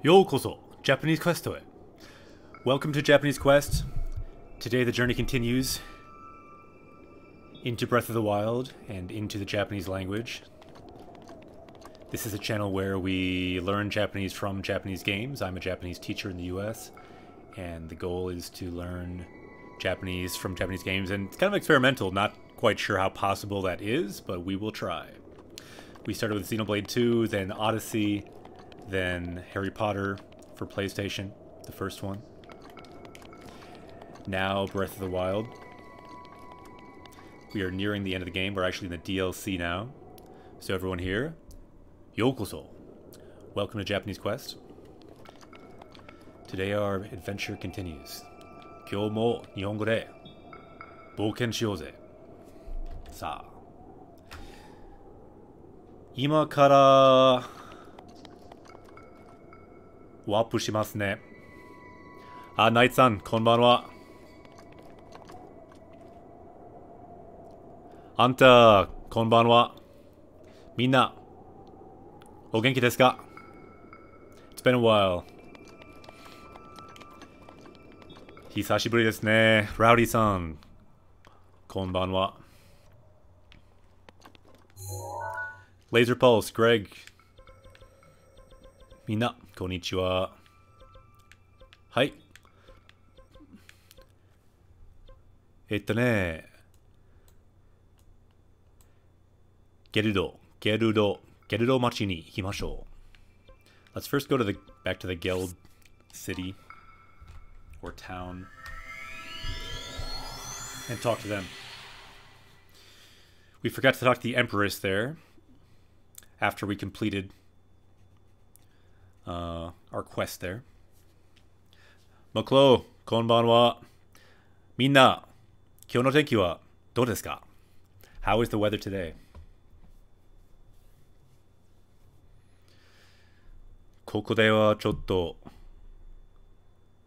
Yokoso, Japanese Quest to it. Welcome to Japanese Quest. Today the journey continues into Breath of the Wild and into the Japanese language. This is a channel where we learn Japanese from Japanese games. I'm a Japanese teacher in the US, and the goal is to learn Japanese from Japanese games, and it's kind of experimental, not quite sure how possible that is, but we will try. We started with Xenoblade 2, then Odyssey, then Harry Potter for PlayStation, the first one. Now Breath of the Wild. We are nearing the end of the game. We're actually in the DLC now. So everyone here, Yokoso. Welcome to Japanese Quest. Today our adventure continues. 今日も日本語で冒険しようぜ。さあ。今からワープしますね。あ、ナイツさん、こんばんは。あんた、こんばんは。みんな、お元気ですか？ It's been a while. 久しぶりですね。ラウディさん、こんばんは。Laser Pulse, Greg. みんな、こんにちは。はい。ゲルド町に行きましょう。Let's first go to back to the Geld city or town and talk to them. We forgot to talk to the Empress there after we completed our quest there. Maklo, konbanwa. Minna, kyou no tenki wa dou desu ka? How is the weather today? Koko de wa chotto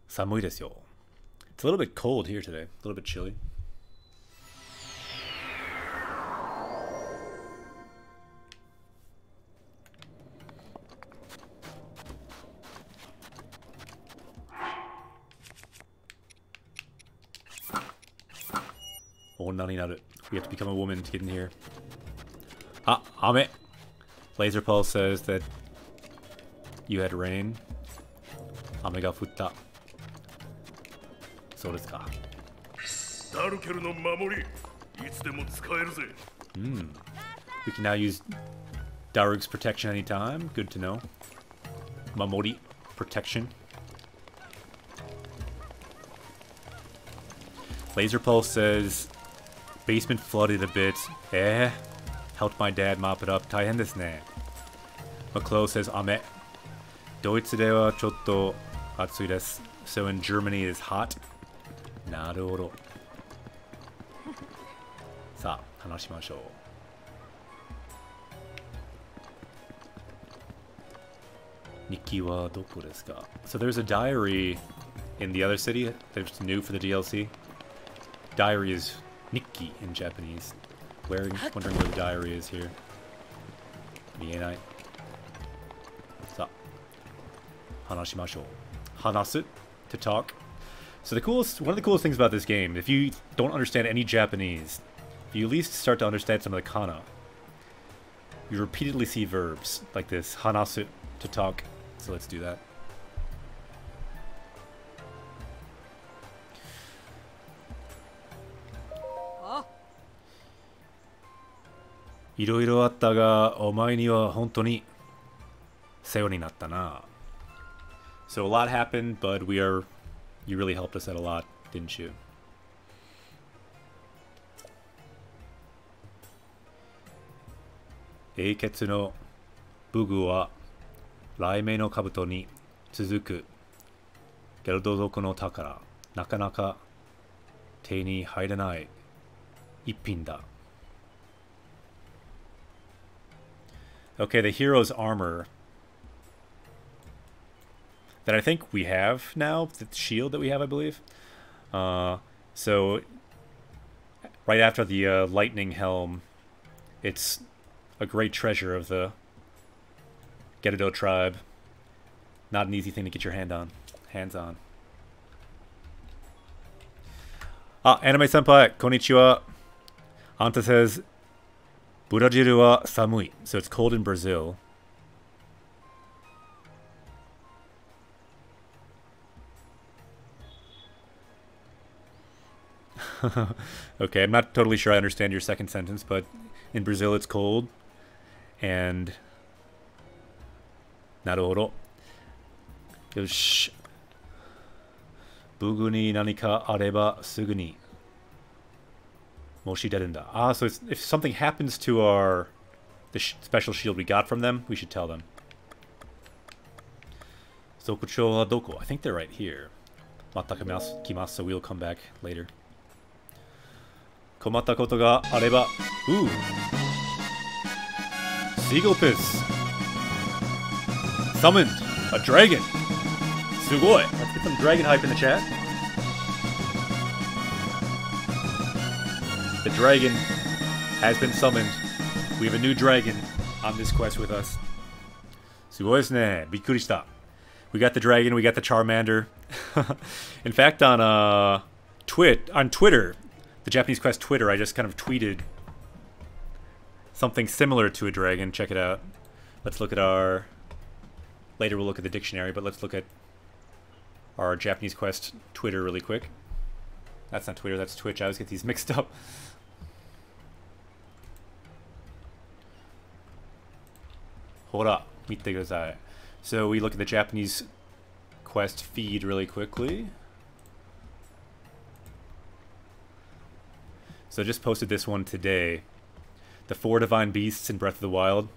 samui desu yo. It's a little bit cold here today, a little bit chilly. We have to become a woman to get in here. Ah, Ame. Laser Pulse says that you had rain. Ame ga futta. So desu ka. We can now use Daruk's protection anytime. Good to know. Mamori protection. Laser Pulse says basement flooded a bit. Helped my dad mop it up. Taihen desu ne. Maklo says ame. Doitsu de wa chotto atsui desu. So in Germany it is hot. Naruhodo. Sa, hanashimashou. Nikki wa doko desu ka? So there's a diary in the other city that's new for the DLC. Diary is Nikki in Japanese. Wondering where the diary is here. Mienai. Sa. Hanashimashou. Hanasu, to talk. So one of the coolest things about this game, if you don't understand any Japanese, you at least start to understand some of the kana. You repeatedly see verbs like this. Hanasu, to talk. So let's do that. Iroiro atta ga omae ni wa hontou ni seiyou ni natta na. So a lot happened, but you really helped us out a lot, didn't you? Eiketsu no bugu wa raimei no kabuto ni tsuzuku Geldozoko no takara nakanaka te ni hairanai ippin da. Okay, the hero's armor that I think we have now, the shield that we have, I believe. So right after the lightning helm, it's a great treasure of the Gerudo tribe. Not an easy thing to get your hands on. Anime Senpai, konnichiwa. Anta says, Burajiru wa samui. So it's cold in Brazil. Okay, I'm not totally sure I understand your second sentence, but in Brazil it's cold. And... Naruhodo. Yosh. Bugu ni nanika areba sugu ni moshi derunda. So if something happens to the special shield we got from them, we should tell them. Sokucho wa doko? I think they're right here. Mata kimasu, so we'll come back later. Komatta koto ga areba. Ooh. Seagull piss. Summoned a dragon. Sugoi. Let's get some dragon hype in the chat. The dragon has been summoned. We have a new dragon on this quest with us. Sugoi desu ne. Bikkuri shita. We got the dragon, we got the Charmander. In fact, on Twitter, the Japanese Quest Twitter, I just kind of tweeted something similar to a dragon. Check it out. Let's look at our... Later we'll look at the dictionary, but let's look at our Japanese Quest Twitter really quick. That's not Twitter, that's Twitch. I always get these mixed up. Hora, mite kudasai. So we look at the Japanese Quest feed really quickly. So I just posted this one today. The 4 divine beasts in Breath of the Wild.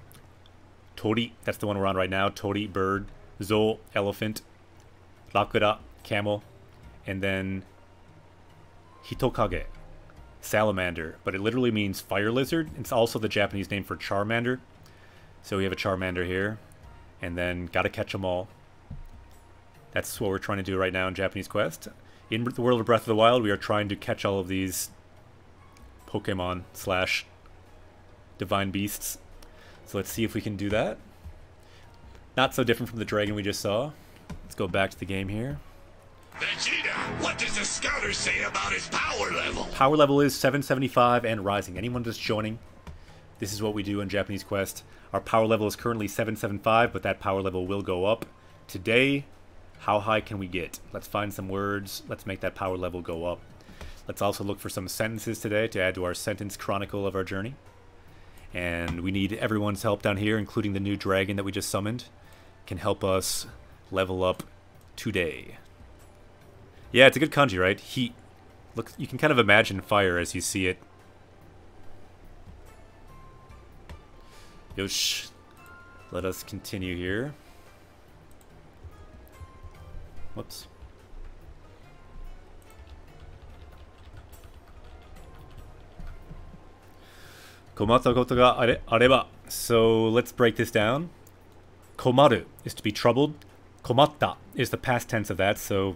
Tori, that's the one we're on right now. Tori, bird. Zo, elephant. Rakura, camel. And then Hitokage, salamander. But it literally means fire lizard. It's also the Japanese name for Charmander. So we have a Charmander here. And then gotta catch them all. That's what we're trying to do right now in Japanese Quest. In the world of Breath of the Wild, we are trying to catch all of these Pokemon / divine beasts. So let's see if we can do that. Not so different from the dragon we just saw. Let's go back to the game here. Vegeta, what does the scouter say about his power level? Power level is 775 and rising. Anyone just joining, this is what we do in Japanese Quest. Our power level is currently 775, but that power level will go up. Today, how high can we get? Let's find some words. Let's make that power level go up. Let's also look for some sentences today to add to our sentence chronicle of our journey. And we need everyone's help down here, including the new dragon that we just summoned. Can help us level up today. Yeah, it's a good kanji, right? Heat. Look, you can kind of imagine fire as you see it. Yosh. Let us continue here. Whoops. Komatta koto ga areba. So let's break this down. Komaru is to be troubled. Komatta is the past tense of that. So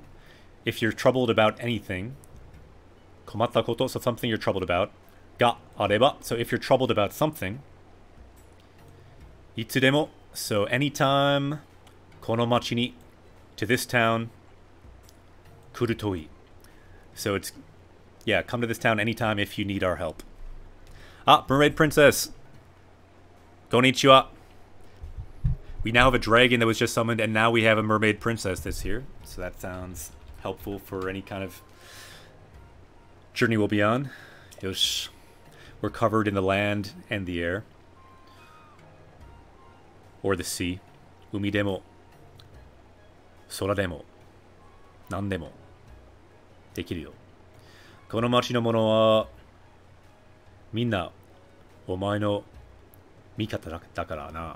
if you're troubled about anything, komatta koto, so something you're troubled about. Ga areba, so if you're troubled about something. Itsudemo, so anytime. Kono machi ni, to this town. Kuru toi. So it's, yeah, come to this town anytime if you need our help. Mermaid Princess. Konnichiwa. We now have a dragon that was just summoned, and now we have a Mermaid Princess this year. So that sounds helpful for any kind of journey we'll be on. Yosh. We're covered in the land and the air. Or the sea. Umi demo. Sora demo. Nan demo. Dekiru yo. Kono machi no mono wa minna omae no mikata dakara na.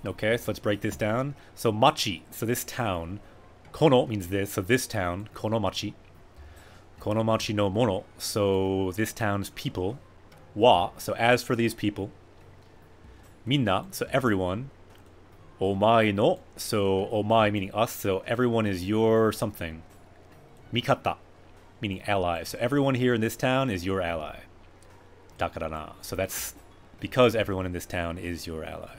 Okay, so let's break this down. So machi, so this town. Kono means this, so this town. Kono machi. Kono machi no mono, so this town's people. Wa, so as for these people. Minna, so everyone. Omae no, so omae meaning us, so everyone is your something. Mikata, meaning ally. So everyone here in this town is your ally. Dakara na. So that's because everyone in this town is your ally.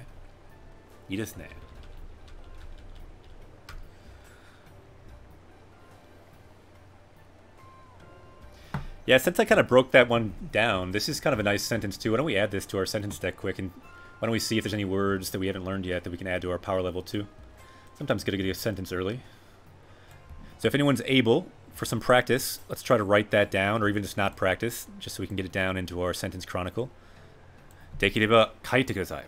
いいですね. Yeah, since I kind of broke that one down, this is kind of a nice sentence too. Why don't we add this to our sentence deck quick, and why don't we see if there's any words that we haven't learned yet that we can add to our power level too. Sometimes good to get a sentence early. So if anyone's able, for some practice, let's try to write that down, or even just not practice, just so we can get it down into our sentence chronicle. できれば書いてください.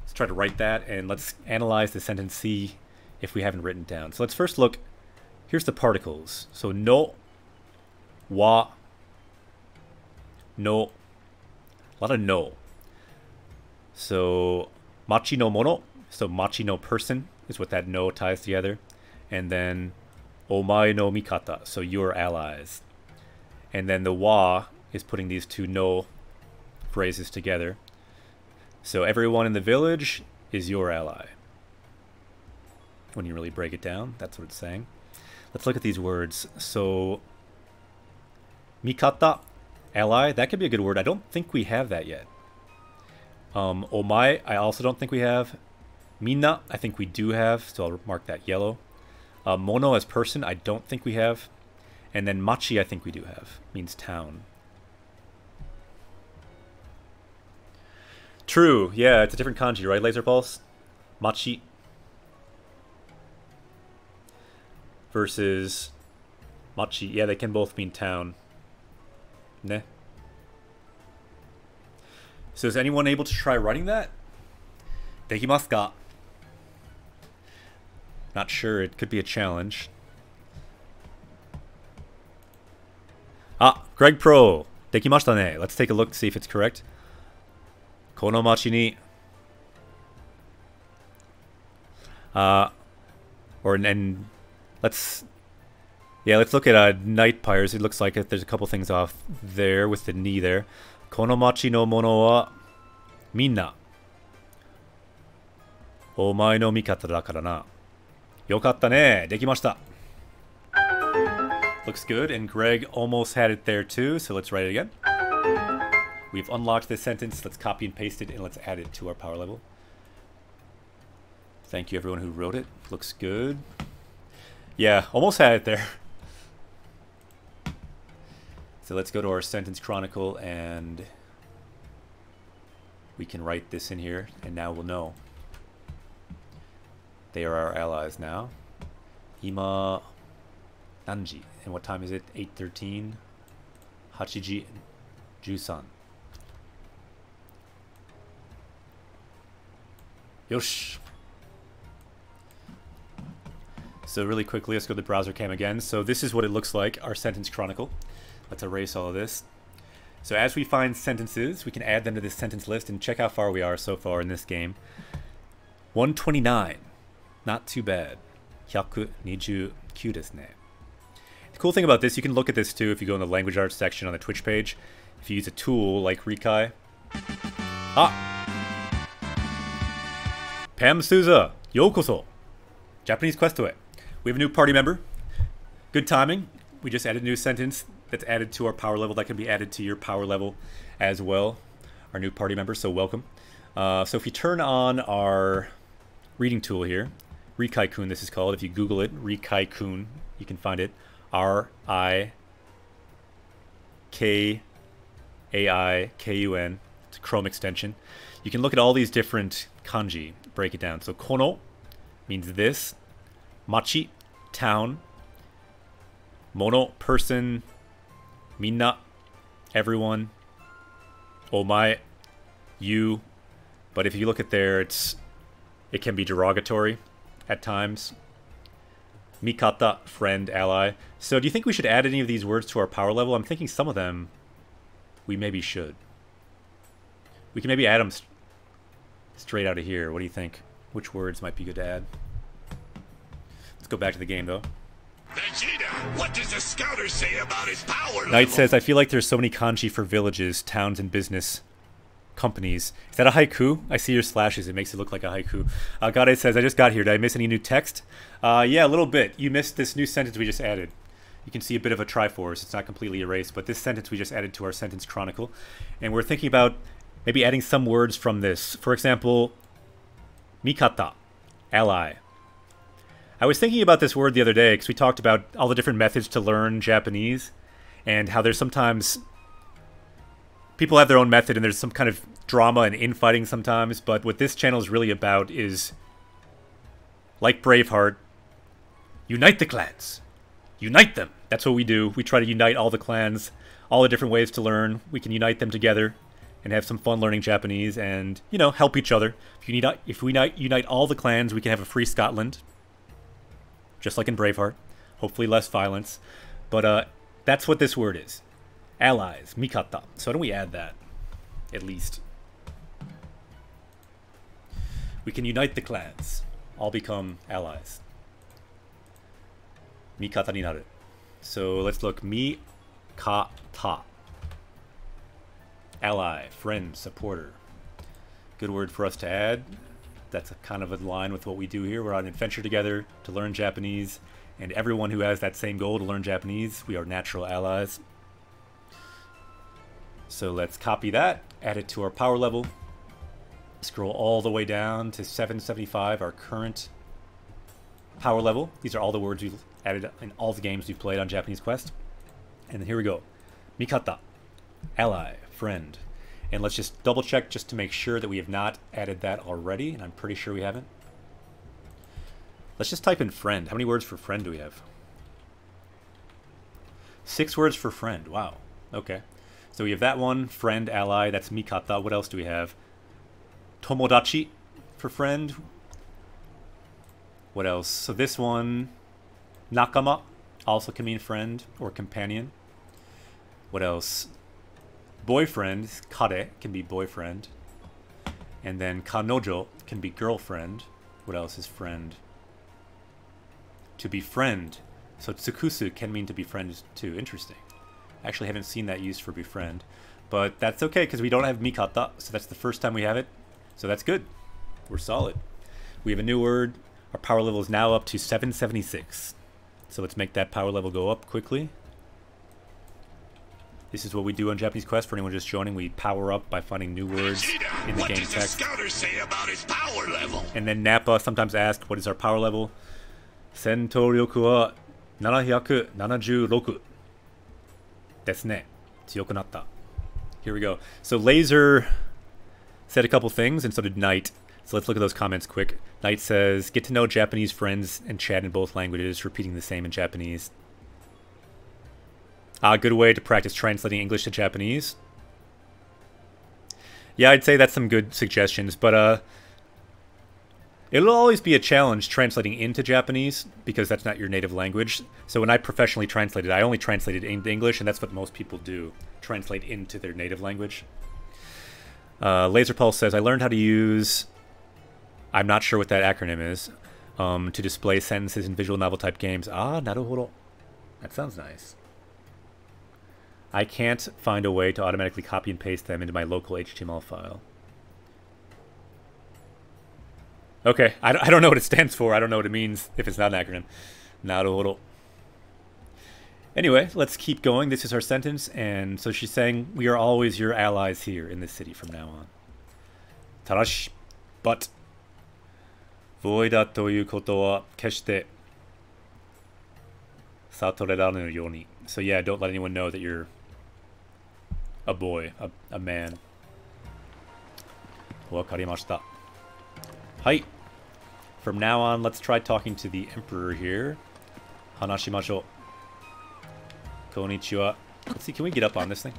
Let's try to write that, and let's analyze the sentence, see if we haven't written it down. So let's first look, here's the particles. So no, wa, no, a lot of no. So machi no mono, so machi no person is what that no ties together. And then omae no mikata, so your allies. And then the wa is putting these two no phrases together. So everyone in the village is your ally. When you really break it down, that's what it's saying. Let's look at these words. So mikata, ally, that could be a good word. I don't think we have that yet. Omae, I also don't think we have. Minna, I think we do have, so I'll mark that yellow. Mono as person, I don't think we have. And then machi, I think we do have. Means town. True, yeah, it's a different kanji, right, Laser Pulse? Machi. Versus machi. Yeah, they can both mean town. Ne. So is anyone able to try writing that? Dekimasu ka? Not sure, it could be a challenge. Ah, Greg Pro. Dekimashita ne. Let's take a look to see if it's correct. Kono machi ni. Let's look at Night Pyres. It looks like there's a couple things off there with the ni there. Kono machi no mono wa minna omae no mikata dakara na. Yokatta ne. Dekimashita. Looks good, and Greg almost had it there too, so let's write it again. We've unlocked this sentence. Let's copy and paste it, and let's add it to our power level. Thank you, everyone who wrote it. Looks good. Yeah, almost had it there. So let's go to our sentence chronicle, and we can write this in here, and now we'll know. They are our allies now. Ima nanji. And what time is it? 8:13. Hachiji Jusan. Yosh. So really quickly, let's go to the browser cam again. So this is what it looks like, our sentence chronicle. Let's erase all of this. So as we find sentences, we can add them to this sentence list and check how far we are so far in this game. 129. Not too bad. 129desu ne. The cool thing about this, you can look at this too if you go in the language arts section on the Twitch page. If you use a tool like Rikai. Ah! Pam Souza, yokoso. Japanese Quest to it. We have a new party member. Good timing. We just added a new sentence that's added to our power level that can be added to your power level as well. Our new party member, so welcome. So if you turn on our reading tool here, Rikai-kun this is called. If you Google it, Rikai-kun, you can find it. R-I-K-A-I-K-U-N. It's a Chrome extension. You can look at all these different kanji, break it down. So kono means this. Machi, town. Mono, person. Minna, everyone. Omae, you. But if you look at there, it can be derogatory at times. Mikata, friend, ally. So do you think we should add any of these words to our power level? I'm thinking some of them we maybe should. We can maybe add them straight out of here. What do you think? Which words might be good to add? Let's go back to the game, though. Vegeta, what does the scouter say about his power level? Knight says, I feel like there's so many kanji for villages, towns, and business companies. Is that a haiku? I see your slashes. It makes it look like a haiku. Gade says, I just got here. Did I miss any new text? Yeah, a little bit. You missed this new sentence we just added. You can see a bit of a Triforce. It's not completely erased, but this sentence we just added to our sentence chronicle. And we're thinking about maybe adding some words from this. For example, mikata, ally. I was thinking about this word the other day because we talked about all the different methods to learn Japanese. and how there's sometimes people have their own method and there's some kind of drama and infighting sometimes, but what this channel is really about is, like Braveheart, unite the clans. Unite them. That's what we do. We try to unite all the clans, all the different ways to learn. We can unite them together and have some fun learning Japanese and, you know, help each other. If we unite all the clans, we can have a free Scotland. Just like in Braveheart. Hopefully less violence. But that's what this word is. Allies. Mikata. So why don't we add that? At least. We can unite the clans. All become allies. Mikata ni naru. So let's look. Mikata. Ally, friend, supporter. Good word for us to add. That's a kind of in line with what we do here. We're on an adventure together to learn Japanese. And everyone who has that same goal to learn Japanese, we are natural allies. So let's copy that, add it to our power level. Scroll all the way down to 775, our current power level. These are all the words we've added in all the games we've played on Japanese Quest. And then here we go. Mikata, ally, friend. And let's just double check just to make sure that we have not added that already. And I'm pretty sure we haven't. Let's just type in friend. How many words for friend do we have? 6 words for friend. Wow. Okay. So we have that one, friend, ally. That's Mikata. What else do we have? Tomodachi for friend. What else? So this one, nakama, also can mean friend or companion. What else? Boyfriend, kare, can be boyfriend. And then kanojo can be girlfriend. What else is friend? To befriend. So tsukusu can mean to befriend too. Interesting. Actually haven't seen that used for befriend. But that's okay because we don't have mikata. So that's the first time we have it. So that's good. We're solid. We have a new word. Our power level is now up to 776. So let's make that power level go up quickly. This is what we do on Japanese Quest. For anyone just joining, we power up by finding new words in the game text. What does the scouter say about his power level? And then Nappa sometimes asks, what is our power level? Sentou ryoku wa 776 desu ne. Tsuyoku natta. Here we go. So Laser said a couple things, and so did Knight. So let's look at those comments quick. Knight says, get to know Japanese friends and chat in both languages, repeating the same in Japanese. Good way to practice translating English to Japanese. Yeah, I'd say that's some good suggestions, but it'll always be a challenge translating into Japanese because that's not your native language. So when I professionally translated, I only translated into English, and that's what most people do, translate into their native language. Laser Pulse says, I learned how to use, I'm not sure what that acronym is, to display sentences in visual novel type games. Naruhodo. That sounds nice. I can't find a way to automatically copy and paste them into my local HTML file. Okay, I don't know what it stands for. I don't know what it means if it's not an acronym. Naruhodo. Anyway, let's keep going. This is our sentence, and so she's saying, we are always your allies here in this city from now on. Tadashi, but boy da toyu koto wa keshite satoreraru yoni. So yeah, don't let anyone know that you're a boy, a man. Wakarimashita. Hai. From now on, let's try talking to the Emperor here. Hanashimashou. Konnichiwa. Let's see, can we get up on this thing?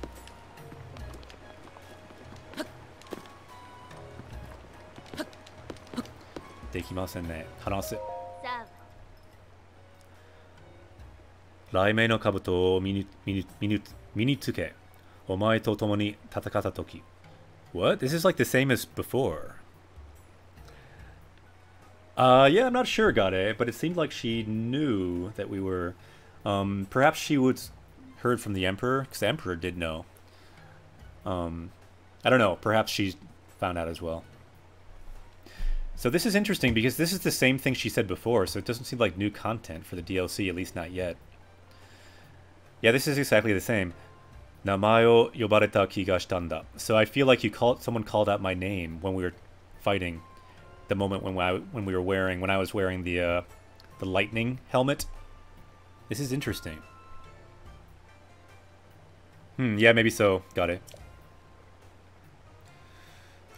Dekimasen ne. Hanasu. 雷鳴の兜を身につけ、お前と共に戦ったとき。What? This is like the same as before. Yeah, I'm not sure, Gade, but it seemed like she knew that we were... perhaps she was heard from the Emperor, because the Emperor did know. I don't know, perhaps she found out as well. So this is interesting, because this is the same thing she said before, so it doesn't seem like new content for the DLC, at least not yet. Yeah, this is exactly the same. Namae o yobareta kiga shitanda. So I feel like someone called out my name when we were fighting. The moment when I was wearing the lightning helmet. This is interesting. Yeah, maybe so. Got it.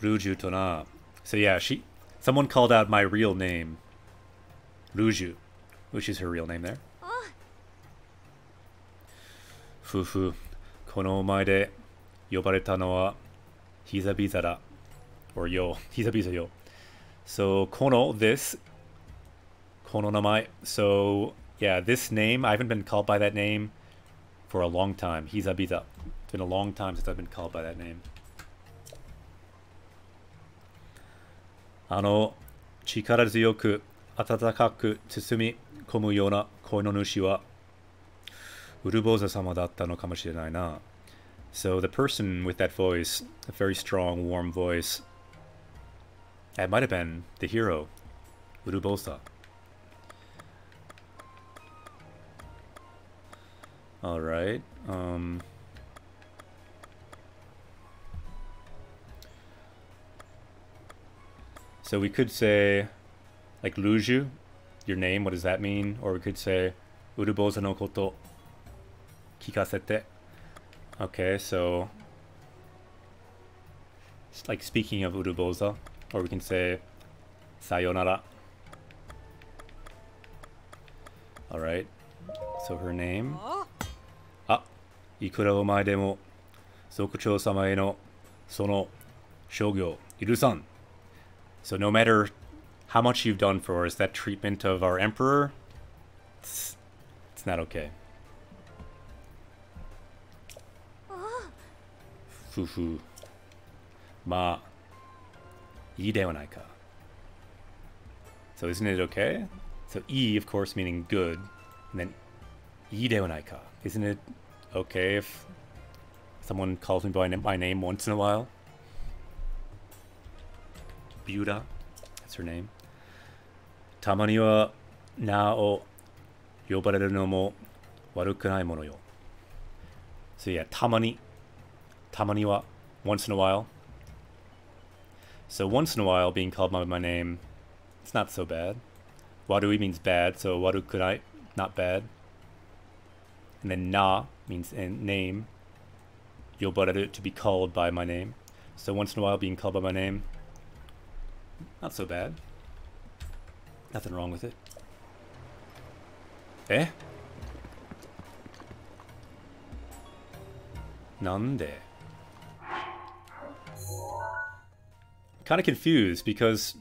Ruju Tona. So yeah, someone called out my real name. Ruju, which is her real name there. Fufu, この前で呼ばれたのは久々だ. Or yo, 久々よ. So, kono, this. Kono namae. So, yeah, this name, I haven't been called by that name for a long time. Hizabiza. It's been a long time since I've been called by that name. 力強く温かく包み込むような声の主はウルボーザ様だったのかもしれないな. So the person with that voice, a very strong, warm voice, that might have been the hero, Urubosa. Alright, so we could say, like, Luju, your name, what does that mean? Or we could say, Urubosa no koto kikasete. Okay, so, like, speaking of Urubosa, or we can say, sayonara. Alright, so her name. Ah, ikura omae demo, zokuchou sama e no, sono, shogyo, irusan. So no matter how much you've done for us, that treatment of our emperor, it's not okay. Fufu. Ma. Ii de wa nai ka. So isn't it okay? So I, of course, meaning good. And then ii de wa nai ka. Isn't it okay if someone calls me by my name once in a while? Byuda. That's her name. Tamani wa na o yobareru no mo waruku nai mono yo. So yeah, tamani. Tamani wa, once in a while. So once in a while, being called by my name, it's not so bad. Warui means bad, so warukunai, not bad. And then na means name. Yobareru, to be called by my name. So once in a while, being called by my name, not so bad. Nothing wrong with it. Eh? Nande? Kind of confused because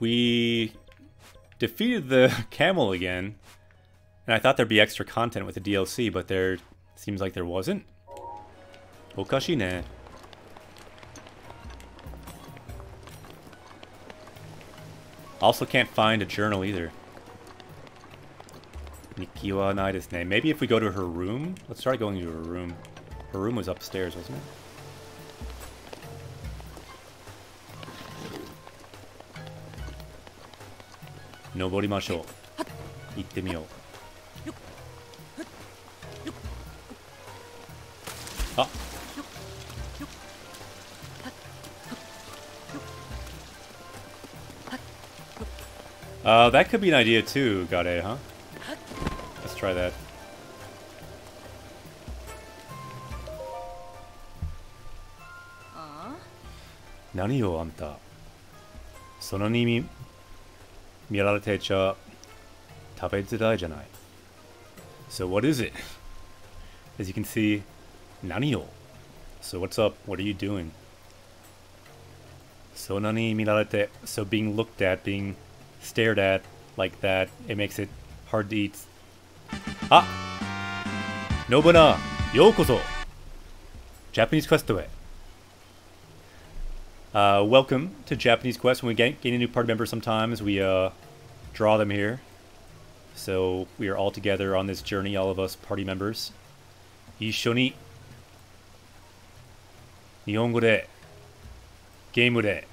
we defeated the camel again, and I thought there'd be extra content with the DLC, but there seems like there wasn't. Okashi ne. Also can't find a journal either. Nikki wa nai desu ne. Maybe if we go to her room? Let's try going to her room. Her room was upstairs, wasn't it? Noborimashou. Itte miyou. Ah. That could be an idea too, Gare, huh? Let's try that. Nani yo anta? Sono ni mirarete cha tabezurai janai. So what is it? As you can see, nani yo? So what's up? What are you doing? So nani mirarete. So being looked at, being stared at like that, it makes it hard to eat. Ah! Nobuna, yokoso! Japanese Quest away. Welcome to Japanese Quest. When we gain a new party member sometimes, we draw them here. So we are all together on this journey, all of us party members. Issho ni Nihongo de Game de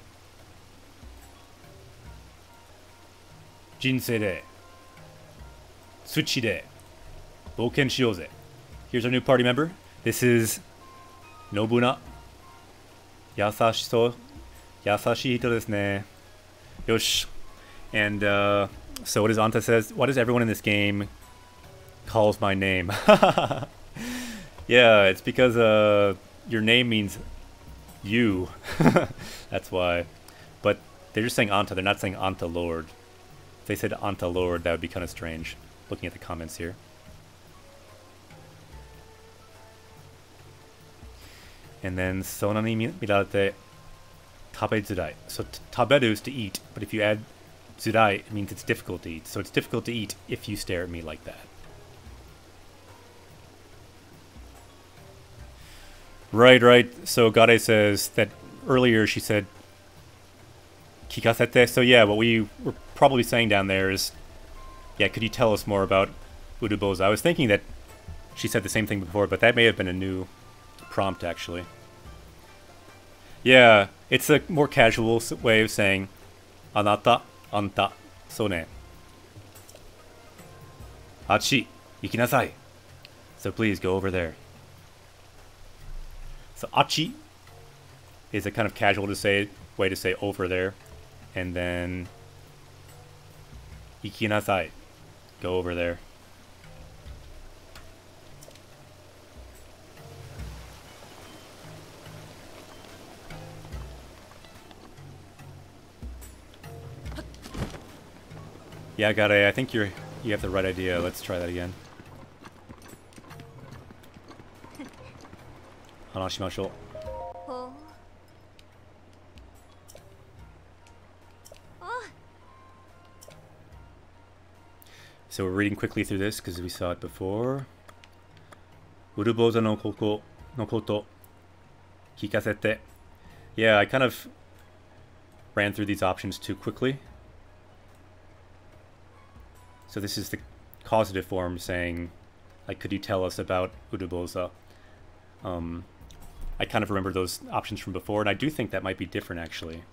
Jinsei de Tsuchi de Bouken shiyouze. Here's our new party member. This is Nobuna. Yasashi hito desu ne. Yosh. And So what does Anta says? What does everyone in this game calls my name? Yeah, it's because your name means you. That's why. But they're just saying Anta. They're not saying Anta Lord. If they said Anta Lord, that would be kind of strange. Looking at the comments here. And then sonani mirarete tabezurai. So taberu is to eat, but if you add zurai, it means it's difficult to eat. So it's difficult to eat if you stare at me like that. Right. So Gade says that earlier she said kikasete. So yeah, what we were probably saying down there is, yeah, could you tell us more about uruboza? I was thinking that she said the same thing before, but that may have been a new prompt, actually. Yeah, it's a more casual way of saying anata, anta, so ne. Achi, ikinasai. So please go over there. So achi is a kind of casual way to say over there. And then ikinasai, go over there. Yeah, Gare, I think you have the right idea. Let's try that again. Hanashimashou. So we're reading quickly through this because we saw it before. Uruboza no koto kikasete. Yeah, I kind of ran through these options too quickly. So this is the causative form saying, like, could you tell us about uruboza? I kind of remember those options from before, and I do think that might be different, actually.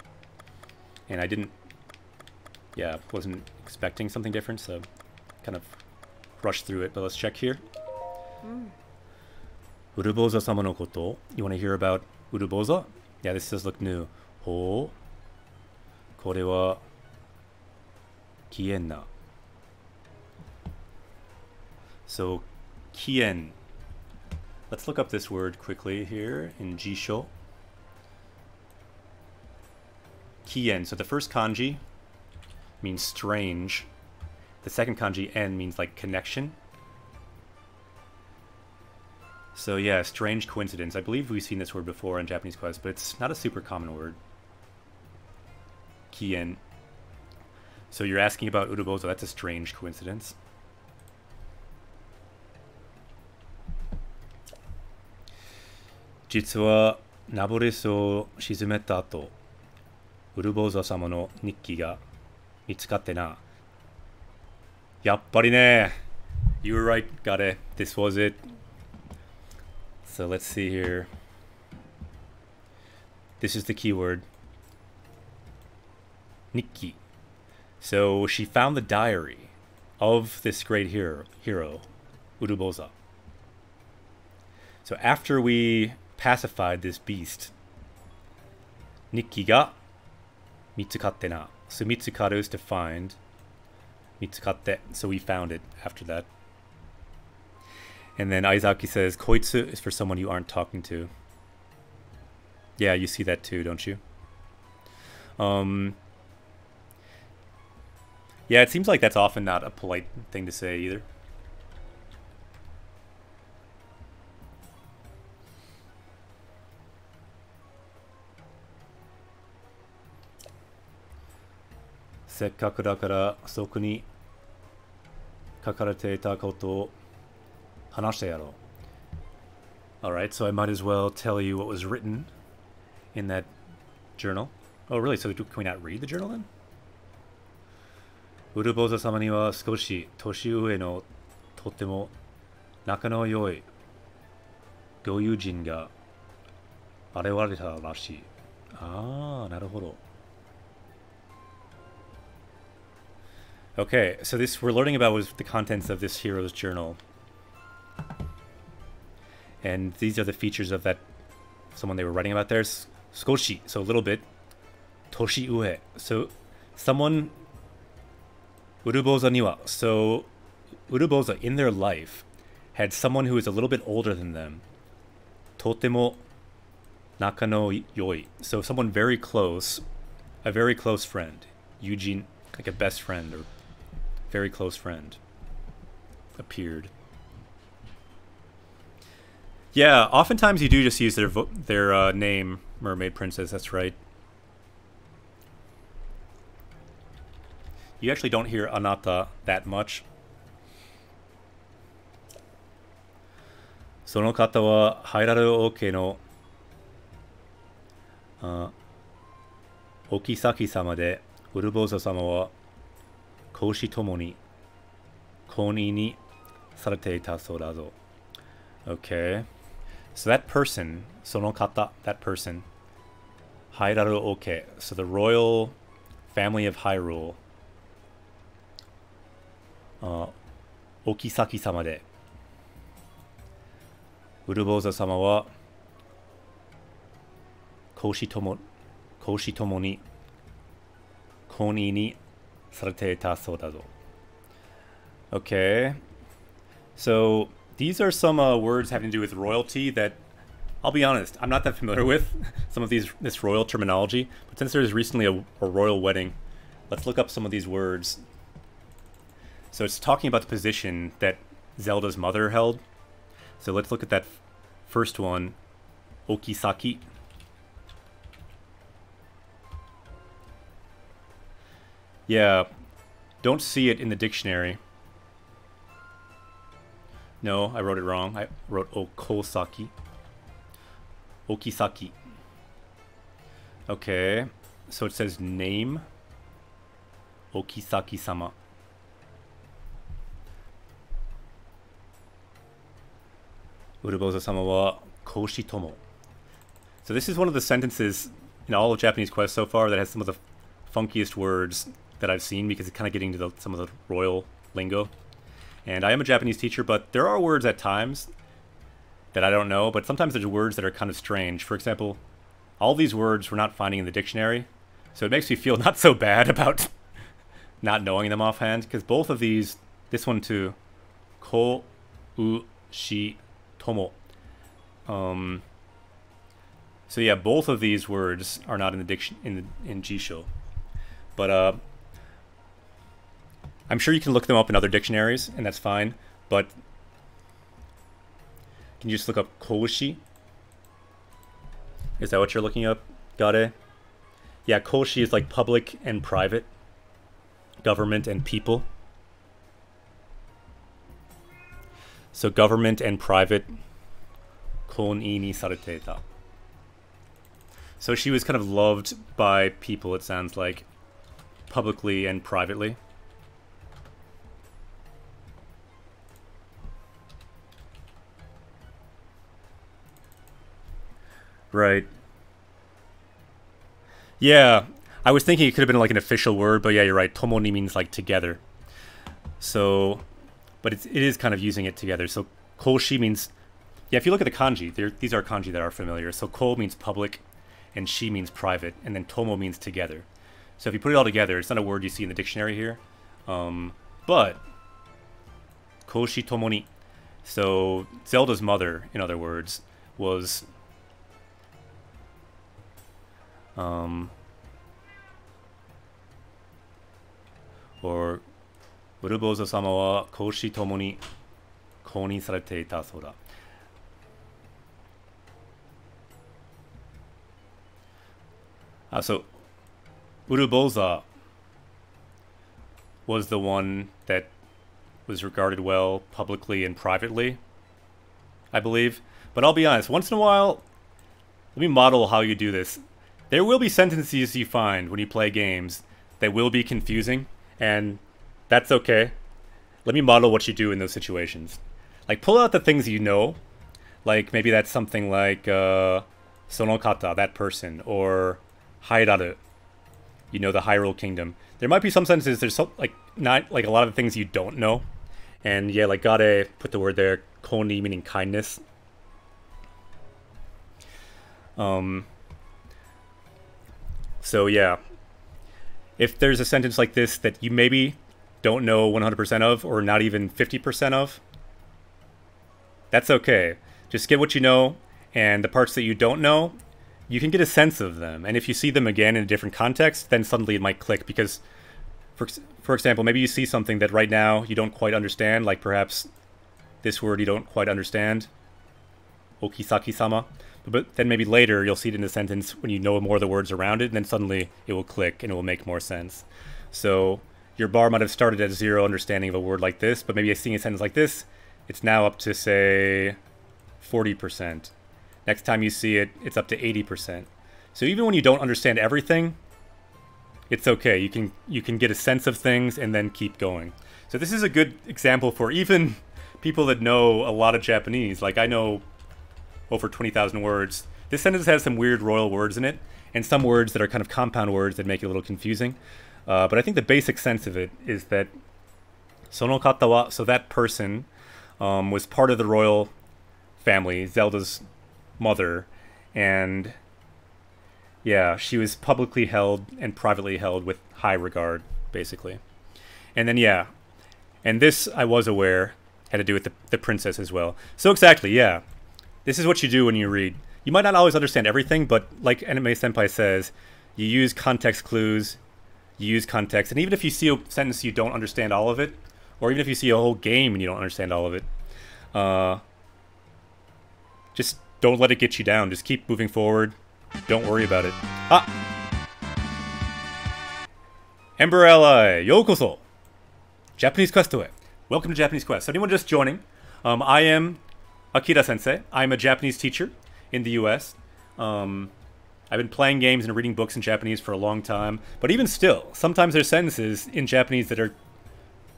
And I wasn't expecting something different, so kind of rushed through it. But let's check here. Uruboza sama no koto. You want to hear about uruboza? Yeah, this does look new. Ho. Kore wa kien na. So, kien. Let's look up this word quickly here in Jisho. Kien. So the first kanji means strange. The second kanji, en, means like connection. So yeah, strange coincidence. I believe we've seen this word before in Japanese Quest, but it's not a super common word. Kien. So you're asking about uruboza. That's a strange coincidence. Jitsu wa naboresu o shizumeta ato, uruboza sama no nikki ga mitsukatte na. Yappari ne. You were right, Gare. This was it. So let's see here. This is the keyword. Nikki. So she found the diary of this great hero, Uruboza. So after we pacified this beast, Nikki ga mitsukatte na. So mitsukaru is to find. Mitsukatte. So we found it after that. And then Aizaki says, koitsu is for someone you aren't talking to. Yeah, you see that too, don't you? Yeah, it seems like that's often not a polite thing to say either. Sekkaku dakara soku ni kakarete ita koto o hanashite yaro. Alright, so I might as well tell you what was written in that journal. Oh, really? So can we not read the journal then? Uruboza sama ni wa skoshi toshi ue no totemo naka no yoi goyujin ga arewareta rashi. Ah, naruhodo. Okay, so this we're learning about was the contents of this hero's journal. And these are the features of that someone they were writing about there. Skoshi, so a little bit. Toshi ue. So someone Uruboza niwa. So, Uruboza, in their life, had someone who was a little bit older than them. Totemo naka no yoi. So, someone very close, a very close friend. Yujin, like a best friend or very close friend, appeared. Yeah, oftentimes you do just use their name, Mermaid Princess, that's right. You actually don't hear anata that much. その方は入られる王家のお妃様で、ウルボーザ様は公私ともに公認にされていたそうだぞ。Okay. So that person, その方, that person, 入られる王家. So the royal family of Hyrule. お妃様で、ウルボーザ様は公私ともに公認にされていたそうだぞ。Okay. So these are some words having to do with royalty that, I'll be honest, I'm not that familiar with some of this royal terminology. But since there's recently a royal wedding, let's look up some of these words. So it's talking about the position that Zelda's mother held. So let's look at that first one, Okisaki. Yeah, don't see it in the dictionary. No, I wrote it wrong. I wrote Okosaki. Okisaki. Okay, so it says name. Okisaki-sama. Uruboza-sama wa koshi tomo. So this is one of the sentences in all of Japanese Quest so far that has some of the funkiest words that I've seen, because it's kind of getting to some of the royal lingo. And I am a Japanese teacher, but there are words at times that I don't know, but sometimes there's words that are kind of strange. For example, all these words we're not finding in the dictionary, so it makes me feel not so bad about not knowing them offhand, because both of these, this one too, ko, u, shi, tomo. So yeah, both of these words are not in the in Jisho, but I'm sure you can look them up in other dictionaries, and that's fine. But can you just look up koshi? Is that what you're looking up, Gare? Yeah, koshi is like public and private, government and people. So government and private, konii ni sarete ta. So she was kind of loved by people, it sounds like, publicly and privately. Right. Yeah, I was thinking it could have been like an official word, but yeah, you're right. Tomoni means like together. So, but it is kind of using it together. So koshi means, yeah, if you look at the kanji, these are kanji that are familiar. So ko means public, and shi means private, and then tomo means together. So if you put it all together, it's not a word you see in the dictionary here. But koshi tomoni. So Zelda's mother, in other words, was or Uruboza-sama wa koshi tomo ni kounin sarete ita sou da. So Uruboza was the one that was regarded well publicly and privately, I believe. But I'll be honest, once in a while, let me model how you do this. There will be sentences you find when you play games that will be confusing, and that's okay. Let me model what you do in those situations. Like, pull out the things you know. Like, maybe that's something like, sonokata, that person, or hairaru, you know, the Hyrule Kingdom. There might be some sentences, there's so, like, not, like, a lot of things you don't know. And yeah, like, gotta put the word there, koni, meaning kindness. So yeah, if there's a sentence like this that you maybe don't know 100% of, or not even 50% of, that's okay. Just get what you know, and the parts that you don't know, you can get a sense of them. And if you see them again in a different context, then suddenly it might click. Because, for example, maybe you see something that right now you don't quite understand, like perhaps this word you don't quite understand, okisaki-sama. But then maybe later you'll see it in a sentence when you know more of the words around it, and then suddenly it will click and it will make more sense. So your bar might have started at 0 understanding of a word like this, but maybe seeing a sentence like this, it's now up to, say, 40%. Next time you see it, it's up to 80%. So even when you don't understand everything, it's okay. You can get a sense of things and then keep going. So this is a good example for even people that know a lot of Japanese. Like, I know over 20,000 words. This sentence has some weird royal words in it, and some words that are kind of compound words that make it a little confusing. But I think the basic sense of it is that sono kata wa, so that person was part of the royal family, Zelda's mother, and yeah, she was publicly held and privately held with high regard, basically. And then, yeah, and this, I was aware, had to do with the princess as well. So exactly, yeah, this is what you do when you read. You might not always understand everything, but like Anime Senpai says, you use context clues, you use context, and even if you see a sentence you don't understand all of it, or even if you see a whole game and you don't understand all of it, just don't let it get you down. Just keep moving forward. Don't worry about it. Ah! Ember Ally, yokoso! Japanese Quest to it. Welcome to Japanese Quest. So anyone just joining, I am Akira Sensei. I'm a Japanese teacher in the US. I've been playing games and reading books in Japanese for a long time. But even still, sometimes there's sentences in Japanese that are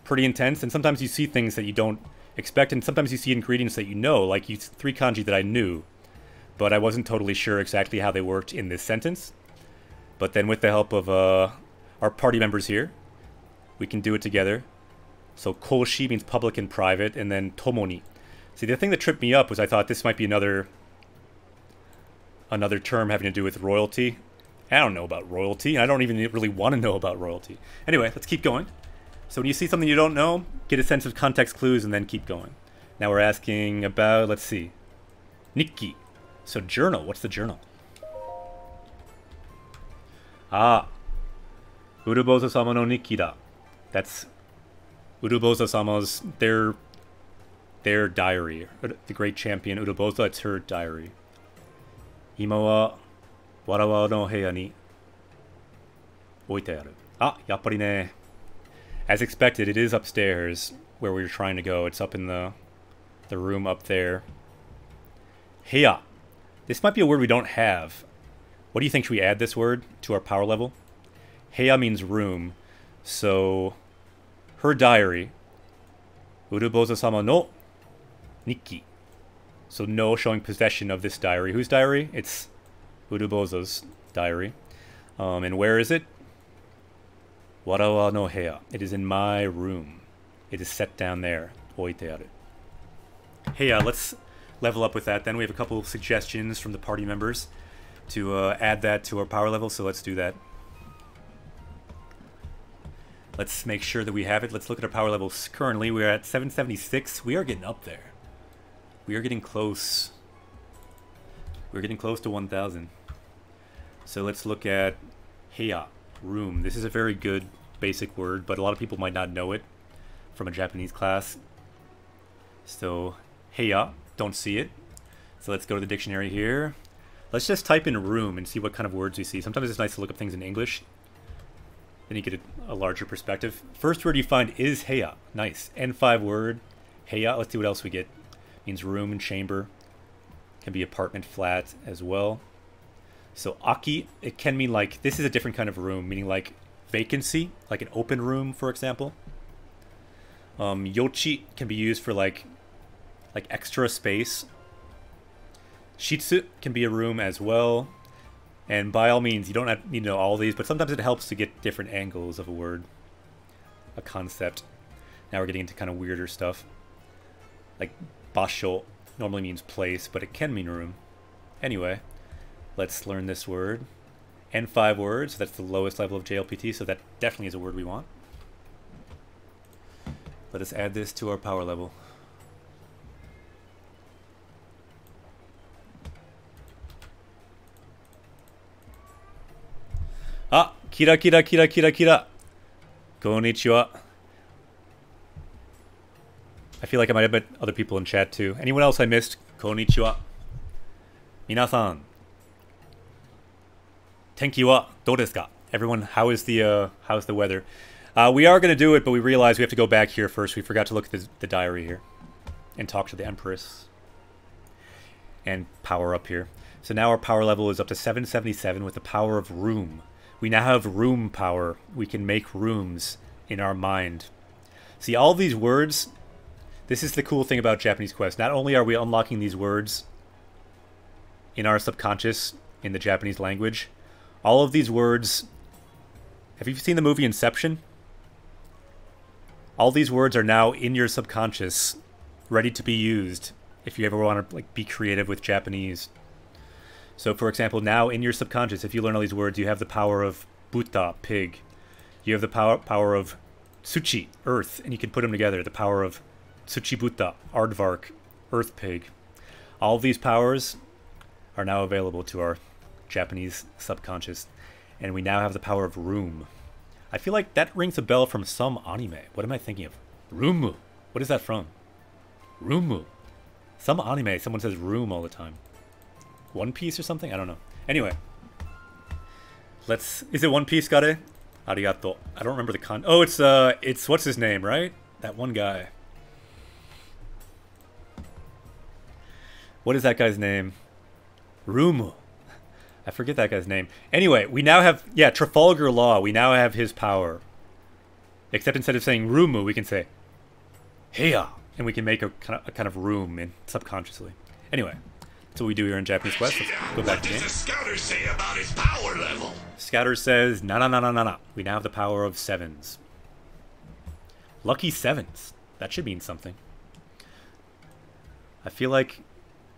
pretty intense, and sometimes you see things that you don't expect, and sometimes you see ingredients that you know, like 3 kanji that I knew, but I wasn't totally sure exactly how they worked in this sentence. But then with the help of our party members here, we can do it together. So koshi means public and private, and then tomoni. See, the thing that tripped me up was I thought this might be another term having to do with royalty. I don't know about royalty, and I don't even really want to know about royalty. Anyway, let's keep going. So when you see something you don't know, get a sense of context clues and then keep going. Now we're asking about, let's see, Nikki. So journal, what's the journal? Ah, Urubozo-sama no Nikki da. That's Urubozo-sama's, their diary. The great champion Urubozo, it's her diary. Ima wa warawa no heya ni oite aru. Ah, yappari ne. As expected, it is upstairs where we were trying to go. It's up in the room up there. Heya. This might be a word we don't have. What do you think? Should we add this word to our power level? Heya means room. So, her diary. Urubozo-sama no Nikki. So no showing possession of this diary. Whose diary? It's Urubozo's diary. And where is it? Warawa no heya. It is in my room. It is set down there. Oite aru. Hey, let's level up with that. Then we have a couple of suggestions from the party members to add that to our power level. So let's do that. Let's make sure that we have it. Let's look at our power levels currently. We're at 776. We are getting up there. We are getting close. We're getting close to 1,000. So let's look at heya, room. This is a very good basic word, but a lot of people might not know it from a Japanese class. So heya, don't see it. So let's go to the dictionary here. Let's just type in room and see what kind of words we see. Sometimes it's nice to look up things in English. Then you get a larger perspective. First word you find is heya. Nice. N5 word. Heya. Let's see what else we get. Means room and chamber. Can be apartment, flat as well. So aki, it can mean like, this is a different kind of room, meaning like vacancy, like an open room, for example. Yochi can be used for like extra space. Shitsu can be a room as well. And by all means, you don't need to know all these, but sometimes it helps to get different angles of a word, a concept. Now we're getting into kind of weirder stuff. Like basho normally means place, but it can mean room. Anyway, let's learn this word. N5 words, that's the lowest level of JLPT, so that definitely is a word we want. Let us add this to our power level. Ah, kira kira kira kira kira. Konnichiwa. I feel like I might have met other people in chat too. Anyone else I missed? Konnichiwa. Minasan. Tenki wa dou desu ka? Everyone, how's the weather? We are going to do it, but we realize we have to go back here first. We forgot to look at the diary here and talk to the Empress and power up here. So now our power level is up to 777 with the power of room. We now have room power. We can make rooms in our mind. See, all these words, this is the cool thing about Japanese Quest. Not only are we unlocking these words in our subconscious in the Japanese language, all of these words... Have you seen the movie Inception? All these words are now in your subconscious, ready to be used if you ever want to be creative with Japanese. So, for example, now in your subconscious, if you learn all these words, you have the power of Buddha, pig. You have the power of Tsuchi, earth, and you can put them together. The power of Tsuchi Buddha, aardvark, earth pig. All of these powers are now available to our Japanese subconscious. And we now have the power of room. I feel like that rings a bell from some anime. What am I thinking of? Rumu. What is that from? Rumu. Some anime, someone says room all the time. One Piece or something? I don't know. Anyway. Is it One Piece, Gare? Arigato. I don't remember the Oh, it's what's his name, right? That one guy. What is that guy's name? Rumu. I forget that guy's name. Anyway, we now have... Yeah, Trafalgar Law. We now have his power. Except instead of saying Rumu, we can say Heya. And we can make a kind of room subconsciously. Anyway, that's what we do here in Japanese Quest. Let's go back to the game. What does the scouter say about his power level? Scouter says, na na na na na na. We now have the power of 7s. Lucky 7s. That should mean something. I feel like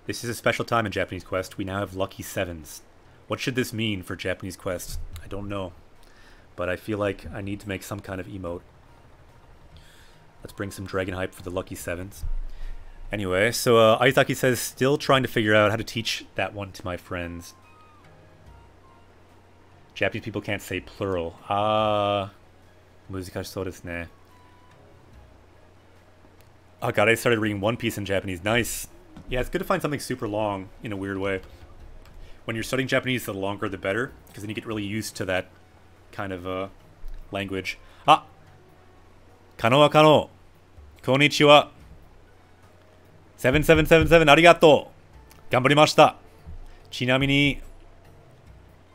this is a special time in Japanese Quest. We now have lucky 7s. What should this mean for Japanese Quest? I don't know. But I feel like I need to make some kind of emote. Let's bring some dragon hype for the lucky 7s. Anyway, so Aizaki says, still trying to figure out how to teach that one to my friends. Japanese people can't say plural. Ah, 難しそうですね. Oh god, I started reading One Piece in Japanese. Nice. Yeah, it's good to find something super long in a weird way. When you're studying Japanese, the longer the better, because then you get really used to that kind of language. Ah! Kano wa kano. Konnichiwa. 7777 arigato. Ganbarimashita. ちなみに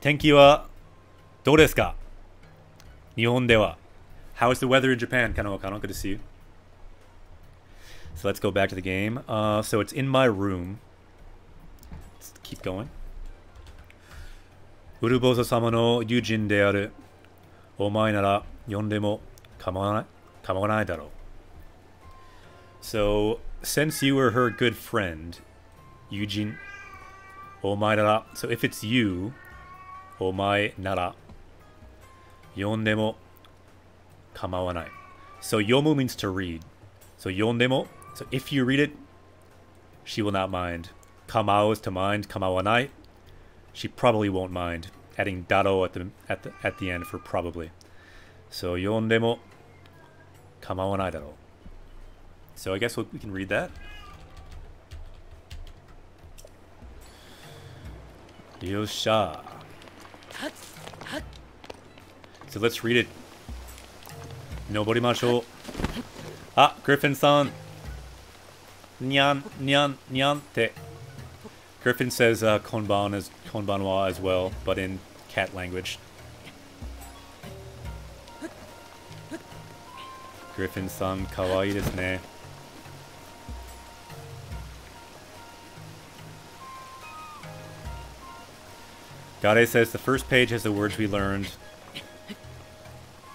天気はどうですか? 日本では. How is the weather in Japan? Kano wa kano. Good to see you. So let's go back to the game. So it's in my room. Let's keep going. ウルボサ様の友人である。お前なら呼んでも構わないだろう。So, since you were her good friend, Yujin, お前なら, so if it's you, お前なら, 呼んでも構わない. So, yomu means to read. So, 読んでも, so if you read it, she will not mind. Kamao is to mind, 構わない. She probably won't mind. Adding daro at the end for probably. So, 読んでも構わないだろう. So I guess we can read that. Yosha. So let's read it. Noborimashou. Ah, Griffin-san. Nyan, nyan, nyan te. Griffin says konbanwa as well, but in cat language. Griffin-san, kawaii desu ne. Gade says the first page has the words we learned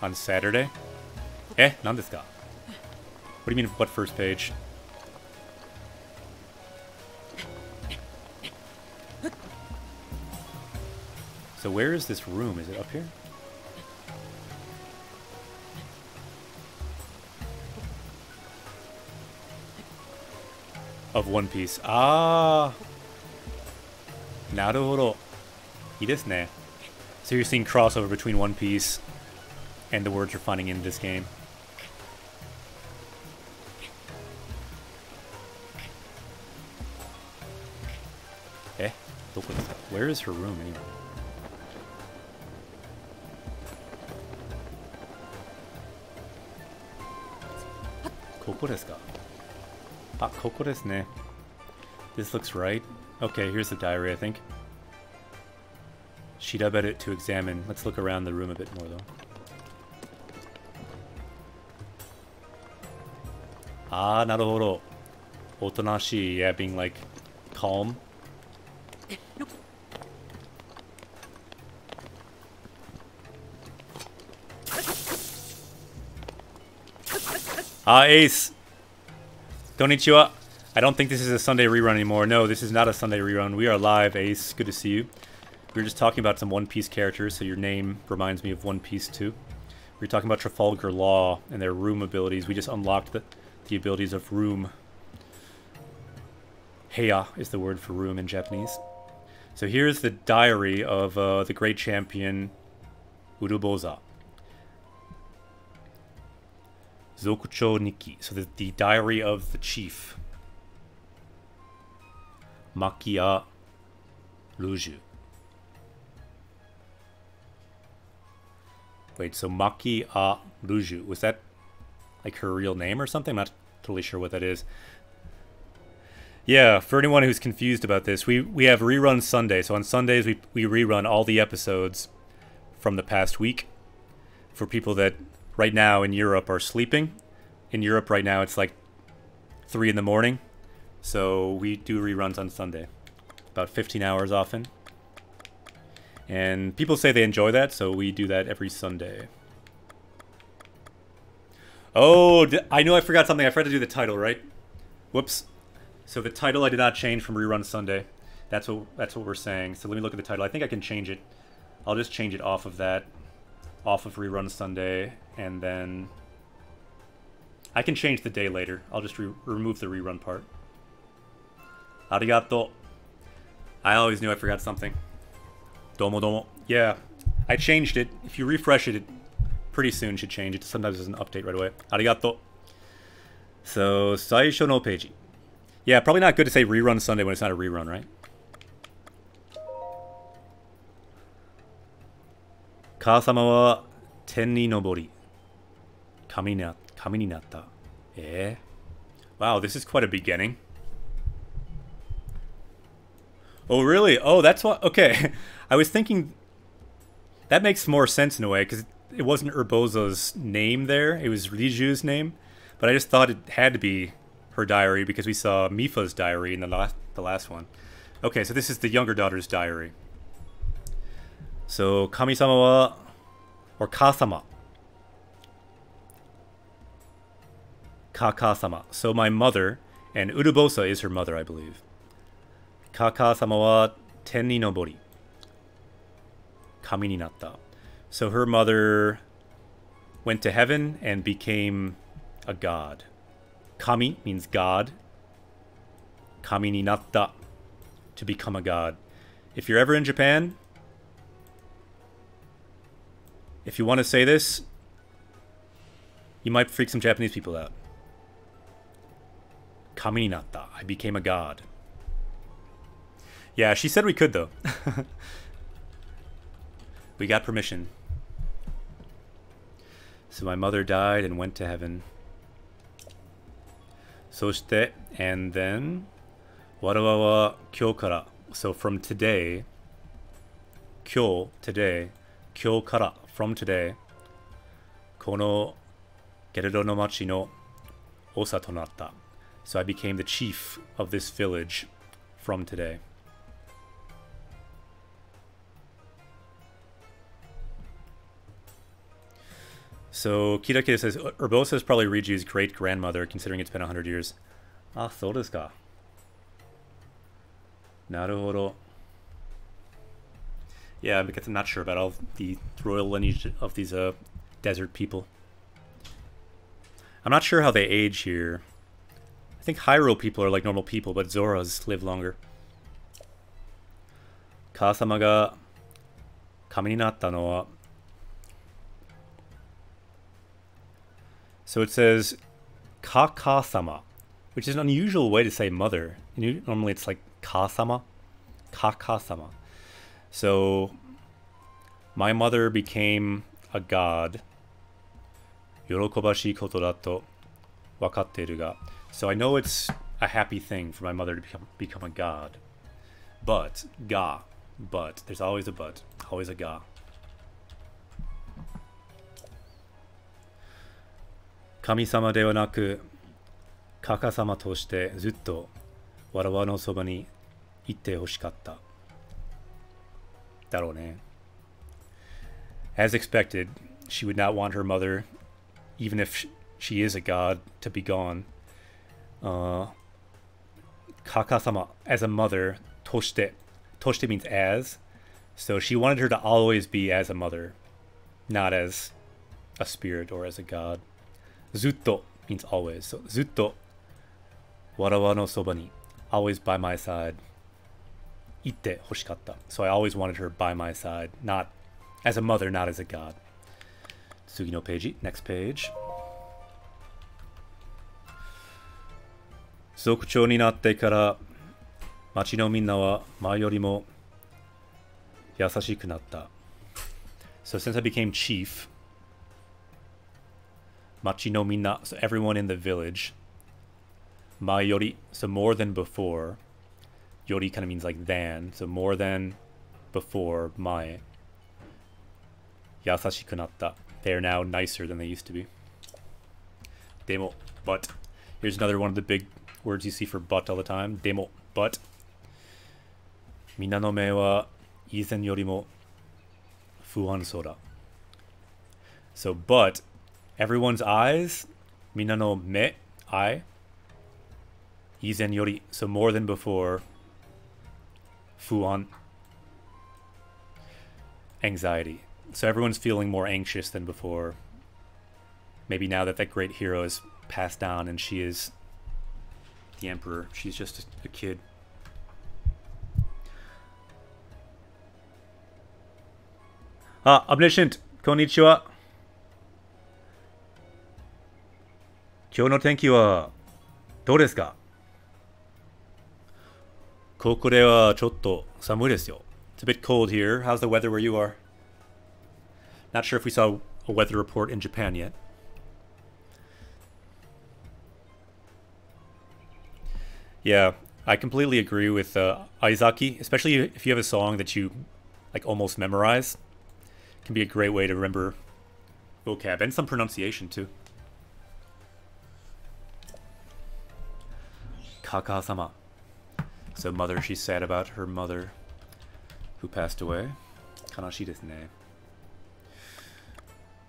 on Saturday. Eh, nan desu ka? What do you mean, what first page? So where is this room? Is it up here? of One Piece. Ah, naruhodo. いいですね. So you're seeing crossover between One Piece and the words you're finding in this game. Eh? Where is her room anyway? Koko desu ka? Ah, koko desu ne. This looks right. Okay, here's the diary, I think. She'd have it to examine. Let's look around the room a bit more, though. Ah, naruhodo. Otonashi, yeah, being like calm. Ah, Ace. Konnichiwa. I don't think this is a Sunday rerun anymore. No, this is not a Sunday rerun. We are live, Ace. Good to see you. We were just talking about some One Piece characters, so your name reminds me of One Piece too. We were talking about Trafalgar Law and their room abilities. We just unlocked the abilities of room. Heya is the word for room in Japanese. So here's the diary of the great champion Uruboza. Zokucho Nikki. So the diary of the chief. Makia Ruju. Wait, so Maki A Ruju, was that like her real name or something? I'm not totally sure what that is. Yeah, for anyone who's confused about this, we have Rerun Sunday. So on Sundays, we rerun all the episodes from the past week. For people that right now in Europe are sleeping. In Europe right now, it's like 3 in the morning. So we do reruns on Sunday. About 15 hours often. And people say they enjoy that, so we do that every Sunday. Oh, I know I forgot something. I forgot to do the title, right? Whoops. So the title I did not change from Rerun Sunday. That's what we're saying. So let me look at the title. I think I can change it. I'll just change it off of that. Off of Rerun Sunday. And then I can change the day later. I'll just remove the rerun part. Arigato. I always knew I forgot something. Domo domo. Yeah, I changed it. If you refresh it, it pretty soon should change. It sometimes doesn't update right away. Arigato. So, Saisho no page. Yeah, probably not good to say Rerun Sunday when it's not a rerun, right? Kasama wa ten ni nobori. Kami ni natta. Eh? Wow, this is quite a beginning. Oh, really? Oh, that's what... Okay. I was thinking... That makes more sense in a way, because it wasn't Urbosa's name there. It was Riju's name. But I just thought it had to be her diary, because we saw Mifa's diary in the last one. Okay, so this is the younger daughter's diary. So, Kami-sama wa... Or Kasama. Kaka-sama. So my mother, and Urubosa is her mother, I believe. Kaka-sama wa ten ni nobori. Kami ni natta. So her mother went to heaven and became a god. Kami means god. Kami ni natta. To become a god. If you're ever in Japan, if you want to say this, you might freak some Japanese people out. Kami ni natta. I became a god. Yeah, she said we could, though. We got permission. So my mother died and went to heaven. Soshite, and then... Warawa wa kyou kara. So from today... Kyou, today. Kyou kara, from today. Kono Gerudo no machi no osa to natta. So I became the chief of this village from today. So Kirake says, Urbosa is probably Riju's great-grandmother, considering it's been 100 years. Ah, so desu ka. Naruhodo. Yeah, because I'm not sure about all the royal lineage of these desert people. I'm not sure how they age here. I I think Hyrule people are like normal people, but Zoras live longer. 母様が神になったのは So it says Kaka-sama, which is an unusual way to say mother. Normally it's like Ka-sama. Kaka-sama. So my mother became a god. 喜ばしいことだと分かっているが So I know it's a happy thing for my mother to become a god. But, but, there's always a but, always a ga. 神様ではなく、カカ様としてずっとわらわのそばにいてほしかった。だろうね。As expected, she would not want her mother, even if she is a god, to be gone. Kaka-sama, as a mother, toshite. Toshite means as. So she wanted her to always be as a mother, not as a spirit or as a god. Zutto means always. So zutto, warawa no soba ni, always by my side. Ite hoshikatta. So I always wanted her by my side, not as a mother, not as a god. Tsugi no peiji, next page. 族長になってから町のみんなは前よりも優しくなった。So since I became chief, 町のみんな, so everyone in the village, 前より, so more than before, より kind of means like than, so more than before, 前, 優しくなった. They are now nicer than they used to be. Demo, but. Here's another one of the big words you see for but all the time. Demo, but. みんなの目は以前よりも不安そうだ. So, but, everyone's eyes, みんなの目, eye, 以前より, so more than before, 不安, anxiety. So everyone's feeling more anxious than before. Maybe now that great hero is passed down and she is the emperor, she's just a kid. Omniscient, konnichiwa. 今日の天気はどうですか? ここではちょっと寒いですよ. It's a bit cold here. How's the weather where you are? Not sure if we saw a weather report in Japan yet. Yeah, I completely agree with Aizaki, especially if you have a song that you like almost memorize. It can be a great way to remember vocab and some pronunciation too. Kaka-sama. So mother, she's sad about her mother who passed away. Kanashi desu ne.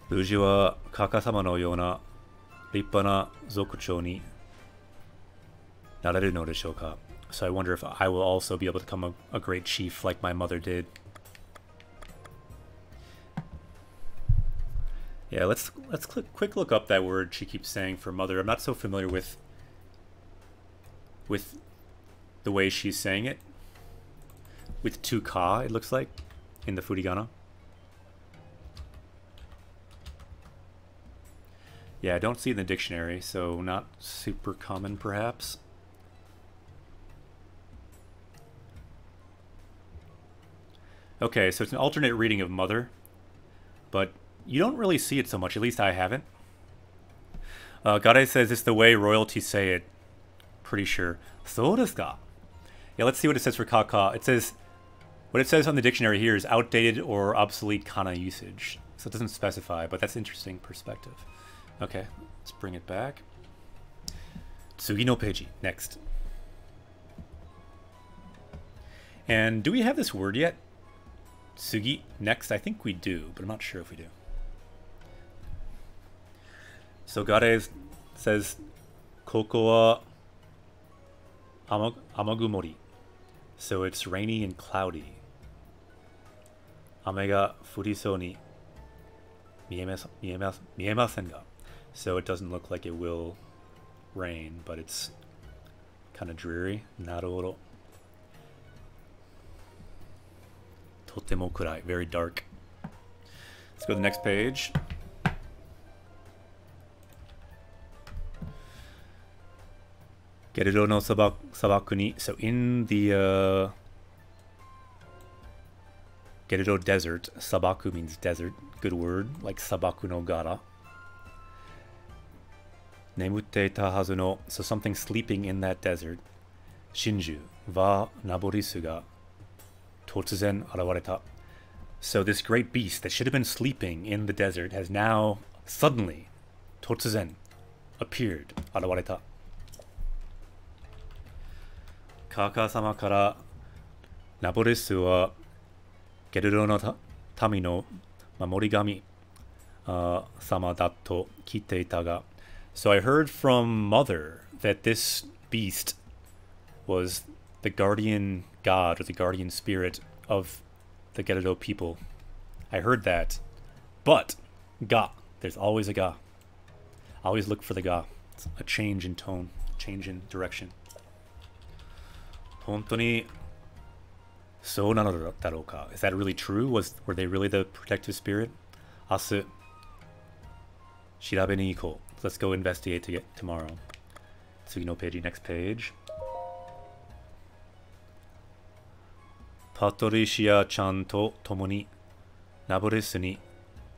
ルージはカカ様のような立派な族長になれるのでしょうか? So I wonder if I will also be able to become a great chief like my mother did. Yeah, let's quick look up that word she keeps saying for mother. I'm not so familiar with the way she's saying it. With 2 ka, it looks like, in the furigana. Yeah, I don't see it in the dictionary, so not super common, perhaps. Okay, so it's an alternate reading of mother, but you don't really see it so much, at least I haven't. Gare says it's the way royalty say it. Pretty sure. So desu ka? Yeah, let's see what it says for kaka. It says, what it says on the dictionary here is outdated or obsolete kana usage. So it doesn't specify, but that's interesting perspective. Okay, let's bring it back. Tsugi no peiji, next. And do we have this word yet? Tsugi, next? I think we do, but I'm not sure if we do. So Gare says, Koko wa amagumori. So it's rainy and cloudy. Ame ga furisou ni miemasen ga. So it doesn't look like it will rain, but it's Kind of dreary. Naruhodo. Totemo kurai. Very dark. Let's go to the next page. Gerudo no sabaku ni. So in the Gerudo desert. Sabaku means desert. Good word. Like sabaku no gara. Nemutte ita hazu no. So something sleeping in that desert. Shinju wa naborisu ga totsuzen arawareta. So this great beast that should have been sleeping in the desert has now suddenly, totsuzen, appeared. Arawareta. Kaka-sama kara naborisu wa Gerudo no tami no mamorigami sama da to kite ita ga. So I heard from Mother that this beast was the guardian god or the guardian spirit of the Gerudo people. I heard that. But, ga. There's always a ga. Always look for the ga. It's a change in tone, change in direction. Hontoni so nano daro ka. Is that really true? Were they really the protective spirit? Asu shirabe ni iko. Let's go investigate tomorrow. Tsugi no page, next page. Patricia-chan to tomo ni naborisu ni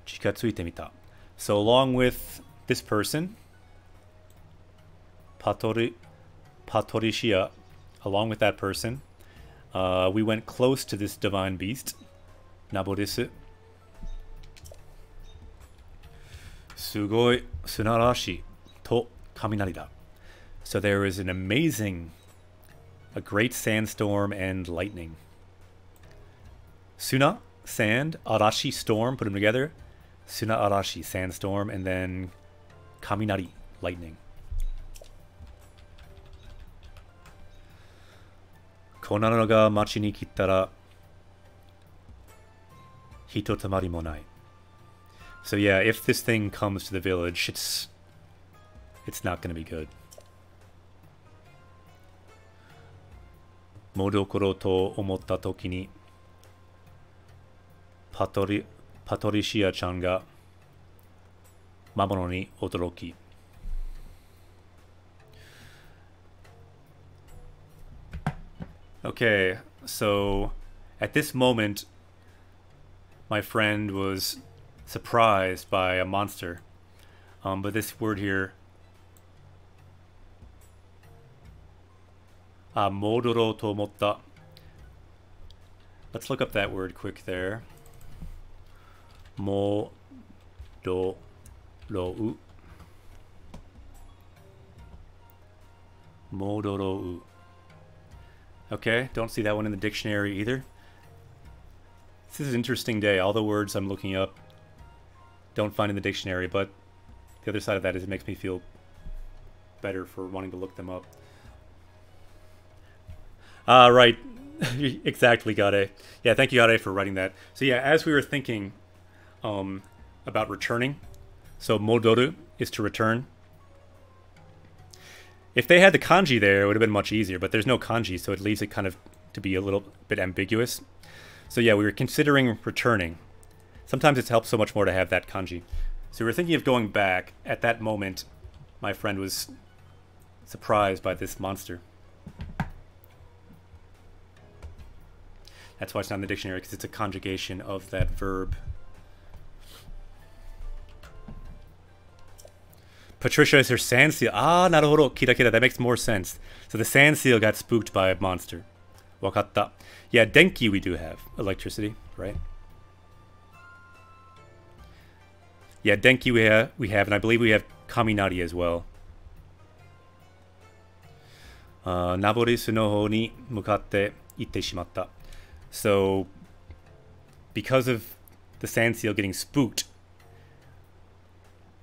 chikatsuite mita. So along with this person, Patricia, along with that person, we went close to this divine beast, naborisu. Sugoi sunarashi to kaminari da. So there is an amazing, a great sandstorm and lightning. Suna, sand, arashi, storm, put them together. Suna arashi, sandstorm, and then kaminari, lightning. Konano ga machi ni kittara hito tamari mo nai. So yeah, if this thing comes to the village, it's not going to be good. Modokoro to omotta toki ni Patricia-chan ga mamono ni odoroki. Okay, so at this moment, my friend was surprised by a monster. But this word here, modoro to omotta. Let's look up that word quick there. Modorou. Modorou. Okay, don't see that one in the dictionary either. This is an interesting day. All the words I'm looking up don't find in the dictionary, but the other side of that is it makes me feel better for wanting to look them up. Right. Exactly, Gade. Yeah, thank you, Gade, for writing that. So yeah, as we were thinking about returning, so modoru is to return. If they had the kanji there, it would have been much easier, but there's no kanji, so it leaves it kind of to be a little bit ambiguous. So yeah, we were considering returning. Sometimes it's helped so much more to have that kanji. So we were thinking of going back. At that moment, my friend was surprised by this monster. That's why it's not in the dictionary, because it's a conjugation of that verb. Patricia is her sand seal. Ah, naruhodo. Kira kira. That makes more sense. So the sand seal got spooked by a monster. Wakatta. Yeah, denki we do have. Electricity, right? Yeah, denki we have, and I believe we have kaminari as well. Naborisu no hou ni mukatte itte shimatta. So, because of the sand seal getting spooked,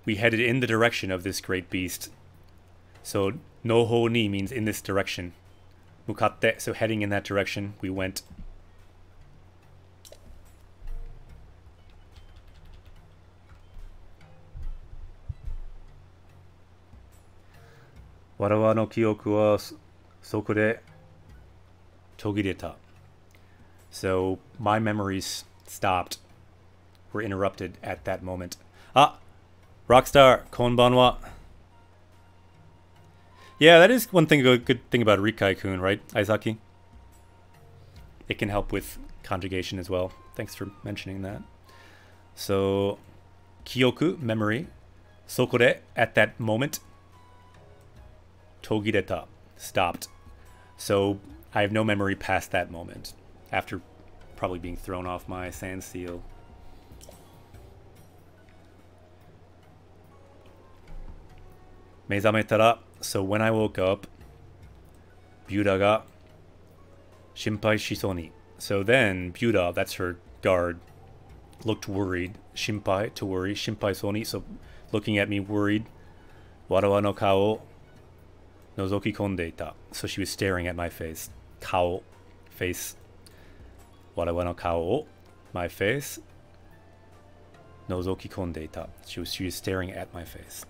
we headed in the direction of this great beast. So, no hou ni means in this direction. Mukatte, so heading in that direction, we went. Warawa no kyoku wa そこで途切れた. So my memories stopped, were interrupted at that moment. Ah, Rockstar, konbanwa. Yeah, that is one thing, a good thing about Rikai-kun, right, Aizaki? It can help with conjugation as well. Thanks for mentioning that. So, kyoku, memory. Sokore, at that moment. Togireta, stopped. So, I have no memory past that moment, after probably being thrown off my sand seal. Meizametara, so when I woke up, Byuda ga shinpai shisou ni. So then, Byuda, that's her guard, looked worried. Shinpai, to worry. Shinpai soni, so looking at me worried. Warawa no kao nozoki kondeita. So she was staring at my face. Kao, face. Warawa no kao, my face. Nozoki kondeita. She was staring at my face.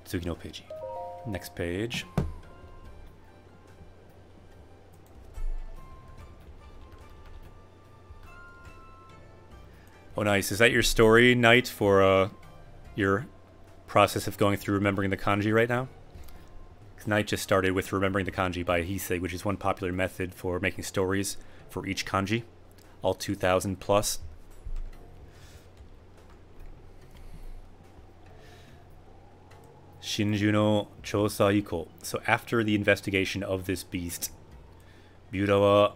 Tsugi no page. Next page. Oh, nice. Is that your story night for your process of going through remembering the kanji right now? Night just started with remembering the kanji by Heisei, which is one popular method for making stories for each kanji. All 2,000 plus. Shinju no chosa iko. So after the investigation of this beast, Byuda wa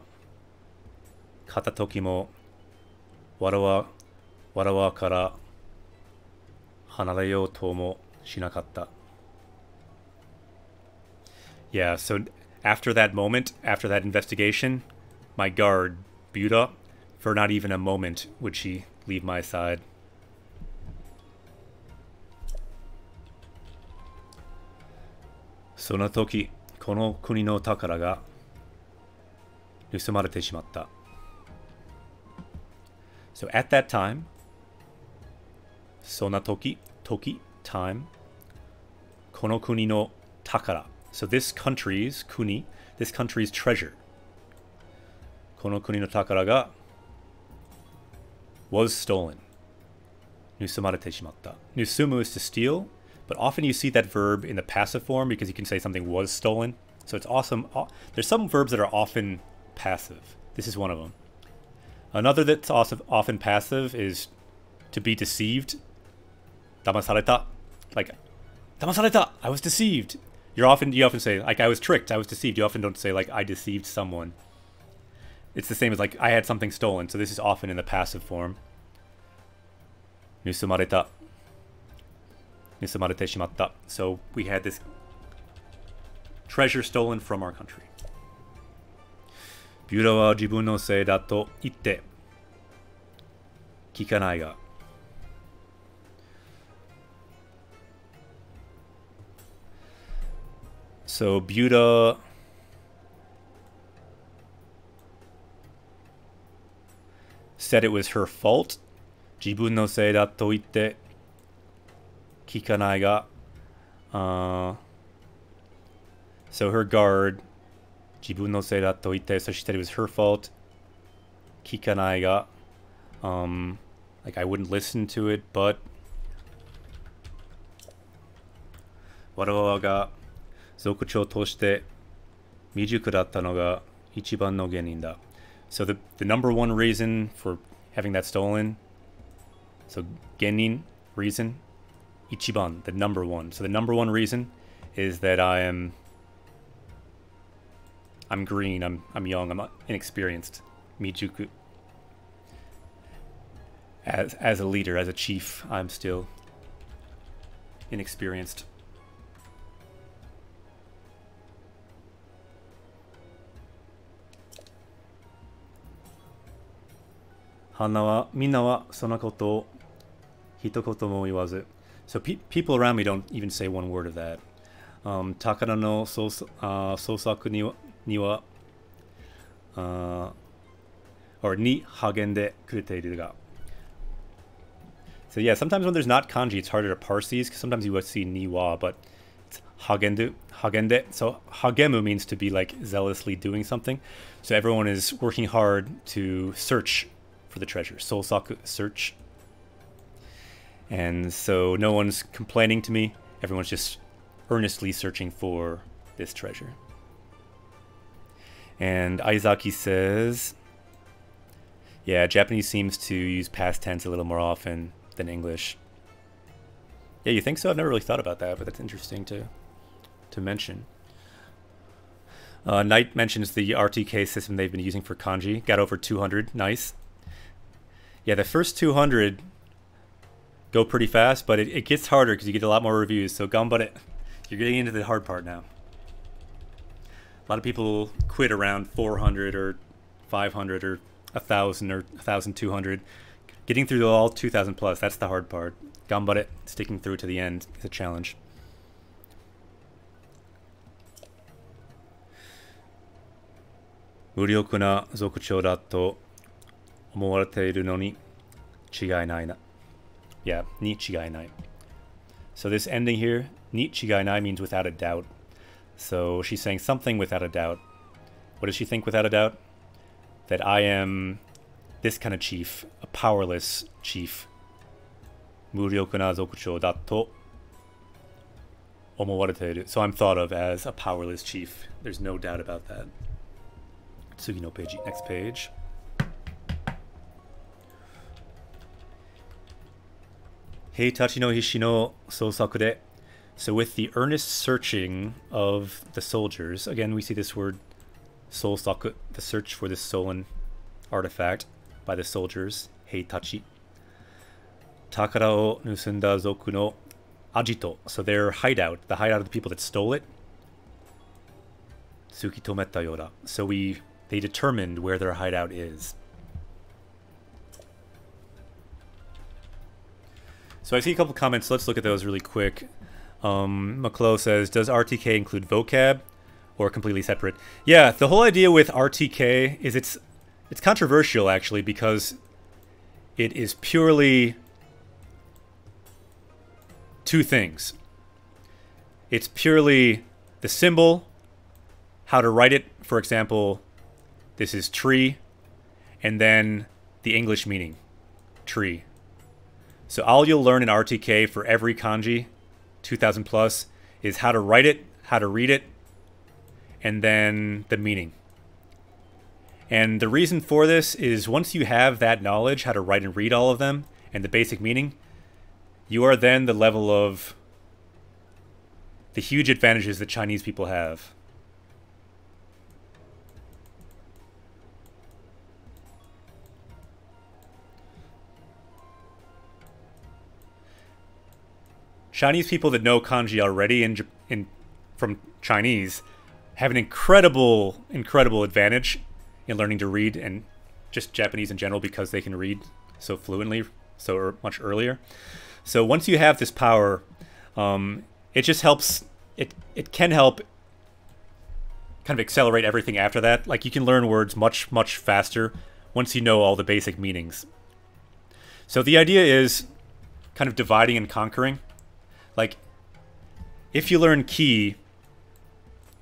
kata toki mo warawa kara hanareyou to mo shinakatta. Yeah, so after that moment, after that investigation, my guard, Byuda, for not even a moment would she leave my side. Sono toki, kono kuni no takara ga nusumarete shimatta. So at that time, sona toki, time, kono kuni no takara. So this country's, kuni, this country's treasure. Kono kuni no takara ga was stolen. Nusumarete shimatta. Nusumu is to steal, but often you see that verb in the passive form because you can say something was stolen. So it's awesome. There's some verbs that are often passive. This is one of them. Another that's often passive is to be deceived. Damasareta. Like, damasareta, I was deceived. You often say, like, I was tricked, I was deceived. You often don't say, like, I deceived someone. It's the same as, like, I had something stolen. So this is often in the passive form. Nusumareta. Nusumarete shimatta. So we had this treasure stolen from our country. Byuda wa jibun no sei da to itte kikanai ga. So Byuda said it was her fault. Jibun no sei da to itte kikanai ga. So her guard, jibun no sei da to itte, so she said it was her fault. Kikanai ga. Like I wouldn't listen to it, but warawa ga zokucho toshite mijuku datta no ga ichiban no genin da. So the number one reason for having that stolen, so genin, reason, ichiban, the number one. So the number one reason is that I'm green, I'm young, I'm inexperienced. Mijuku. As a leader, as a chief, I'm still inexperienced. Hana wa minna wa sona koto o hitokoto mo iwazu. So people around me don't even say one word of that. Takara no sousaku ni wa or ni hagende kurete ga. So yeah, sometimes when there's not kanji, it's harder to parse these because sometimes you would see ni wa, but hagende. So hagemu means to be like zealously doing something. So everyone is working hard to search for the treasure. Sousaku, search. And so no one's complaining to me. Everyone's just earnestly searching for this treasure. And Aizaki says, yeah, Japanese seems to use past tense a little more often than English. Yeah, you think so? I've never really thought about that, but that's interesting to mention. Knight mentions the RTK system they've been using for kanji. Got over 200. Nice. Yeah, the first 200 go pretty fast, but it gets harder because you get a lot more reviews. So ganbare. You're getting into the hard part now. A lot of people quit around 400 or 500 or 1,000 or 1,200. Getting through all 2,000 plus, that's the hard part. Ganbare. Sticking through to the end is a challenge. Muryoku na zokuchou da to omowarete no ni chigai nai na. Yeah, ni chigai nai. So this ending here, ni chigai nai, means without a doubt. So she's saying something without a doubt. What does she think without a doubt? That I am this kind of chief, a powerless chief. Muryoku na zokuchou da to omowareteru. So I'm thought of as a powerless chief. There's no doubt about that. Tsugi no page. Next page. Heitachi no hishi no sousaku de. So with the earnest searching of the soldiers, again we see this word sousaku, the search for this stolen artifact by the soldiers. Heitachi. Takara o nusunda zoku no ajito. So their hideout, the hideout of the people that stole it. Tsuki tometta yoda. So they determined where their hideout is. So I see a couple comments. Let's look at those really quick. McClough says, does RTK include vocab or completely separate? Yeah, the whole idea with RTK is it's controversial actually, because it is purely two things. It's purely the symbol, how to write it. For example, this is tree, and then the English meaning, tree. So all you'll learn in RTK for every kanji, 2,000 plus, is how to write it, how to read it, and then the meaning. And the reason for this is once you have that knowledge, how to write and read all of them, and the basic meaning, you are then the level of the huge advantages that Chinese people have. Chinese people that know kanji already from Chinese have an incredible advantage in learning to read, and just Japanese in general, because they can read so fluently so much earlier. So once you have this power, it just helps. It can help kind of accelerate everything after that. Like you can learn words much faster once you know all the basic meanings. So the idea is kind of dividing and conquering. Like, if you learn ki,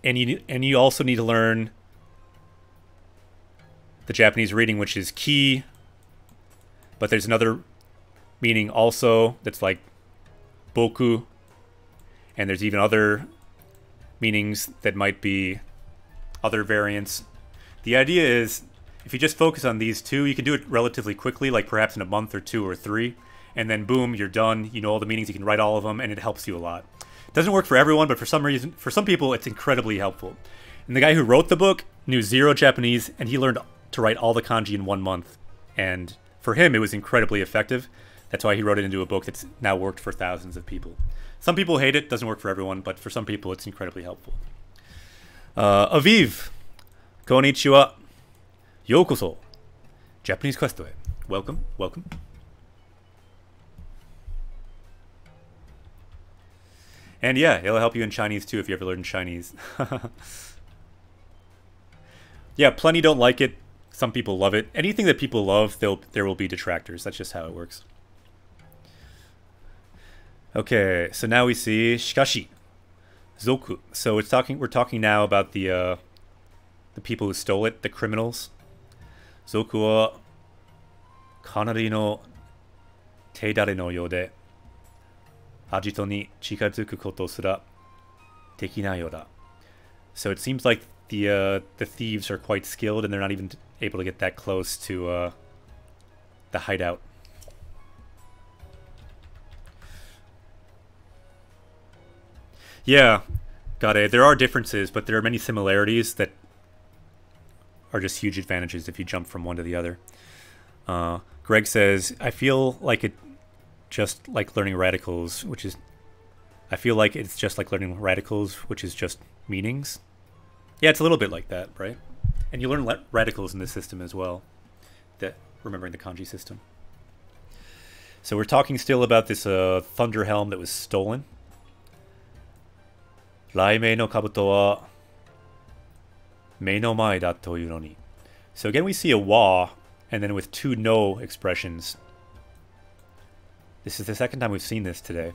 and you also need to learn the Japanese reading, which is ki, but there's another meaning also that's like boku, and there's even other meanings that might be other variants. The idea is, if you just focus on these two, you can do it relatively quickly, like perhaps in a month or 2 or 3. And then boom, you're done. You know all the meanings, you can write all of them, and it helps you a lot. It doesn't work for everyone, but for some reason, for some people, it's incredibly helpful. And the guy who wrote the book knew 0 Japanese, and he learned to write all the kanji in 1 month. And for him, it was incredibly effective. That's why he wrote it into a book that's now worked for thousands of people. Some people hate it, doesn't work for everyone, but for some people, it's incredibly helpful. Aviv, konnichiwa, yokoso, Japanese Quest. Welcome, welcome. And yeah, it'll help you in Chinese too if you ever learn Chinese. Yeah, plenty don't like it. Some people love it. Anything that people love, there will be detractors. That's just how it works. Okay, so now we see shikashi. Zoku. So it's talking. We're talking now about the people who stole it, the criminals. Zoku wa kanari no teidare no you de ajito ni chikazuku koto sura dekinai yo da. So it seems like the thieves are quite skilled, and they're not even able to get that close to the hideout. Yeah, got it. There are differences, but there are many similarities that are just huge advantages if you jump from one to the other. Greg says, I feel like it just like learning radicals, which is... I feel like it's just like learning radicals, which is just meanings. Yeah, it's a little bit like that, right? And you learn radicals in this system as well, that remembering the kanji system. So we're talking still about this thunder helm that was stolen. Raimei no kabuto wa mei no mae da toyu no ni. So again we see a wa, and then with two no expressions. This is the second time we've seen this today.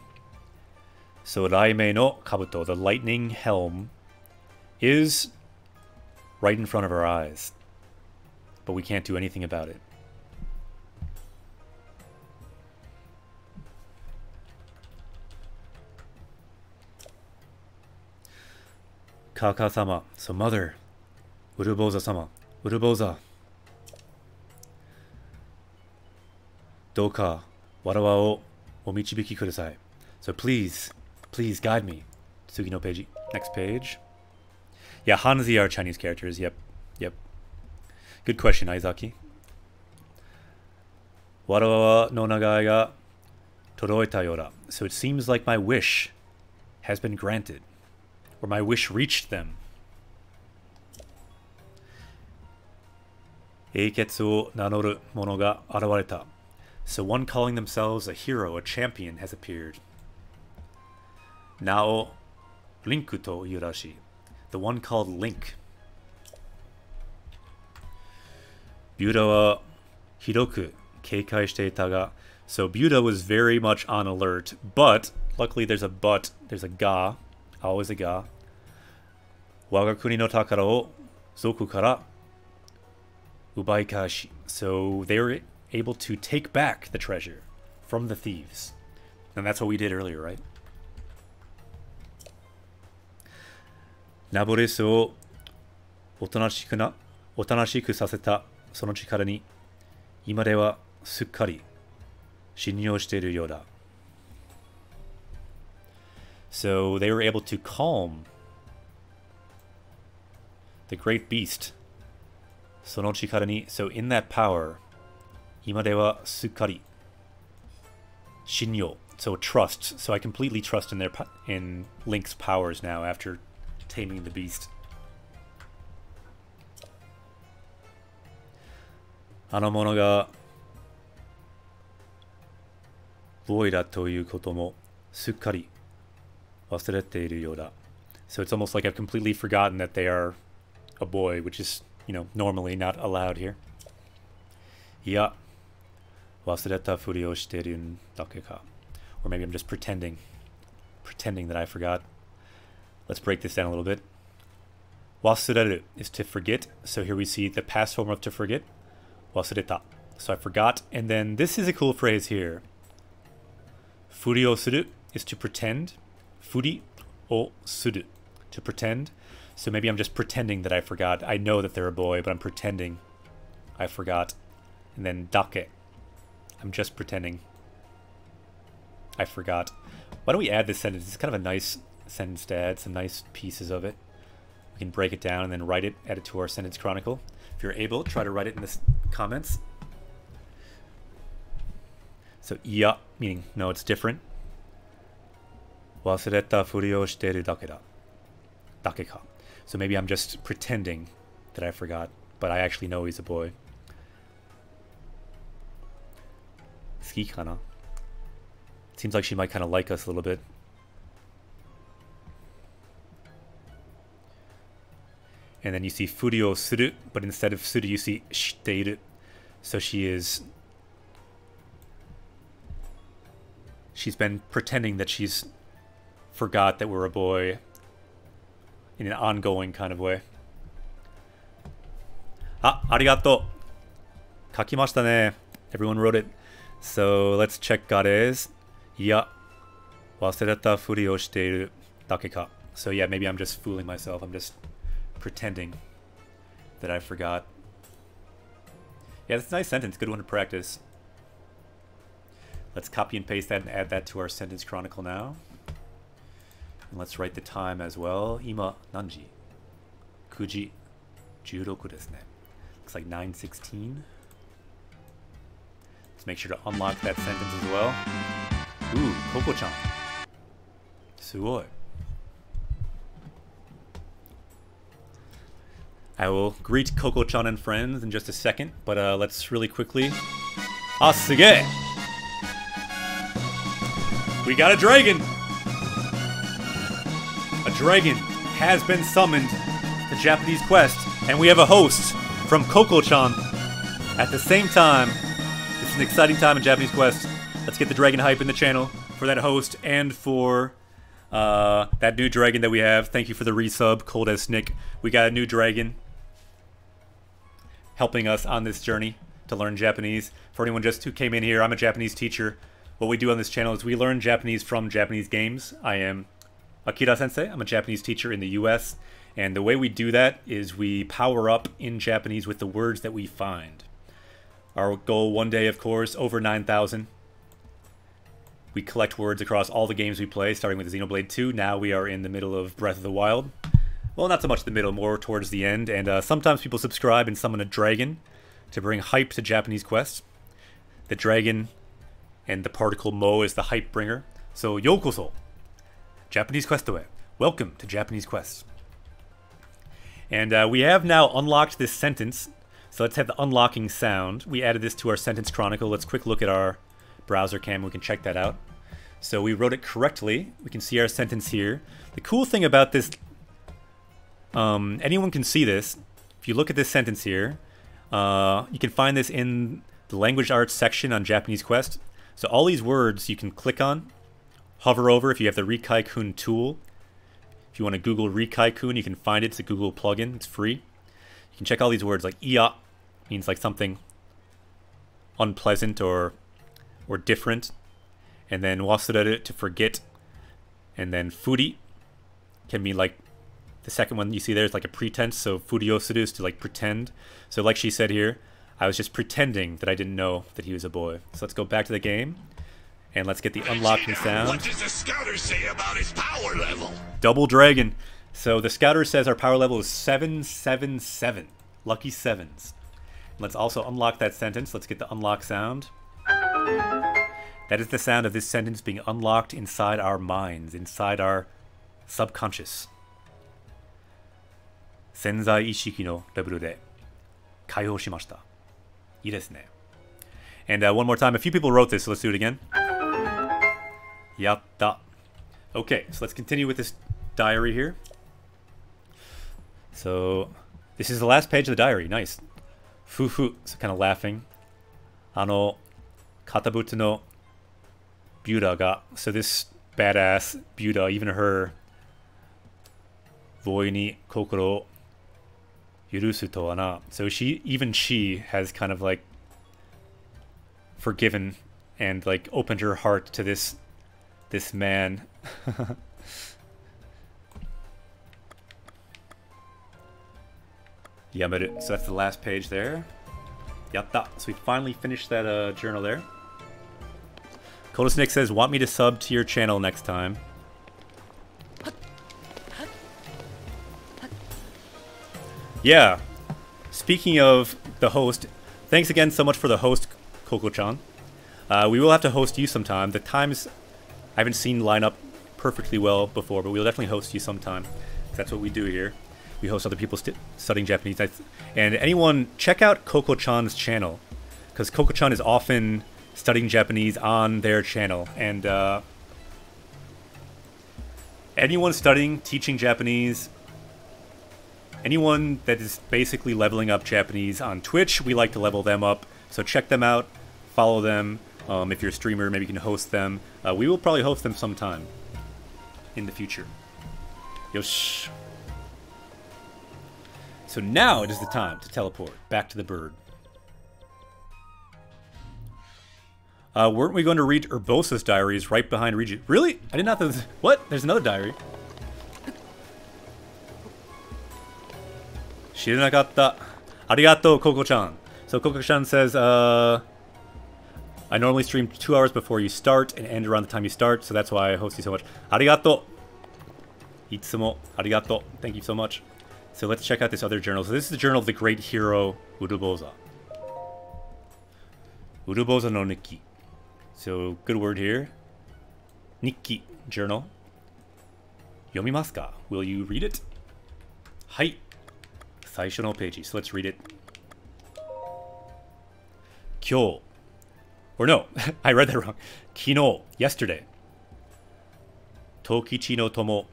So Raimei no kabuto, the lightning helm, is right in front of our eyes. But we can't do anything about it. Kaka-sama, so mother. Uruboza-sama, Uruboza. Douka, warawa o omichibiki kudasai. So please guide me. Tsugi no page. Next page. Yeah, Hanzi are Chinese characters. Yep. Good question, Aizaki. Warawa no nagai ga toroita yora. So it seems like my wish has been granted. Or my wish reached them. Eiketsu o nanoru mono ga arawareta. So one calling themselves a hero, a champion, has appeared. Nao Linku to Yurashi. The one called Link. Buda wa hiroku keikai shite ita ga. So Buda was very much on alert, but luckily there's a but, there's a ga, always a ga. Waga kuni no takara o zoku kara ubai kashi. So they were able to take back the treasure from the thieves. And that's what we did earlier, right? Naboresu o otonashiku saseta sono chikara ni ima de wa sukkari shinyou shiteiru you da. So they were able to calm the great beast. Sono chikara ni, so in that power, ima de wa sukkari shinyou, so trust. So I completely trust in Link's powers now after taming the beast. Ano mono ga boy da toyu koto mo sukkari wasurete you da. So it's almost like I've completely forgotten that they are a boy, which is, you know, normally not allowed here. Ya wasureta furi o shiteru dake ka. Or maybe I'm just pretending that I forgot. Let's break this down a little bit. Wasureru is to forget. So here we see the past form of to forget. Wasureta. So I forgot. And then this is a cool phrase here. Furi o suru is to pretend. Furi o suru, to pretend. So maybe I'm just pretending that I forgot. I know that they're a boy, but I'm pretending I forgot. And then dake. I'm just pretending I forgot. Why don't we add this sentence? It's kind of a nice sentence to add, some nice pieces of it. We can break it down and then write it, add it to our sentence chronicle. If you're able, try to write it in the comments. So iya, meaning no, it's different. Wasureta furi o shiteru dake da. Dake ka. So maybe I'm just pretending that I forgot, but I actually know he's a boy. Suki kana. Seems like she might kind of like us a little bit. And then you see furi o suru, but instead of suru you see shiteiru. So she's been pretending that she's forgot that we're a boy, in an ongoing kind of way. Ah, arigato. Kakimashita ne. Everyone wrote it. So let's check gares. Ya. Wasereta furi o shiteiru dake ka. So yeah, maybe I'm just fooling myself. I'm just pretending that I forgot. Yeah, that's a nice sentence. Good one to practice. Let's copy and paste that and add that to our sentence chronicle now. And let's write the time as well. Ima nanji? 9時16ですね. Looks like 9:16. Let's make sure to unlock that sentence as well. Ooh, Koko-chan. Sugoi. I will greet Koko-chan and friends in just a second, but let's really quickly... Ah, suge! We got a dragon! A dragon has been summoned to Japanese Quest, and we have a host from Koko-chan. At the same time, it's an exciting time in Japanese Quest. Let's get the dragon hype in the channel for that host and for that new dragon that we have. Thank you for the resub, Cold as Nick. We got a new dragon helping us on this journey to learn Japanese. For anyone just who came in here, I'm a Japanese teacher. What we do on this channel is we learn Japanese from Japanese games. I am Akira Sensei. I'm a Japanese teacher in the US. And the way we do that is we power up in Japanese with the words that we find. Our goal one day, of course, over 9,000. We collect words across all the games we play, starting with Xenoblade 2. Now we are in the middle of Breath of the Wild. Well, not so much the middle, more towards the end. And sometimes people subscribe and summon a dragon to bring hype to Japanese quests. The dragon and the particle mo is the hype bringer. So, yokoso, Japanese Questoe. Welcome to Japanese Quest. And we have now unlocked this sentence. So let's have the unlocking sound. We added this to our sentence chronicle. Let's quick look at our browser cam. We can check that out. So we wrote it correctly. We can see our sentence here. The cool thing about this, anyone can see this. If you look at this sentence here, you can find this in the language arts section on Japanese Quest. So all these words you can click on, hover over if you have the Rikaikun tool. If you want to Google Rikaikun, you can find it. It's a Google plugin. It's free. You can check all these words like iya means like something unpleasant or different. And then wasureru to forget. And then furi can mean like the second one you see there is like a pretense. So furiosuru is to like pretend. So like she said here, I was just pretending that I didn't know that he was a boy. So let's go back to the game. And let's get the unlocking sound. What does the scouter say about his power level? Double dragon. So the scouter says our power level is 777. Lucky sevens. Let's also unlock that sentence. Let's get the unlock sound. That is the sound of this sentence being unlocked inside our minds, inside our subconscious. Senzai ishiki no level de kaihou shimashita. Ii desu ne. And one more time. A few people wrote this, so let's do it again. Yatta. Okay, so let's continue with this diary here. So, this is the last page of the diary. Nice. Fufu. So kind of laughing. Katabutsu no Buda ga. So this badass Buda, even her Voi ni kokoro yurusu to wa na. So even she has kind of like forgiven and like opened her heart to this man. Yameru. So that's the last page there. Yatta. So we finally finished that journal there. Kodosnick says, want me to sub to your channel next time. Yeah. Speaking of the host, thanks again so much for the host, Koko-chan. We will have to host you sometime. The times I haven't seen line up perfectly well before, but we'll definitely host you sometime. That's what we do here. We host other people studying Japanese. And anyone, check out Koko-chan's channel, because Koko-chan is often studying Japanese on their channel. And anyone studying, teaching Japanese, anyone that is basically leveling up Japanese on Twitch, we like to level them up. So check them out, follow them. If you're a streamer, maybe you can host them. We will probably host them sometime in the future. Yosh. So now it is the time to teleport back to the bird. Weren't we going to read Urbosa's diaries right behind Regis? Really? I did not know this. What? There's another diary. Shiranakatta. Arigato, Koko-chan. So Koko-chan says, I normally stream 2 hours before you start and end around the time you start, so that's why I host you so much. Arigato. Itsumo. Arigato. Thank you so much. So let's check out this other journal. So this is the journal of the great hero, Urubosa. Urubosa no Nikki. So, good word here. Nikki, journal. Yomimasu ka? Will you read it? Hai. Saisho no peiji. So let's read it. Kyou. Or no, I read that wrong. Kino, yesterday. Tokichi no tomo.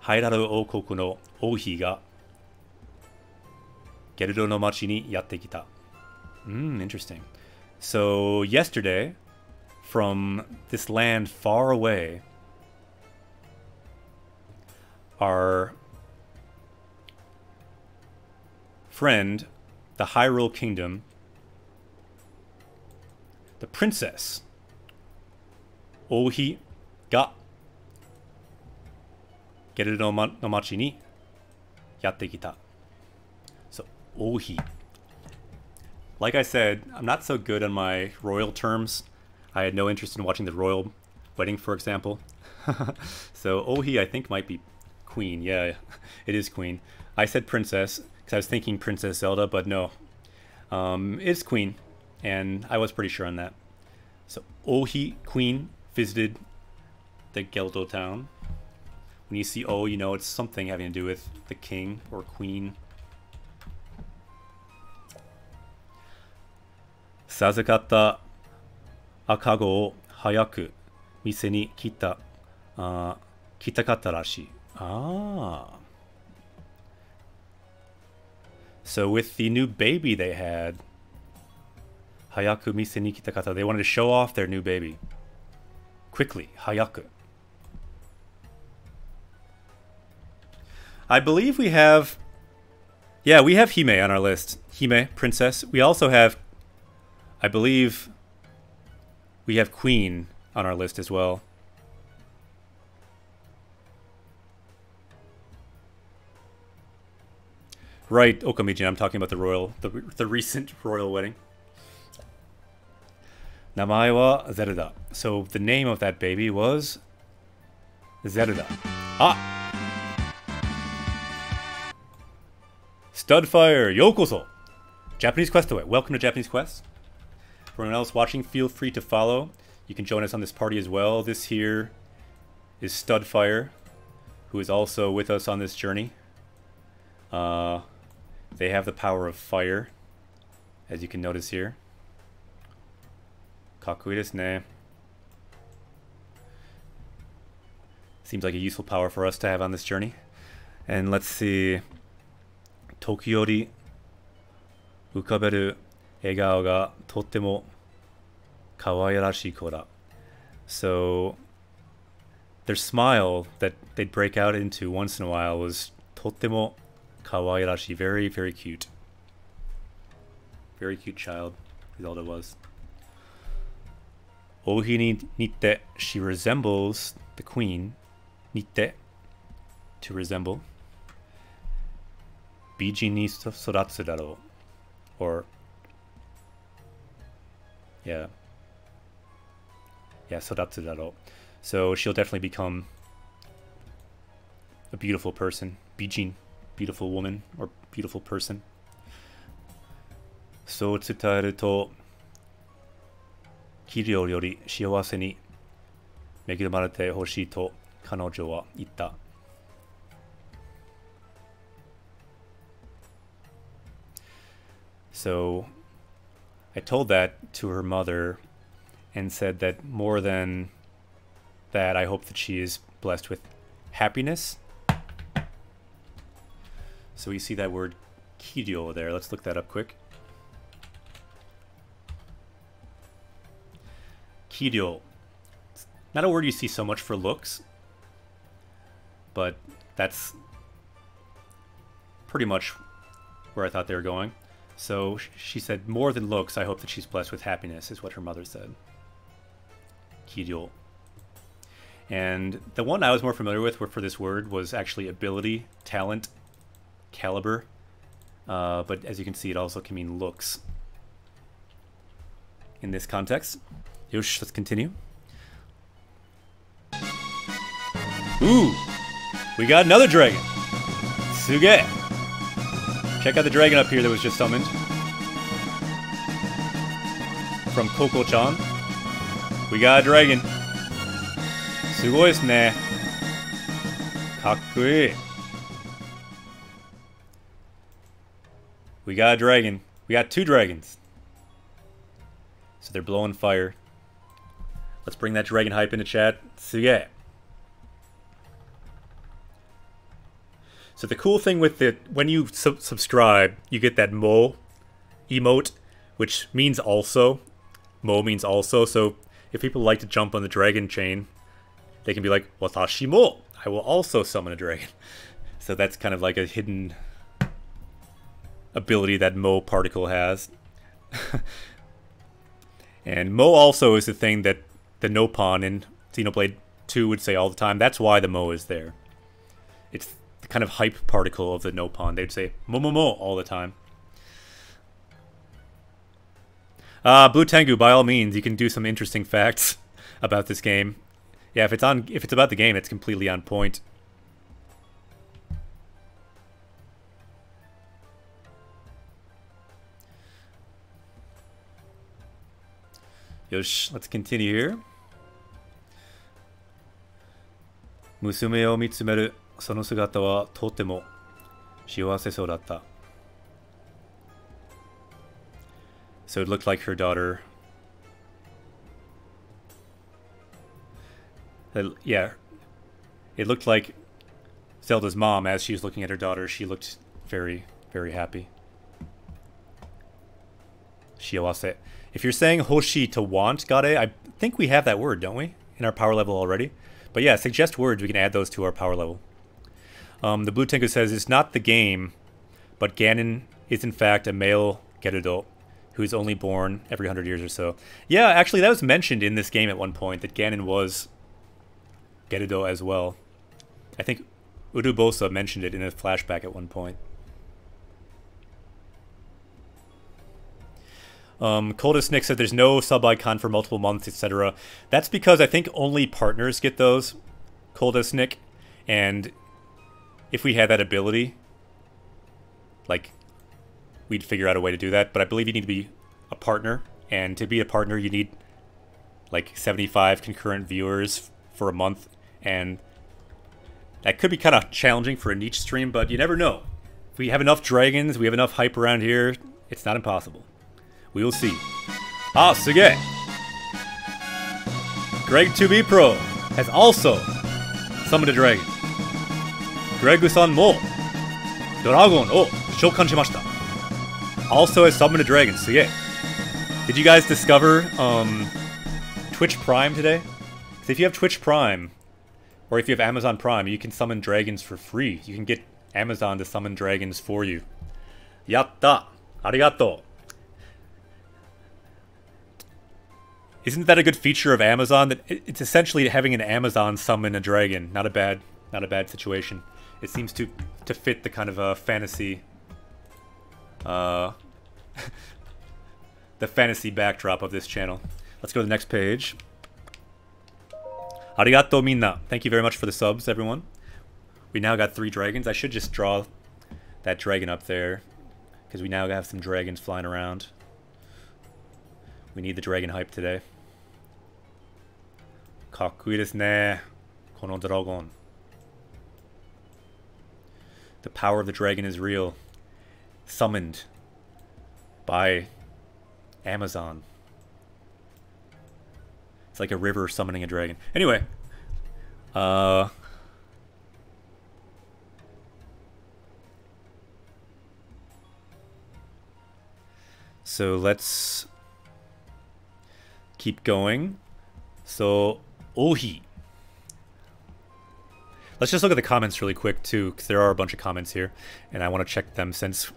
Hairaru okoku no ouhi ga Gerudo no machi ni yatte kita. Interesting. So, yesterday, from this land far away, our friend, the Hyrule Kingdom, the princess, Ouhi ga Gerudo no machi ni yatte kita. So, Ouhi. Like I said, I'm not so good on my royal terms. I had no interest in watching the royal wedding, for example. So Ouhi, I think, might be queen. Yeah, it is queen. I said princess because I was thinking Princess Zelda, but no. It's queen, and I was pretty sure on that. So Ouhi, queen, visited the Gerudo town. When you see O, you know it's something having to do with the king or queen. Sazakatta akago o hayaku mise ni kita kitakatta rashi. So with the new baby they had, hayaku mise ni kitakatta, they wanted to show off their new baby. Quickly, hayaku. I believe we have... Yeah, we have Hime on our list. Hime, princess. We also have... I believe we have Queen on our list as well. Right, Okamijin, I'm talking about the recent royal wedding. Namae wa Zelda. So the name of that baby was Zelda. Studfire, yokoso. Japanese Quest away. Welcome to Japanese Quest. For anyone else watching, feel free to follow. You can join us on this party as well. This here is Studfire, who is also with us on this journey. They have the power of fire, as you can notice here. Kakui desu ne. Seems like a useful power for us to have on this journey. And let's see. Tokiori ukaberu egao ga totemo kawairashii ko da. So their smile that they'd break out into once in a while was totemo kawairashii. Very, very cute. Very cute child, Zelda was. Ouhi ni nitte, she resembles the queen. Nitte, to resemble. Biji ni soratsu daro. Or, yeah, soratsu daro. So she'll definitely become a beautiful person. Bijin, beautiful woman, or beautiful person. So tsutaeru to Kiryu yori shiawase ni megumarete hoshii to kanojo wa itta. So I told that to her mother and said that more than that, I hope that she is blessed with happiness. So we see that word kiryo there. Let's look that up quick. Kiryo. It's not a word you see so much for looks, but that's pretty much where I thought they were going. So she said, more than looks, I hope that she's blessed with happiness, is what her mother said. Kiryo. And the one I was more familiar with for this word was actually ability, talent, caliber. But as you can see, it also can mean looks. In this context. Yosh, let's continue. Ooh! We got another dragon! Suge! Check out the dragon up here that was just summoned. From Koko-chan. We got a dragon. Sugoi desu ne. Kakkui. We got a dragon. We got 2 dragons. So they're blowing fire. Let's bring that dragon hype into chat. Suge. So the cool thing with it, when you subscribe, you get that mo emote, which means also. Mo means also. So if people like to jump on the dragon chain, they can be like, Watashi mo! I will also summon a dragon. So that's kind of like a hidden ability that Mo particle has. And Mo also is the thing that the Nopon in Xenoblade 2 would say all the time. That's why the Mo is there. It's the kind of hype particle of the Nopon. They'd say Mo Mo Mo all the time. Blue Tengu, by all means, you can do some interesting facts about this game. Yeah, if it's about the game, it's completely on point. Yosh, let's continue here. Musume o mitsumeru sono sugata wa totemo shiwase sou datta. So it looked like her daughter. Yeah, it looked like Zelda's mom, as she was looking at her daughter, she looked very, very happy. Shiawase. If you're saying hoshi to want, gare, I think we have that word, don't we? In our power level already. But yeah, suggest words, we can add those to our power level. The Blue Tengu says, it's not the game, but Ganon is in fact a male Gerudo, who is only born every 100 years or so. Yeah, actually that was mentioned in this game at one point, that Ganon was Gerudo as well. I think Urubosa mentioned it in a flashback at one point. Coldest Nick said there's no sub-icon for multiple months, etc. That's because I think only partners get those, Coldest Nick. And if we had that ability, like, we'd figure out a way to do that. But I believe you need to be a partner. And to be a partner, you need, like, 75 concurrent viewers for a month. And that could be kind of challenging for a niche stream, but you never know. If we have enough dragons, we have enough hype around here, it's not impossible. We will see. Ah, Suge! Greg 2B Pro has also summoned a dragon. Gregu-san mo Dragon o shoukan shimashita. Also has summoned a dragon. Suge. Did you guys discover Twitch Prime today? Because if you have Twitch Prime, or if you have Amazon Prime, you can summon dragons for free. You can get Amazon to summon dragons for you. Yatta! Arigato! Isn't that a good feature of Amazon? That it's essentially having an Amazon summon a dragon. Not a bad situation. It seems to fit the kind of fantasy, the fantasy backdrop of this channel. Let's go to the next page. Arigato minna. Thank you very much for the subs, everyone. We now got 3 dragons. I should just draw that dragon up there, because we now have some dragons flying around. We need the dragon hype today. Kakkui desu ne, kono dragon. The power of the dragon is real. Summoned by Amazon. It's like a river summoning a dragon. Anyway. So let's keep going. So, Ohi. Let's just look at the comments really quick, too, because there are a bunch of comments here, and I want to check them since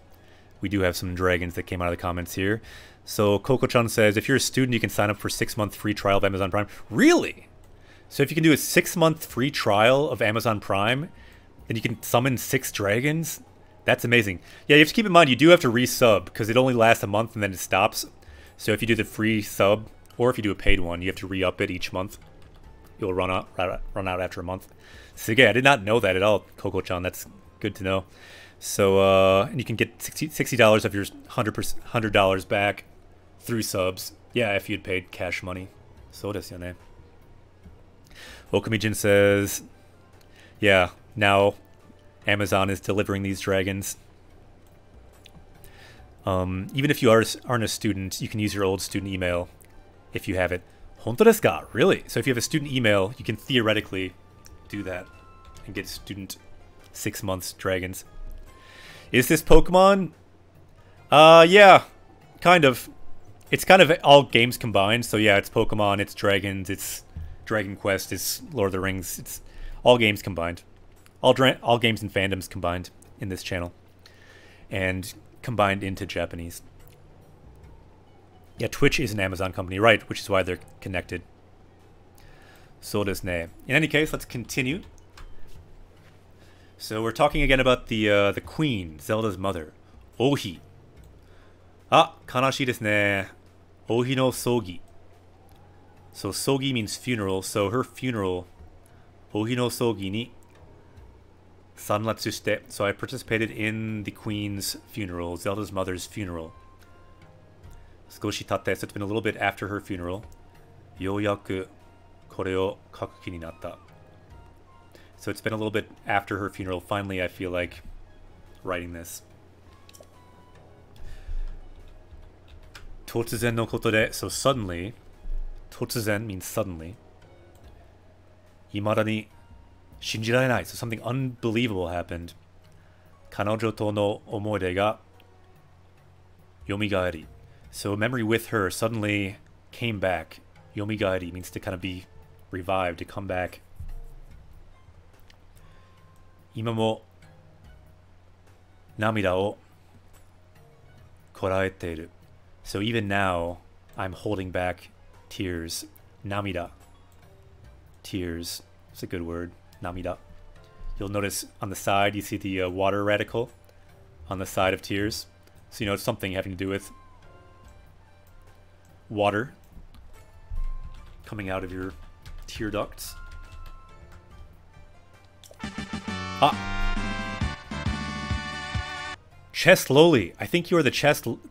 we do have some dragons that came out of the comments here. So, Coco-chan says, if you're a student, you can sign up for 6-month free trial of Amazon Prime. Really? So if you can do a 6-month free trial of Amazon Prime, and you can summon 6 dragons, that's amazing. Yeah, you have to keep in mind, you do have to resub, because it only lasts a month and then it stops. So if you do the free sub, or if you do a paid one, you have to re-up it each month. You'll run out after a month. So yeah, I did not know that at all, Coco-chan. That's good to know. So, and you can get $60 of your $100 back through subs. Yeah, if you'd paid cash money. So desu yone. Okami-jin says, yeah, now Amazon is delivering these dragons. Even if you aren't a student, you can use your old student email if you have it. Honto desu ka? Really? So if you have a student email, you can theoretically do that and get student 6 months dragons. Is this Pokemon? Yeah, kind of. It's kind of all games combined. So yeah, it's Pokemon, it's dragons, it's Dragon Quest, it's Lord of the Rings. It's all games combined. All games and fandoms combined in this channel. And combined into Japanese. Yeah, Twitch is an Amazon company, right, which is why they're connected. So desu ne. In any case, let's continue. So we're talking again about the queen, Zelda's mother, Ohi. Ah, kanashii desu ne. Ohi no sogi. So sogi means funeral, so her funeral, Ohi no sogi ni sanratsu shite. So I participated in the queen's funeral, Zelda's mother's funeral. Skoshi tatte, so it's been a little bit after her funeral. Youyaku kore o kaku ki ni natta. So it's been a little bit after her funeral. Finally, I feel like writing this. Totsuzen no koto de, so suddenly. Totsuzen means suddenly. Imada ni shinjirarenai, so something unbelievable happened. Kanojo to no omoide ga yomigaeri. So memory with her suddenly came back. Yomigaeri means to kind of be revived, to come back. Ima mo namida o koraeteiru. So even now, I'm holding back tears. Namida. Tears. It's a good word. Namida. You'll notice on the side, you see the water radical on the side of tears. So you know it's something having to do with water coming out of your tear ducts. Ah. Chest Loli. I think you are the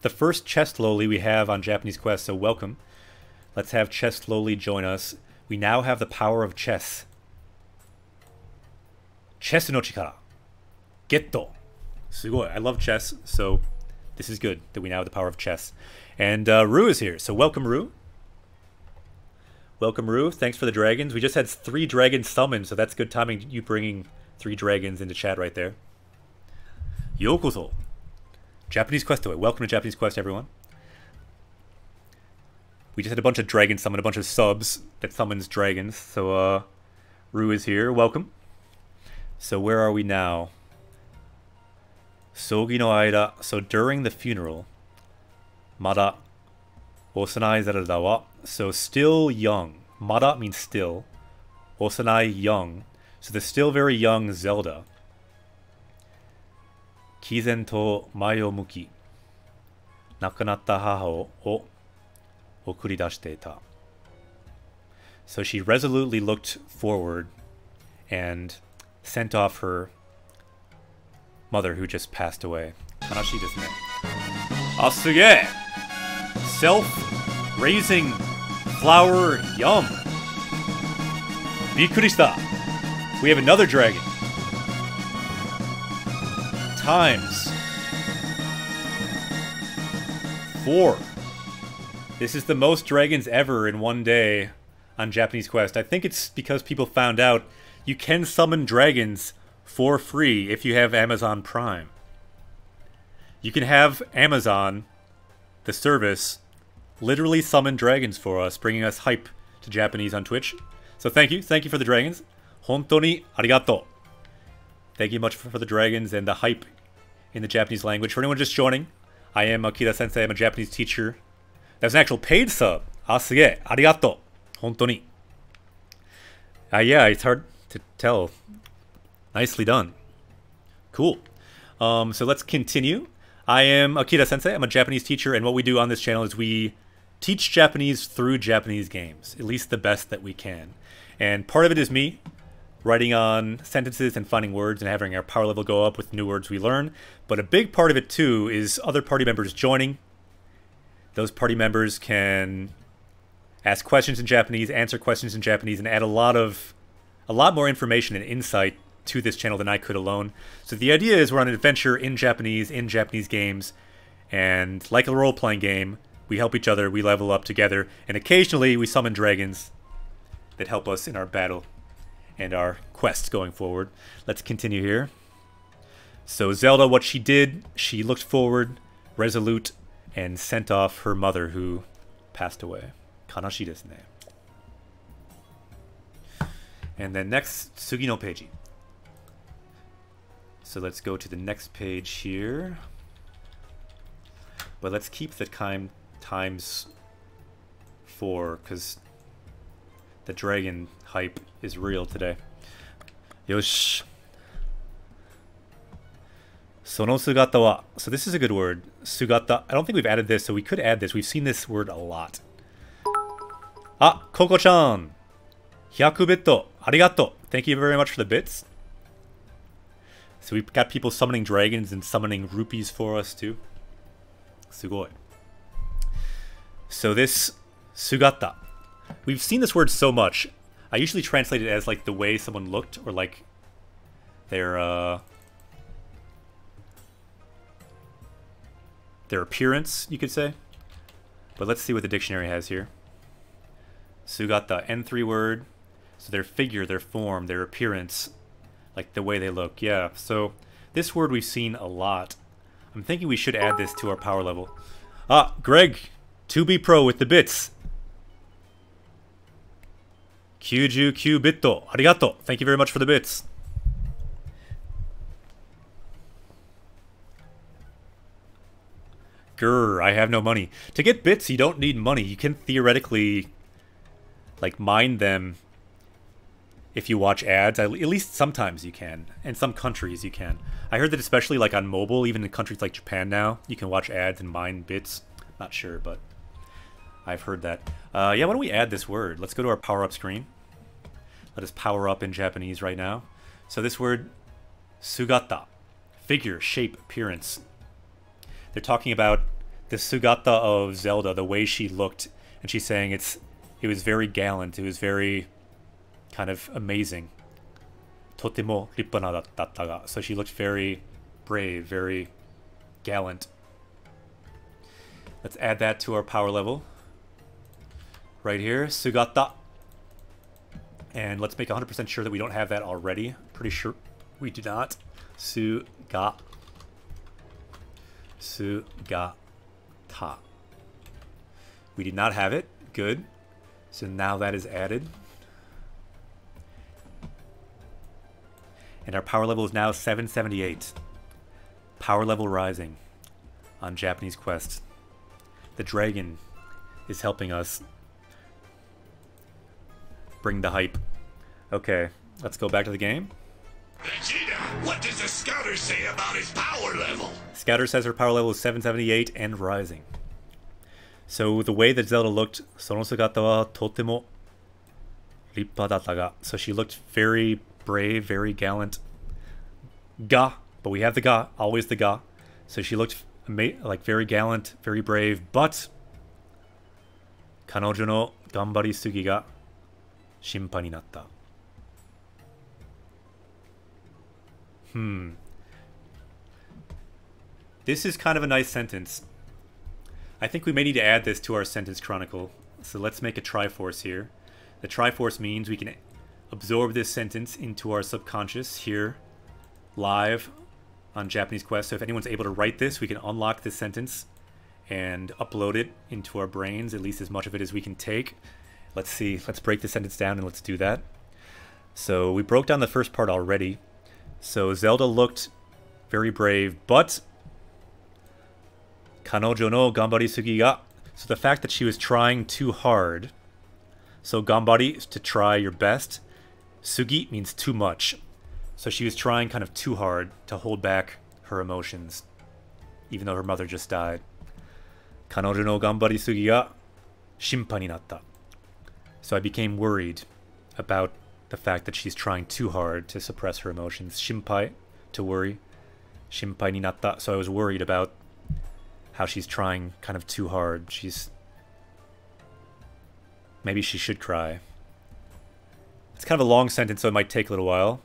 first Chest Loli we have on Japanese Quest, so welcome. Let's have Chest Loli join us. We now have the power of chess. Chess no chikara. Getto. Sugoi. I love chess, so this is good that we now have the power of chess. And Rue is here, so welcome, Rue. Welcome, Rue. Thanks for the dragons. We just had 3 dragons summoned, so that's good timing, you bringing 3 dragons into chat right there. Yokozo. Japanese Quest away. Welcome to Japanese Quest, everyone. We just had a bunch of dragons summon, a bunch of subs that summons dragons. So, Rue is here. Welcome. So where are we now? Sogi no aida. So during the funeral, mada osanai Zelda wa. So still young. Mada means still. Osanai, young. So the still very young Zelda. Kizen to mae o muki. Nakanatta haha o okuridashite ita. So she resolutely looked forward and sent off her mother who just passed away. Kanashii desu ne. Ah, sugee! Self-raising flower, yum! Bikkuri shita! We have another dragon. Times 4. This is the most dragons ever in one day on Japanese Quest. I think it's because people found out you can summon dragons for free if you have Amazon Prime. You can have Amazon, the service, literally summon dragons for us, bringing us hype to Japanese on Twitch. So thank you for the dragons. Hontou ni arigato. Thank you much for the dragons and the hype in the Japanese language. For anyone just joining, I am Akira Sensei. I'm a Japanese teacher. That's an actual paid sub. Suge. Arigato. Hontoni. Yeah, it's hard to tell. Nicely done. Cool. So let's continue. I am Akira Sensei. I'm a Japanese teacher, and what we do on this channel is we teach Japanese through Japanese games, at least the best that we can. And part of it is me writing on sentences and finding words and having our power level go up with new words we learn. But a big part of it too is other party members joining. Those party members can ask questions in Japanese, answer questions in Japanese, and add a lot more information and insight to this channel than I could alone. So the idea is we're on an adventure in Japanese games, and like a role-playing game, we help each other, we level up together, and occasionally we summon dragons that help us in our battle and our quests going forward. Let's continue here. So Zelda, what she did, she looked forward, resolute, and sent off her mother who passed away. Kanashi desu ne. And then next, Sugi no Peiji. So let's go to the next page here. But let's keep the times 4, because the dragon hype is real today. Yosh. Sono sugata wa. So this is a good word. Sugata. I don't think we've added this, so we could add this. We've seen this word a lot. Ah, Koko-chan. 100 bitto. Arigato. Thank you very much for the bits. So we've got people summoning dragons and summoning rupees for us too. Sugoi. So this sugata. We've seen this word so much. I usually translate it as like the way someone looked, or like their appearance, you could say. But let's see what the dictionary has here. Sugata, N3 word. So their figure, their form, their appearance, like the way they look. Yeah, so this word we've seen a lot. I'm thinking we should add this to our power level. Ah, Greg, 2B Pro with the bits. 99 bitto. Arigato. Thank you very much for the bits. Grr, I have no money. To get bits, you don't need money. You can theoretically, like, mine them if you watch ads. At least sometimes you can. In some countries you can. I heard that especially, like, on mobile, even in countries like Japan now, you can watch ads and mine bits. Not sure, but I've heard that. Yeah, why don't we add this word? Let's go to our power-up screen. Let us power up in Japanese right now. So this word, sugata, figure, shape, appearance. They're talking about the sugata of Zelda, the way she looked, and she's saying it was very gallant, it was very kind of amazing. Totemo rippana datta ga. So she looked very brave, very gallant. Let's add that to our power level. Right here, sugata. And let's make 100% sure that we don't have that already. Pretty sure we do not. Sugata. We did not have it. Good. So now that is added. And our power level is now 778. Power level rising on Japanese Quest. The dragon is helping us bring the hype. Okay, let's go back to the game. Vegeta, what does the scouter say about his power level? Scouter says her power level is 778 and rising. So the way that Zelda looked, sono sugata wa totemo rippa datta ga. So she looked very brave, very gallant. Ga, but we have the ga, always the ga. So she looked like very gallant, very brave, but kanojo no ganbari sugi ga shinpai ni natta. This is kind of a nice sentence. I think we may need to add this to our sentence chronicle. So let's make a Triforce here. The Triforce means we can absorb this sentence into our subconscious here, live on Japanese Quest. So if anyone's able to write this, we can unlock this sentence and upload it into our brains, at least as much of it as we can take. Let's see. Let's break the sentence down and let's do that. So we broke down the first part already. So Zelda looked very brave, but Kanojo no gambari sugi ga. So the fact that she was trying too hard. So gambari is to try your best. Sugi means too much. So she was trying kind of too hard to hold back her emotions, even though her mother just died. Kanojo no gambari sugi ga shinpai ni natta. So I became worried about the fact that she's trying too hard to suppress her emotions. Shinpai, to worry. Shinpai ni natta. So I was worried about how she's trying kind of too hard. Maybe she should cry. It's kind of a long sentence, so it might take a little while.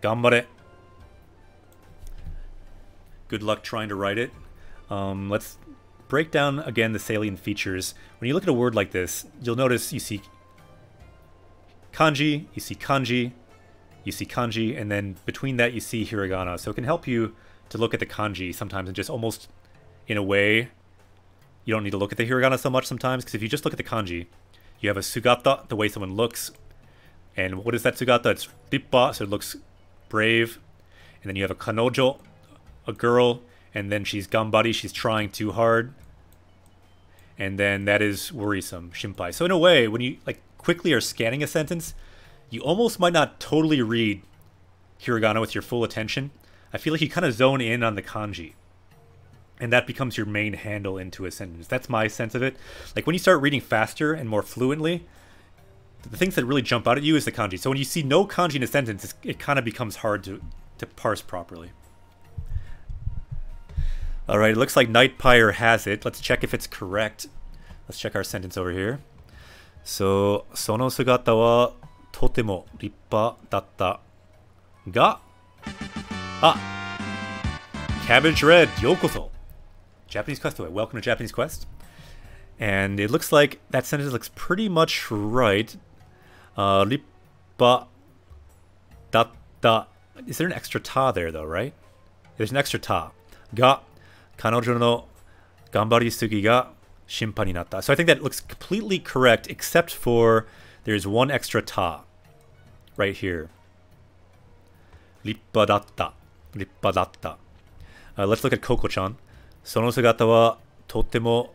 Gambare. Good luck trying to write it. Let's break down again the salient features. When you look at a word like this, you'll notice you see kanji, you see kanji, you see kanji, and then between that you see hiragana. So it can help you to look at the kanji sometimes and just almost, in a way, you don't need to look at the hiragana so much sometimes, because if you just look at the kanji, you have a sugata, the way someone looks, and what is that sugata? It's rippa, so it looks brave, and then you have a kanojo, a girl, and then she's gambari, she's trying too hard, and then that is worrisome, shinpai. So in a way, when you like quickly are scanning a sentence, you almost might not totally read hiragana with your full attention. I feel like you kind of zone in on the kanji, and that becomes your main handle into a sentence. That's my sense of it. Like when you start reading faster and more fluently, the things that really jump out at you is the kanji. So when you see no kanji in a sentence, it kind of becomes hard to parse properly. Alright, it looks like Nightpire has it. Let's check if it's correct. Let's check our sentence over here. So, その姿はとても立派だったが、Cabbage Red, yokoso. Japanese Quest away. Welcome to Japanese Quest. And it looks like that sentence looks pretty much right. Rippa datta. Is there an extra ta there though, right? There's an extra ta. Ga kanojo no gambari sugi ga shinpai ni natta. So I think that looks completely correct except for there's one extra ta right here. Rippa datta. Rippa datta. Let's look at Koko-chan. その姿はとっても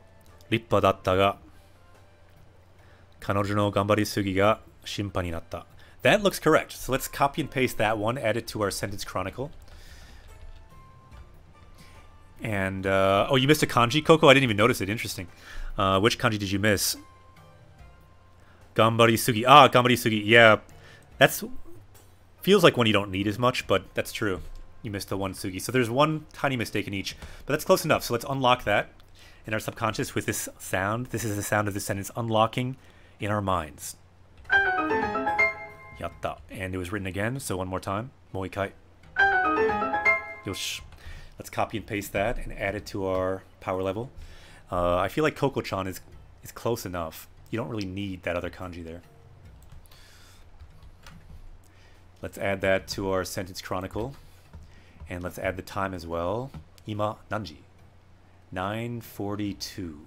立派だったが、彼女の頑張りすぎが心配になった. That looks correct. So let's copy and paste that one, add it to our sentence chronicle. And, oh, you missed a kanji, Coco? I didn't even notice it. Interesting. Which kanji did you miss? Gambari sugi. Ah, gambari sugi. Yeah, that's feels like one you don't need as much, but that's true. You missed the one sugi. So there's one tiny mistake in each, but that's close enough. So let's unlock that in our subconscious with this sound. This is the sound of the sentence unlocking in our minds. Yatta. And it was written again, so one more time. Moikai. Yosh. Let's copy and paste that and add it to our power level. I feel like Koko-chan is close enough. You don't really need that other kanji there. Let's add that to our sentence chronicle. And let's add the time as well. Ima nanji. 9:42.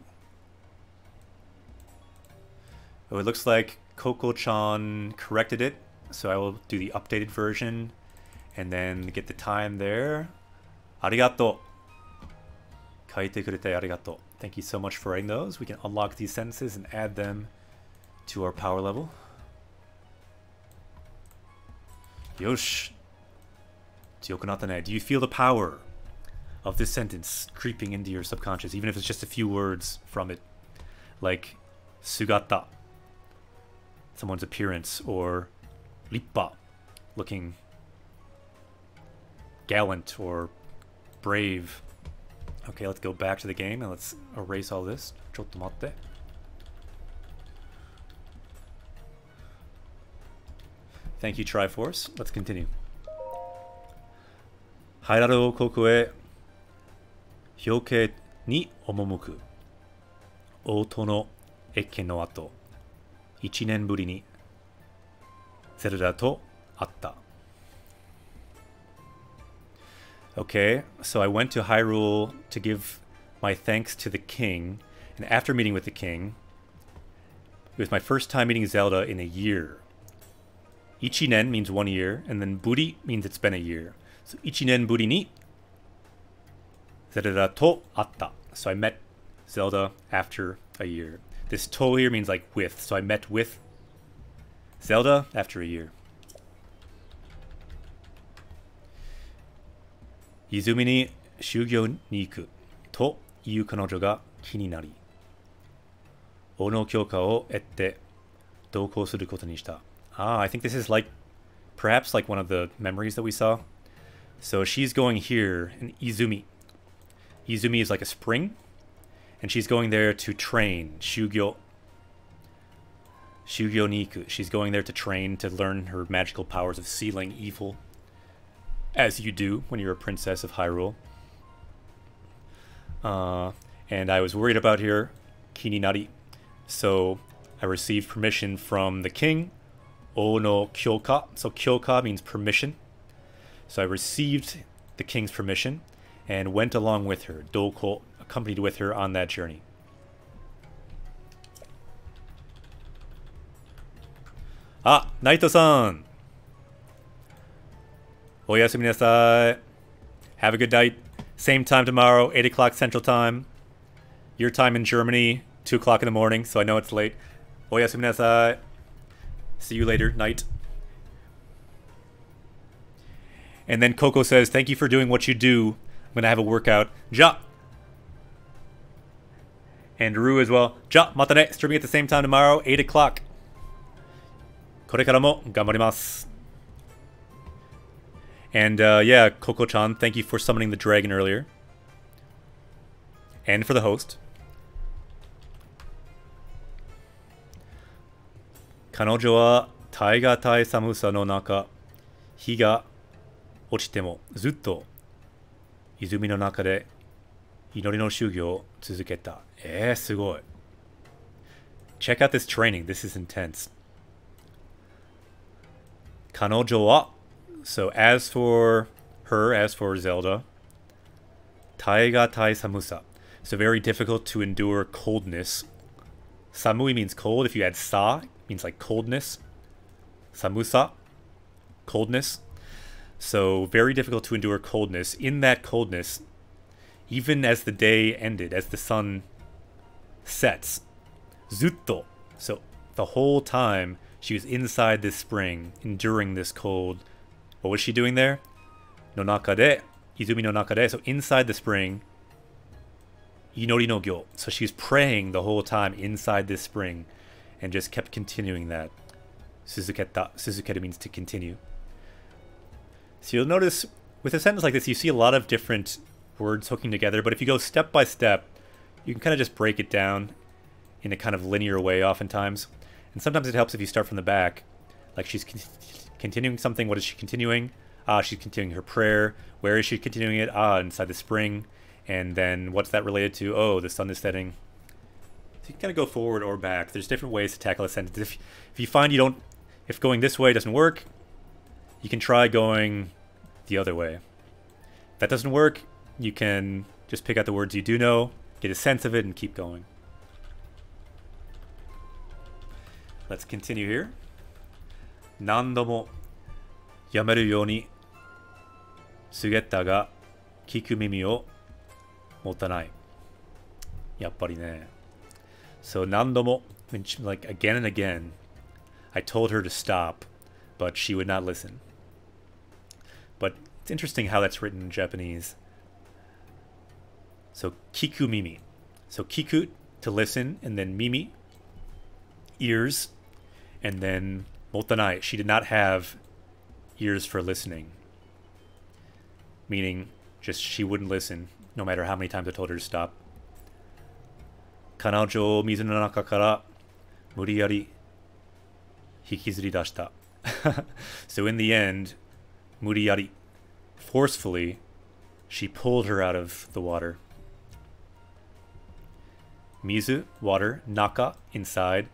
Oh, it looks like Koko-chan corrected it. So I will do the updated version and then get the time there. Arigato. Kaite kurete arigato. Thank you so much for writing those. We can unlock these sentences and add them to our power level. Yosh. Do you feel the power of this sentence creeping into your subconscious, even if it's just a few words from it? Like sugata, someone's appearance, or rippa, looking gallant or brave. Okay, let's go back to the game and let's erase all this. Chotto matte. Thank you, Triforce. Let's continue. Hairaru koku e hyoke ni omomuku. Oto no eke no ato. 1年ぶりにゼルダと会った. Okay, so I went to Hyrule to give my thanks to the king, and after meeting with the king, it was my first time meeting Zelda in a year. Ichinen means 1 year, and then Buri means it's been a year. 1年ぶりに Zelda と会った. So I met Zelda after a year. This to here means like with. So I met with Zelda after a year. 泉に修行に行くという彼女が気になり、王の許可を得て同行することにした. I think this is like, perhaps like one of the memories that we saw. So she's going here in Izumi. Izumi is like a spring, and she's going there to train. Shugyo. Shugyo Niku. She's going there to train, to learn her magical powers of sealing evil, as you do when you're a princess of Hyrule. And I was worried about her, Kininari. So I received permission from the king, Ono Kyoka. So Kyoka means permission. So I received the king's permission and went along with her, Doko, accompanied with her on that journey. Naito-san! Oyasumi nasai. Have a good night. Same time tomorrow, 8 o'clock Central Time. Your time in Germany, 2 o'clock in the morning, so I know it's late. Oyasumi nasai. See you later, night. And then Coco says, thank you for doing what you do. I'm going to have a workout. Ja! And Rue as well. Ja, matane. Streaming at the same time tomorrow, 8 o'clock. Korekara mo ganbarimasu. And yeah, Coco-chan, thank you for summoning the dragon earlier. And for the host. 彼女は耐え難い寒さの中、日が落ちてもずっと泉の中で祈りの修行を続けた。すごい。Check out this training. This is intense. 彼女は So as for her, as for Zelda, 耐え難い寒さ. So very difficult to endure coldness. Samui means cold. If you add sa, it means like coldness. Samusa, coldness. So very difficult to endure coldness. In that coldness, even as the day ended, as the sun sets, zutto. So the whole time she was inside this spring, enduring this cold. What was she doing there? No naka de, izumi no naka de. So inside the spring, inori no gyo. So she was praying the whole time inside this spring, and just kept continuing that. Suzuketa. Suzuketa means to continue. So you'll notice with a sentence like this, you see a lot of different words hooking together, but if you go step by step, you can kind of just break it down in a kind of linear way oftentimes. And sometimes it helps if you start from the back. Like she's continuing something. What is she continuing? She's continuing her prayer. Where is she continuing it? Inside the spring. And then what's that related to? Oh, the sun is setting. So you can kind of go forward or back. There's different ways to tackle a sentence. If you find you don't, if going this way doesn't work, you can try going the other way. If that doesn't work, you can just pick out the words you do know, get a sense of it, and keep going. Let's continue here. 何度もやめるように告げたが聞く耳を持たない。やっぱりね。So 何度も like again and again, I told her to stop, but she would not listen. But it's interesting how that's written in Japanese. So kiku mimi. So kiku to listen, and then mimi, ears, and then motanai. She did not have ears for listening. Meaning, just she wouldn't listen, no matter how many times I told her to stop. 彼女を水の中から無理やり引きずり出した。So in the end, 無理やり, forcefully, she pulled her out of the water. Mizu, water. Naka, inside.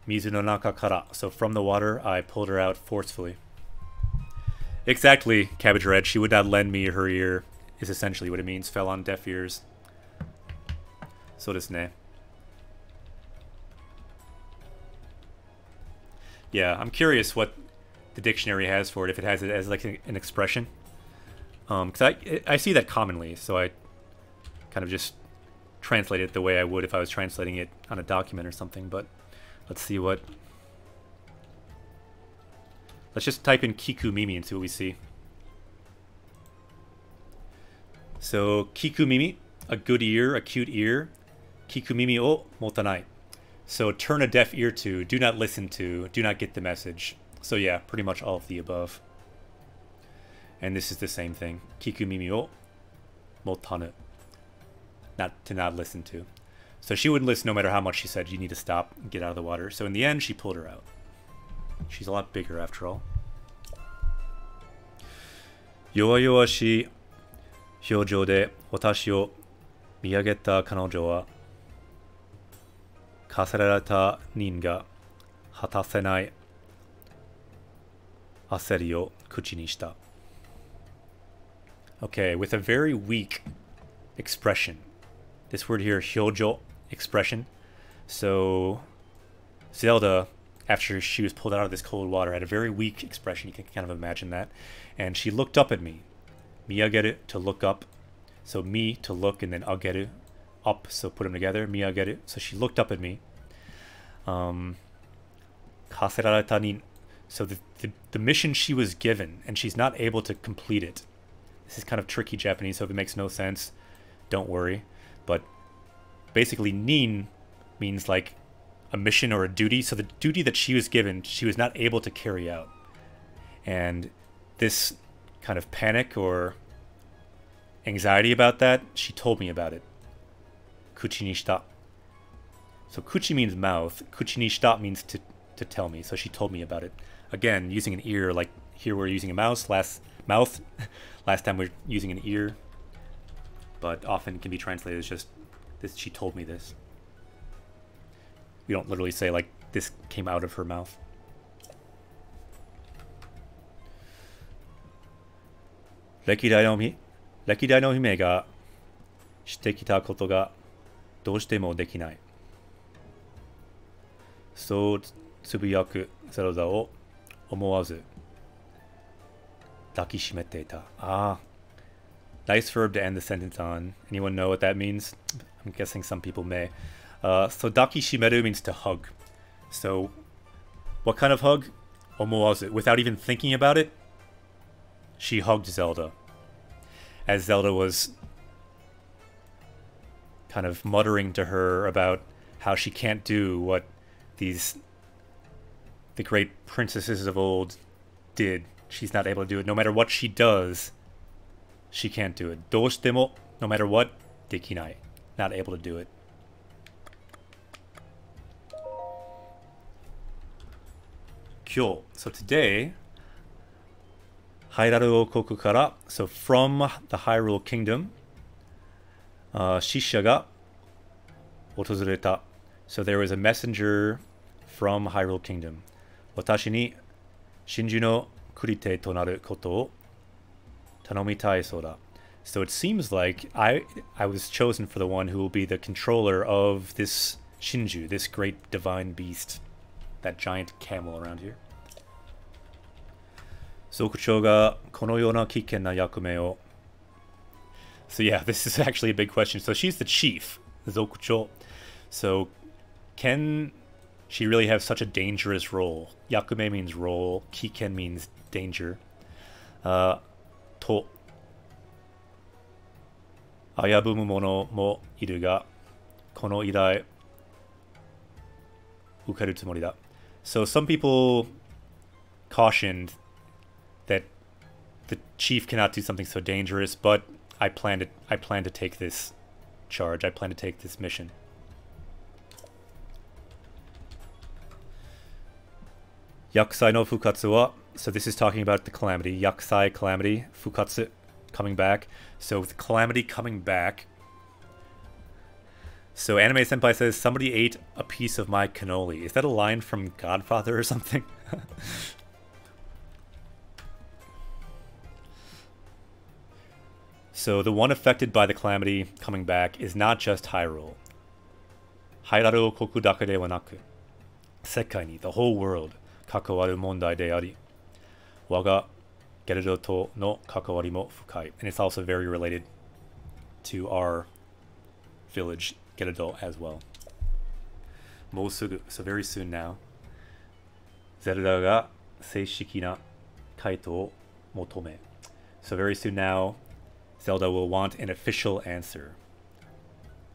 Mizu no naka kara. So from the water, I pulled her out forcefully. Exactly, Cabbage Red. She would not lend me her ear, is essentially what it means. Fell on deaf ears. So desu ne. Yeah, I'm curious what the dictionary has for it, if it has it as like an expression. Because I see that commonly, so I kind of just translate it the way I would if I was translating it on a document or something. But let's see what... Let's just type in Kiku Mimi and see what we see. So, Kiku Mimi, a good ear, a cute ear. Kiku Mimi o motanai. So, turn a deaf ear to, do not listen to, do not get the message. So yeah, pretty much all of the above. And this is the same thing. Kiku Mimi o motanu. To not listen to. So she wouldn't listen no matter how much she said, you need to stop and get out of the water. So in the end, she pulled her out. She's a lot bigger after all. Yowa-yowa-shi hyōjō de watashi o miyageta kanojo wa kasarareta nin ga hatasenai aseri o kuchi ni shita. Okay, with a very weak expression. This word here, hyōjō, expression. So, Zelda, after she was pulled out of this cold water, had a very weak expression. You can kind of imagine that. And she looked up at me. Miyageru, to look up. So, mi, to look, and then ageru, up. So, put them together. Miyageru. So, she looked up at me. Kaserareta nin. So, the mission she was given, and she's not able to complete it. This is kind of tricky Japanese, so if it makes no sense, don't worry. But basically, nin means like a mission or a duty. So the duty that she was given, she was not able to carry out. And this kind of panic or anxiety about that, she told me about it. Kuchi ni shita. So kuchi means mouth. Kuchi ni shita means to tell me. So she told me about it. Again, using an ear, like here we're using a mouth. Last time we're using an ear. But often it can be translated as just, this. She told me this. We don't literally say like, this came out of her mouth. Rekidai no hime ga shite kita koto ga doushite mo dekinai. So tsubuyaku Zelda o omowazu dakishimete ita. Ah. Nice verb to end the sentence on. Anyone know what that means? I'm guessing some people may. So dakishimeru means to hug. So what kind of hug? Omowazu. Without even thinking about it, she hugged Zelda. As Zelda was kind of muttering to her about how she can't do what the great princesses of old did. She's not able to do it. No matter what she does, she can't do it. Doushitemo, no matter what, dekinai. Not able to do it. Kyo. So today, Hairaru Okoku kara, so from the Hyrule Kingdom, Shisha ga otozureta. So there was a messenger from Hyrule Kingdom. Watashi ni shinju no kurite to naru koto o tanomitai soda. So it seems like I was chosen for the one who will be the controller of this Shinju, this great divine beast, that giant camel around here. Zokucho ga kono yona kikken na yakume o. So yeah, this is actually a big question. So she's the chief, Zokucho. So can she really have such a dangerous role? Yakume means role, kikken means danger. To ayabumu mono mo iru ga kono irai ukeru tsumori da. So some people cautioned that the chief cannot do something so dangerous, but I plan to take this charge. I plan to take this mission. Yakusai no fukatsu wa. So this is talking about the calamity. Yakusai, calamity. Fukatsu, coming back. So with calamity coming back. So Anime Senpai says, somebody ate a piece of my cannoli. Is that a line from Godfather or something? So the one affected by the calamity coming back is not just Hyrule. Hairaru koku dake de wa naku. Sekai ni, the whole world. Kakawaru mondai de ari. Waga Gerudo to no kakawari mo fukai. And it's also very related to our village, Gerudo, as well. Mousugu, so very soon now. Zelda ga seishiki na kaito o motome. So very soon now, Zelda will want an official answer.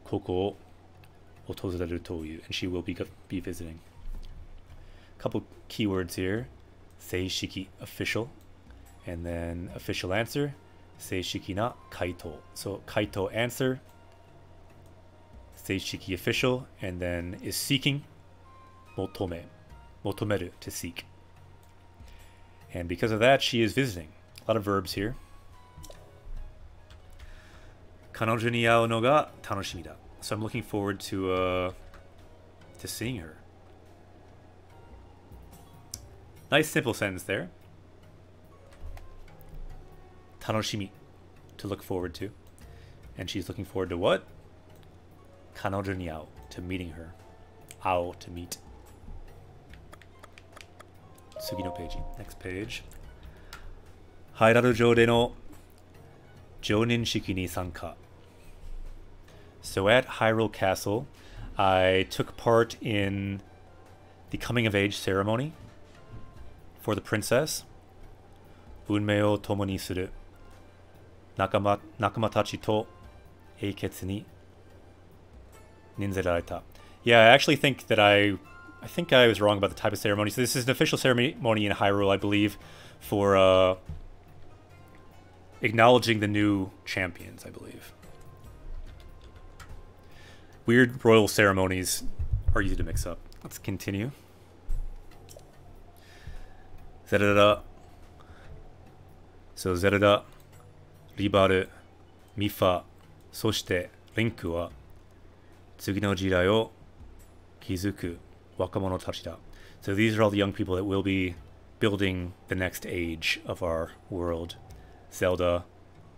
Koko o otozareru toyu, and she will be visiting. A couple keywords here. Seishiki, official, and then official answer. Seishiki na kaito. So kaito, answer. Seishiki, official, and then is seeking. Motome, motomeru, to seek. And because of that, she is visiting. A lot of verbs here. Kanojo ni aou no ga tanoshimi da. So I'm looking forward to seeing her. Nice simple sentence there. Tanoshimi, to look forward to. And she's looking forward to what? Kanojo ni aou, to meeting her. Ao, to meet. Sugi no page. Next page. Hairaru jou de no jounin shiki ni sanka. So at Hyrule Castle, I took part in the coming of age ceremony for the princess. Unmei o tomo ni suru. Nakama tachi to eiketsu ni ninzerareta. Yeah, I actually think that I was wrong about the type of ceremony. So this is an official ceremony in Hyrule, I believe, for acknowledging the new champions, I believe. Weird royal ceremonies are easy to mix up. Let's continue. Zelda. So Zelda, Ribaru, Mifa, そしてリンクは次の時代を築く若者たちだ. So these are all the young people that will be building the next age of our world. Zelda,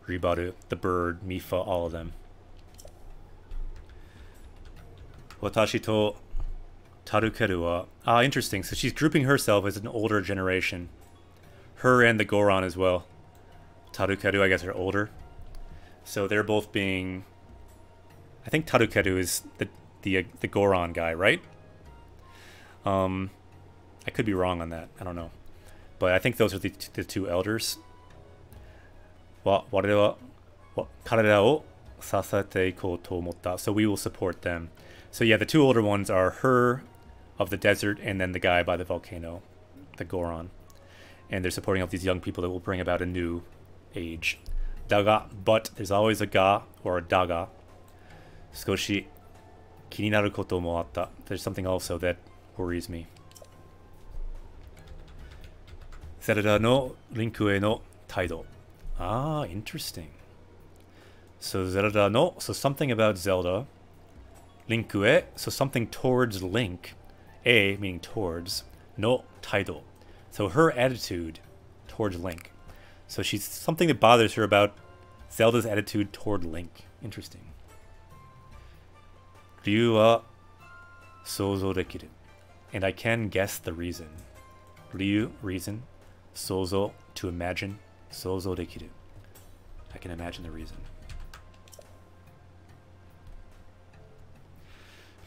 Ribaru, the bird, Mifa, all of them. Watashi to Tarukeru wa... Ah, interesting. So she's grouping herself as an older generation. Her and the Goron as well. Tarukeru, I guess, are older. So they're both being... I think Tarukeru is the Goron guy, right? I could be wrong on that. I don't know. But I think those are the two elders. So we will support them. So yeah, the two older ones are her of the desert and then the guy by the volcano, the Goron. And they're supporting all these young people that will bring about a new age. Daga, but there's always a ga or a daga. Skoshi kininaru koto mo atta. There's something also that worries me. Zelda no Rinku e no taido. Ah, interesting. So Zelda no, so something about Zelda. Rinku e, so something towards Link. E, meaning towards. No taido. So her attitude towards Link. So she's something that bothers her about Zelda's attitude toward Link. Interesting. Ryu wa souzou dekiru. And I can guess the reason. Ryu, reason. Souzou, to imagine. Souzou dekiru. I can imagine the reason.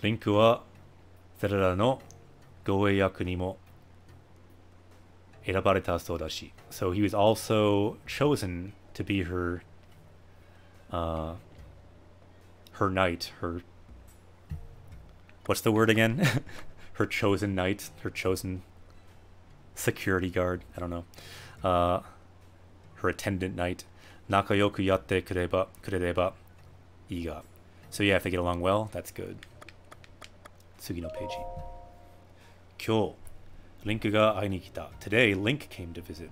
Rinku wa Zelda no goeiyaku ni mo erabareta sou dashi. So he was also chosen to be her knight, her... What's the word again? Her chosen knight, her chosen security guard, I don't know. Her attendant knight. Nakayoku yatte kurereba iga. So yeah, if they get along well, that's good. Tsugi no peiji. Kyou, Link ga ai ni kita. Today, Link came to visit.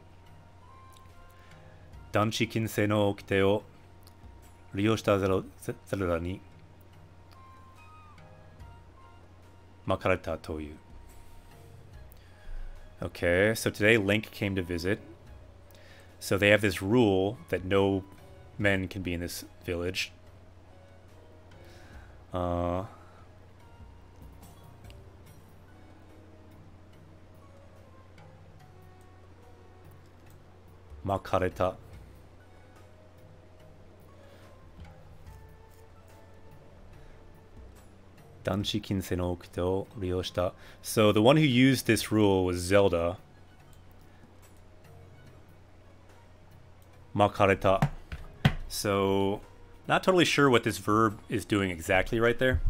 Danchi kinsei no okite o ryo shita Zelda ni makareta toyu. Okay, so today Link came to visit. So they have this rule that no men can be in this village. Makareta. Danshi Kinsei no Okute o Ryoshita. So the one who used this rule was Zelda. Makareta. So, not totally sure what this verb is doing exactly right there.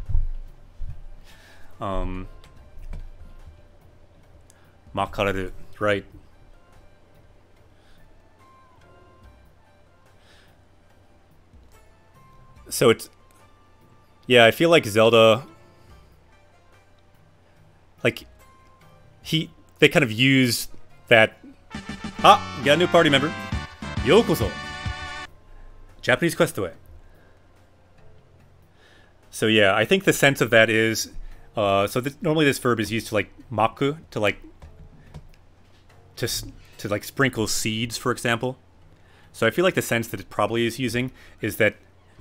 Makareru, right. So it's... Yeah, I feel like Zelda... Like, they kind of use that... Ah, we got a new party member. Yokoso. Japanese quest away. So yeah, I think the sense of that is... normally this verb is used to like maku, to like... To like sprinkle seeds, for example. So I feel like the sense that it probably is using is that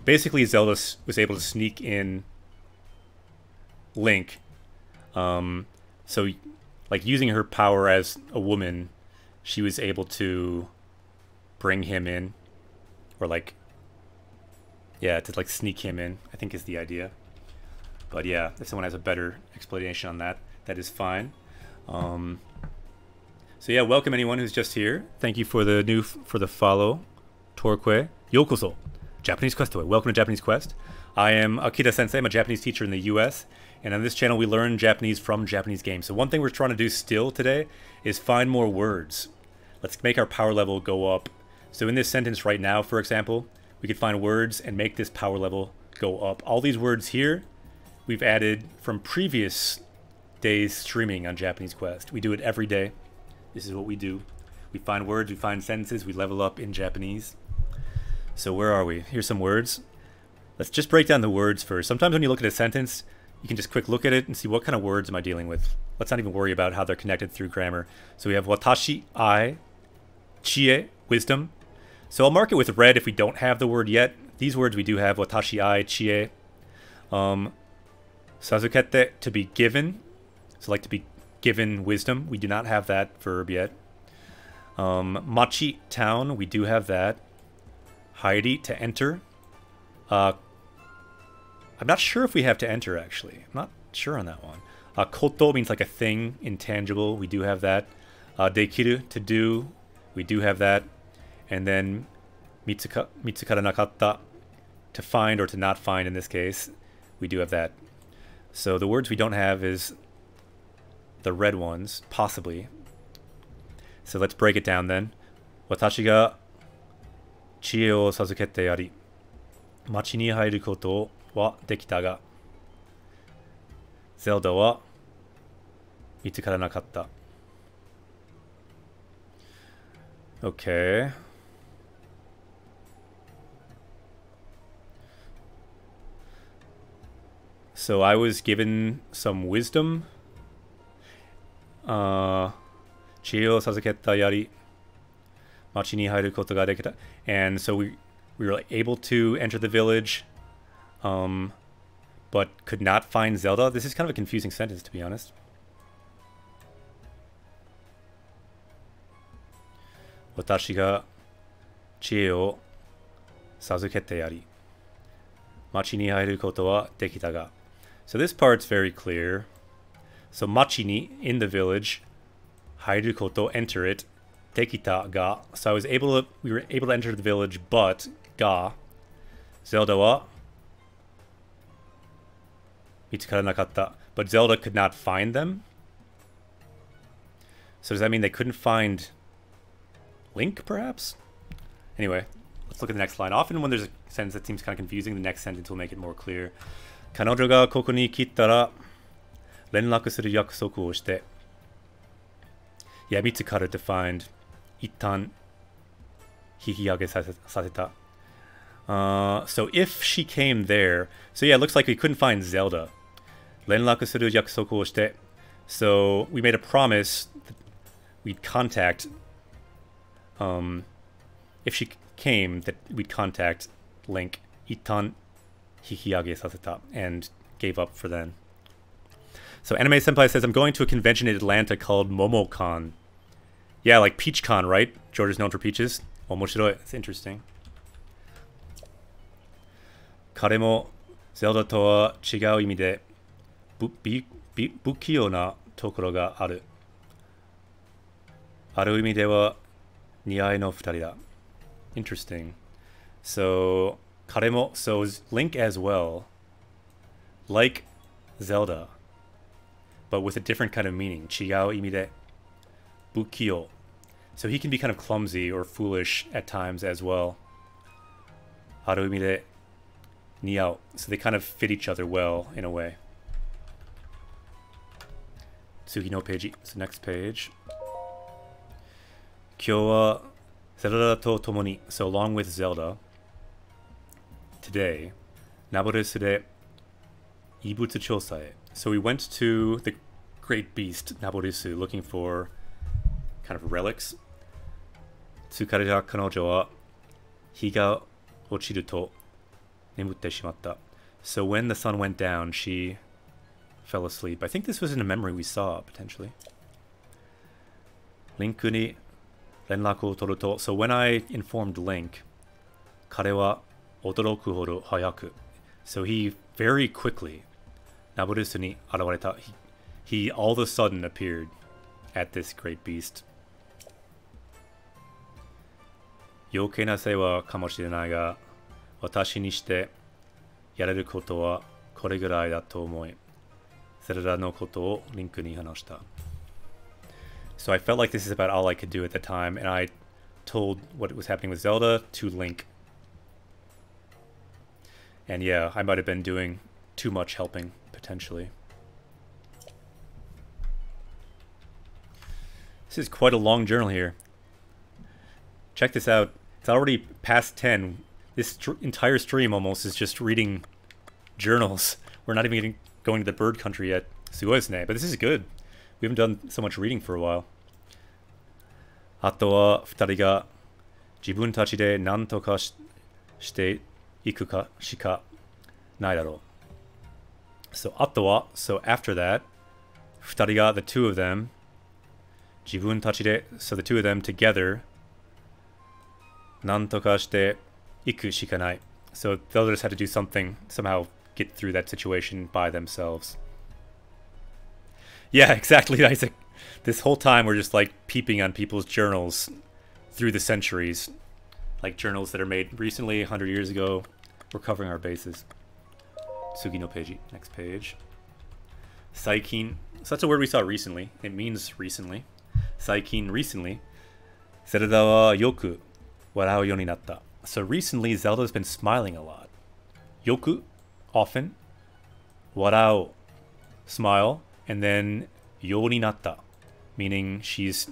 basically Zelda was able to sneak in Link. So like using her power as a woman, she was able to bring him in, or like, yeah, to like sneak him in, I think is the idea. But yeah, if someone has a better explanation on that, that is fine. So yeah, welcome anyone who's just here. Thank you for the follow. Torque Yokoso. Japanese Quest Away. Welcome to Japanese Quest. I am Akira Sensei. I'm a Japanese teacher in the US. And on this channel we learn Japanese from Japanese games. So one thing we're trying to do still today is find more words. Let's make our power level go up. So in this sentence right now, for example, we could find words and make this power level go up. All these words here we've added from previous days streaming on Japanese Quest. We do it every day. This is what we do. We find words, we find sentences, we level up in Japanese. So where are we? Here's some words. Let's just break down the words first. Sometimes when you look at a sentence, you can just quick look at it and see what kind of words am I dealing with. Let's not even worry about how they're connected through grammar. So we have watashi, I, chie, wisdom. So I'll mark it with red if we don't have the word yet. These words we do have, watashi, I, chie. Sazukete, to be given. So like to be given wisdom. We do not have that verb yet. Machi, town. We do have that. Hairi, to enter. I'm not sure if we have to enter, actually. I'm not sure on that one. Koto means like a thing, intangible. We do have that. Dekiru, to do. We do have that. And then mitsukara nakatta, to find or to not find in this case. We do have that. So the words we don't have is the red ones, possibly. So let's break it down then. Watashi ga chie o sazukete yari. Machi ni hairu koto wa dekita ga. Zelda wa mitsukara nakatta. Okay. So I was given some wisdom. Chie o sazuketa yari. Machi ni hairu koto ga dekita. And so we were able to enter the village, but could not find Zelda. This is kind of a confusing sentence, to be honest. Watashi ga chie o sazukete yari. Machi ni hairu koto wa dekita ga. So this part's very clear. So machi ni, in the village, hairu koto, enter it, dekita ga. So we were able to enter the village, but ga, Zelda wa mitsukara nakatta. But Zelda could not find them. So does that mean they couldn't find Link, perhaps? Anyway, let's look at the next line. Often when there's a sentence that seems kind of confusing, the next sentence will make it more clear. Kanojo ga koko ni kitta renraku suru yakusoku o shite. Yeah, mitsukara to find. Ittan hikiage saseta. So if she came there, so yeah, it looks like we couldn't find Zelda. Renraku suru yakusoku o shite. So we made a promise that we'd contact, if she came, that we'd contact Link. Ittan hikiage saseta, and gave up for then. So Anime Senpai says, I'm going to a convention in Atlanta called MomoCon. Yeah, like PeachCon, right? Georgia's known for peaches. Omoshiroi. It's interesting. 彼もゼルダとは違う意味で不器用なところがある。ある意味では似合いの二人だ。Interesting. So, 彼も, so Link as well, like Zelda, but with a different kind of meaning. 違う意味で不器用. So he can be kind of clumsy or foolish at times as well. ある意味で似合う. So they kind of fit each other well in a way. Tsugi no page. So next page. 今日はゼルダと共に so along with Zelda today ナボレスで遺物調査へ so we went to the great beast Naborisu looking for kind of relics 疲れた彼女は日が落ちると眠ってしまった so when the sun went down she fell asleep. I think this was in a memory we saw potentially. リンクに連絡を取ると so when I informed Link 彼は驚くほど早く so he very quickly ナボリスに現れた he all of a sudden appeared at this great beast 余計な世話かもしれないが私にしてやれることはこれぐらいだと思いゼルダのことをリンクに話した So I felt like this is about all I could do at the time, and I told what was happening with Zelda to Link. And yeah, I might have been doing too much helping, potentially. This is quite a long journal here. Check this out. It's already past 10. This entire stream almost is just reading journals. We're not even going to the bird country yet. Sugoi desu ne. But this is good. We haven't done so much reading for a while. あとは二人が自分たちで何とかしていくかしかないだろう。So あとは so after that 二人が the two of them 自分たちで so the two of them together 何とかしていくしかない。So the others had to do something, somehow get through that situation by themselves. Yeah, exactly, Isaac. This whole time we're just like peeping on people's journals through the centuries. Like journals that are made recently, 100 years ago. We're covering our bases. Tsugi no page. Next page. Saikin. So that's a word we saw recently. It means recently. Saikin, recently. Zelda wa yoku warau you ni natta. So recently Zelda's been smiling a lot. Yoku, often. Warau, smile. And then yo ni natta, meaning she's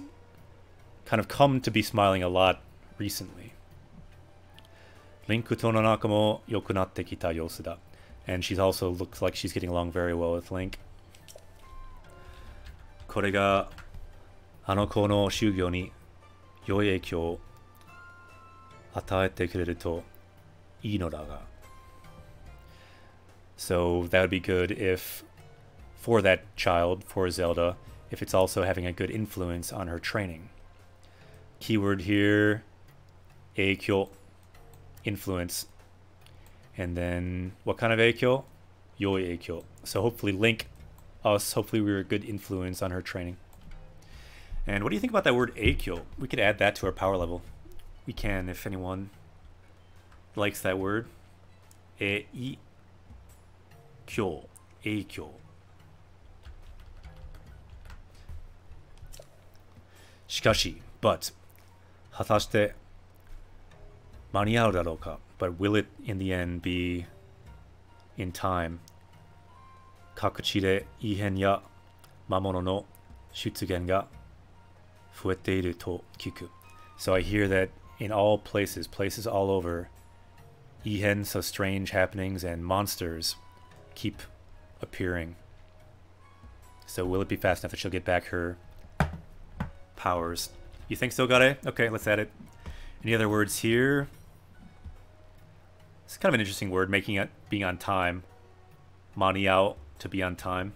kind of come to be smiling a lot recently. Link to no naka mo yoku natte kita yosu da. And she also looks like she's getting along very well with Link. これがあの子の修行に良い影響を与えてくれるといいのだが. So that would be good if for that child, for Zelda, if it's also having a good influence on her training. Keyword here, eikyo, influence. And then, what kind of eikyo? Yoi eikyo. So hopefully Link, us, hopefully we were a good influence on her training. And what do you think about that word eikyo? We could add that to our power level. We can, if anyone likes that word. Eikyo, eikyo. しかし but 果たして間に合うだろうか but will it in the end be in time 各地で異変や魔物の出現が増えていると聞く so I hear that in all places all over 異変 so strange happenings and monsters keep appearing so will it be fast enough that she'll get back her powers. You think so, Gare? Okay, let's add it. Any other words here? It's kind of an interesting word, making it being on time. Maniao, to be on time.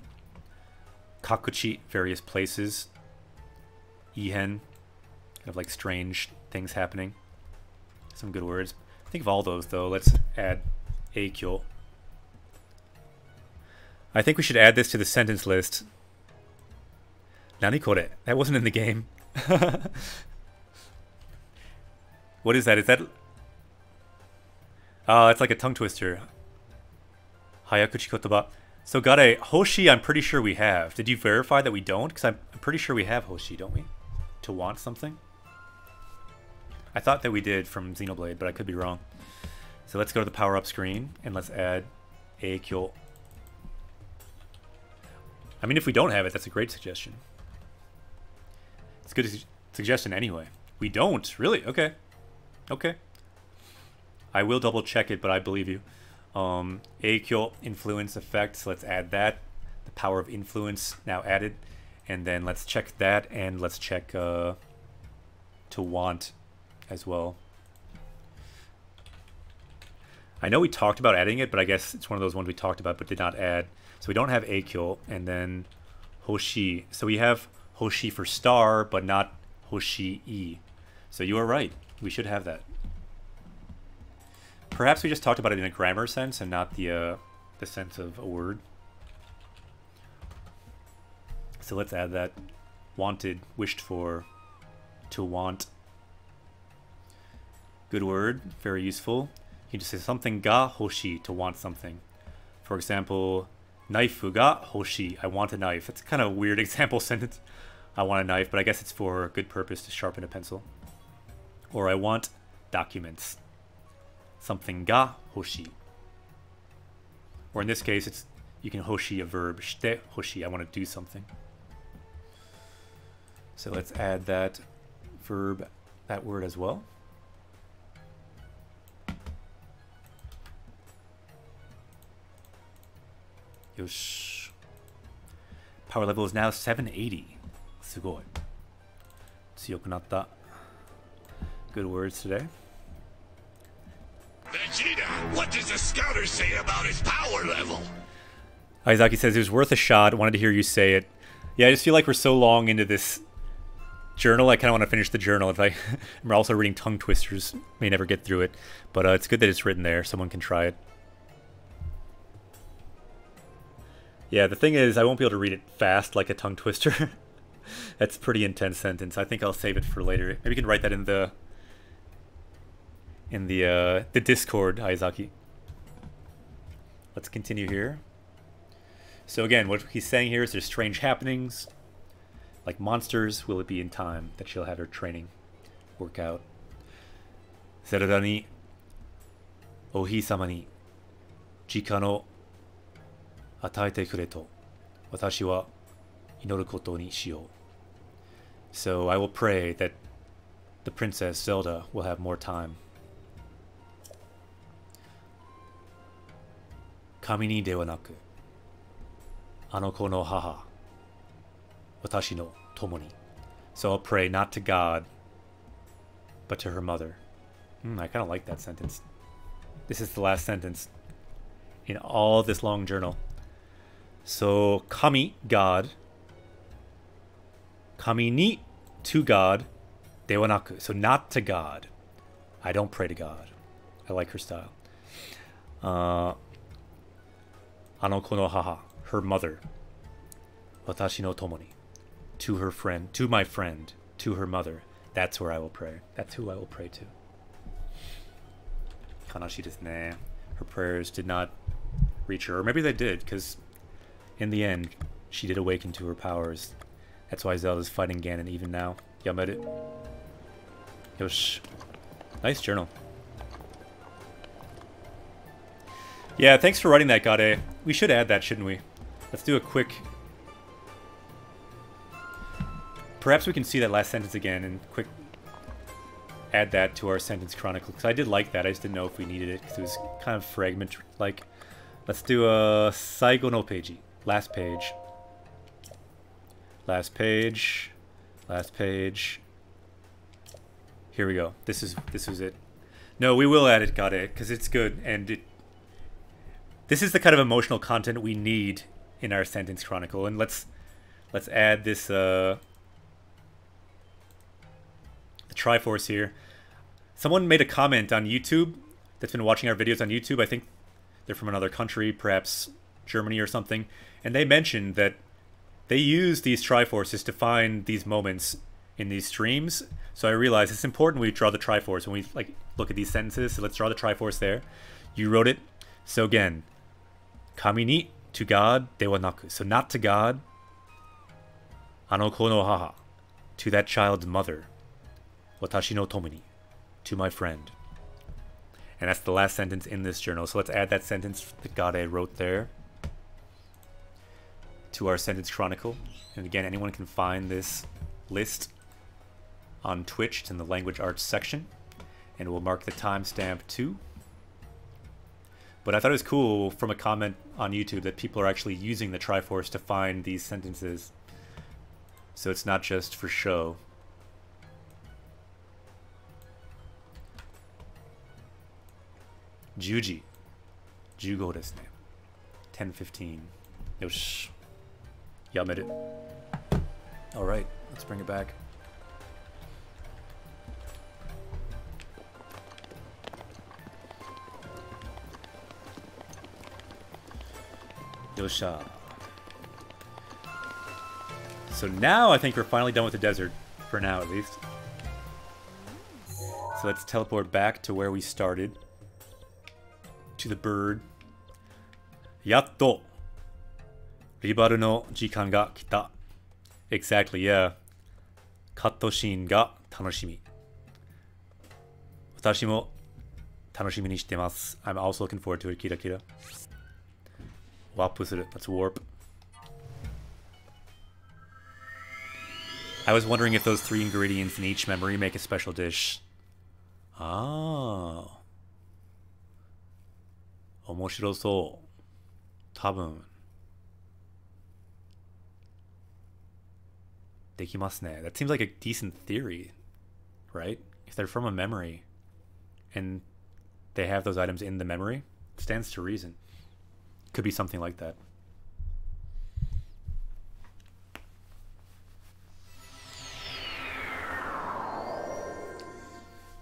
Kakuchi, various places. Ihan, Kind of like strange things happening. Some good words. Think of all those though. Let's add eikyo. I think we should add this to the sentence list. Nani kore? That wasn't in the game. What is that? Is that... Oh, it's like a tongue twister. Hayakuchi kotoba. So Gare, Hoshi I'm pretty sure we have. Did you verify that we don't? Because I'm pretty sure we have Hoshi, don't we? To want something? I thought that we did from Xenoblade, but I could be wrong. So let's go to the power-up screen, and let's add eikyo. I mean, if we don't have it, that's a great suggestion. It's a good suggestion anyway. We don't? Really? Okay. Okay. I will double check it, but I believe you. Eikyo, influence effects. Let's add that. The power of influence now added. And then let's check that, and let's check to want as well. I know we talked about adding it, but I guess it's one of those ones we talked about but did not add. So we don't have eikyo, and then Hoshi. So we have Hoshi for star, but not Hoshi-i. So you are right. We should have that. Perhaps we just talked about it in a grammar sense and not the sense of a word. So let's add that. Wanted, wished for, to want. Good word, very useful. You just say something ga hoshi, to want something. For example, knaifu ga hoshi, I want a knife. That's kind of a weird example sentence. I want a knife, but I guess it's for a good purpose, to sharpen a pencil. Or I want documents. Something ga hoshi. Or in this case, it's you can hoshi a verb. Shite hoshi, I want to do something. So let's add that verb, that word as well. Yosh. Power level is now 780. Sugoi. Tsuyokunatta. Good words today. Vegeta, what does the scouter say about his power level? Aizaki says it was worth a shot. Wanted to hear you say it. Yeah, I just feel like we're so long into this journal. I kind of want to finish the journal. If I'm also reading tongue twisters, may never get through it. But it's good that it's written there. Someone can try it. Yeah, the thing is, I won't be able to read it fast like a tongue twister. That's a pretty intense sentence. I think I'll save it for later. Maybe you can write that in the Discord, Aizaki. Let's continue here. So again, what he's saying here is there's strange happenings. Like monsters, will it be in time that she'll have her training work out? Zelda ni Ohi-sama ni jika no ataete kure to watashi wa inoru koto ni shiyou. So I will pray that the Princess Zelda will have more time. Kami ni de wa naku ano ko no haha watashi no tomo ni. So I'll pray not to God but to her mother. I kind of like that sentence. This is the last sentence in all this long journal. So kami, God. Kami ni, to God. De wa naku, so not to God. I don't pray to God. I like her style. Ano ko no haha, her mother. Watashi no tomo ni, to her friend, to my friend, to her mother. That's where I will pray. That's who I will pray to. Kanashi desu ne. Her prayers did not reach her. Or maybe they did, because in the end, she did awaken to her powers. That's why Zelda's fighting Ganon even now. Yameru. Yosh. Nice journal. Yeah, thanks for writing that, Gade. We should add that, shouldn't we? Let's do a quick... Perhaps we can see that last sentence again and quick add that to our sentence chronicle. Because I did like that. I just didn't know if we needed it because it was kind of fragment-like. Let's do a Saigo no Peiji. Last page. Last page. Last page. Here we go. This was it. No, we will add it, Gade, because it's good and this is the kind of emotional content we need in our sentence chronicle. And let's add this the Triforce here. Someone made a comment on YouTube that's been watching our videos on YouTube. I think they're from another country, perhaps Germany or something. And they mentioned that they use these Triforces to find these moments in these streams. So I realized it's important we draw the Triforce when we like look at these sentences. So let's draw the Triforce there. You wrote it. So again, kami ni, to God, dewa naku. So not to God. Ano ko no haha, to that child's mother. Watashi no tomo ni, to my friend. And that's the last sentence in this journal. So let's add that sentence that Gade wrote there to our sentence chronicle. And again, anyone can find this list on Twitch. It's in the language arts section. And we'll mark the timestamp too. But I thought it was cool from a comment on YouTube that people are actually using the Triforce to find these sentences. So it's not just for show. Juji. 15ですね。10:15. Yosh. Yameru. Alright, let's bring it back. Yosha. So now I think we're finally done with the desert. For now, at least. So let's teleport back to where we started. To the bird. Yatto. Ribaru no jikan ga kita. Exactly, yeah. Katto shin ga tanoshimi. Watashi mo tanoshimi ni shite masu. I'm also looking forward to it, kira kira. Wapu suru. Let's warp. I was wondering if those 3 ingredients in each memory make a special dish. Oh. 面白そう。多分。できますね。That seems like a decent theory, right? If they're from a memory and they have those items in the memory, it stands to reason. Could be something like that.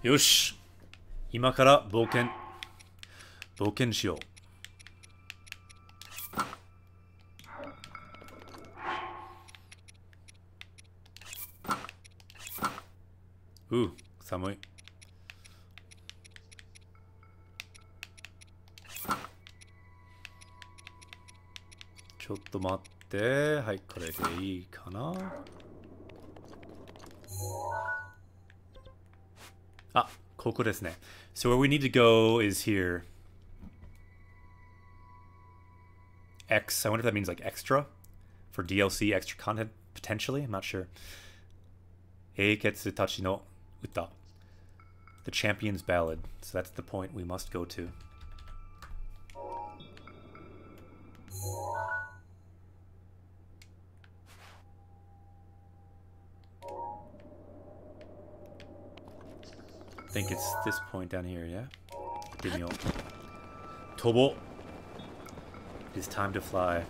Yosh! 今から冒険しよう。寒い。ちょっと待って。はい、これでいいかな。あ、ここですね。So where we need to go is here. X. I wonder if that means like extra for DLC, extra content potentially. I'm not sure. Eiketsu Tachi no Uta. The Champion's Ballad. So that's the point we must go to. I think it's this point down here, yeah? Dimyo. Tobo. It is time to fly.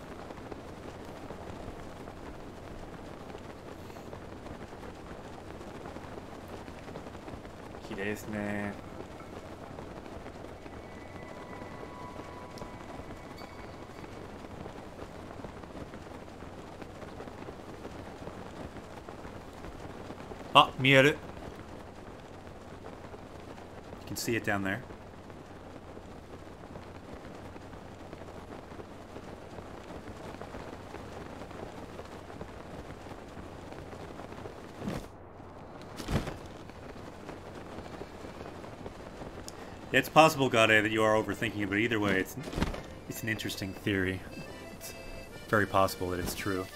Kirei desu ne. Ah, mieru. You can see it down there. It's possible, Gade, that you are overthinking it, but either way, it's an interesting theory. It's very possible that it's true.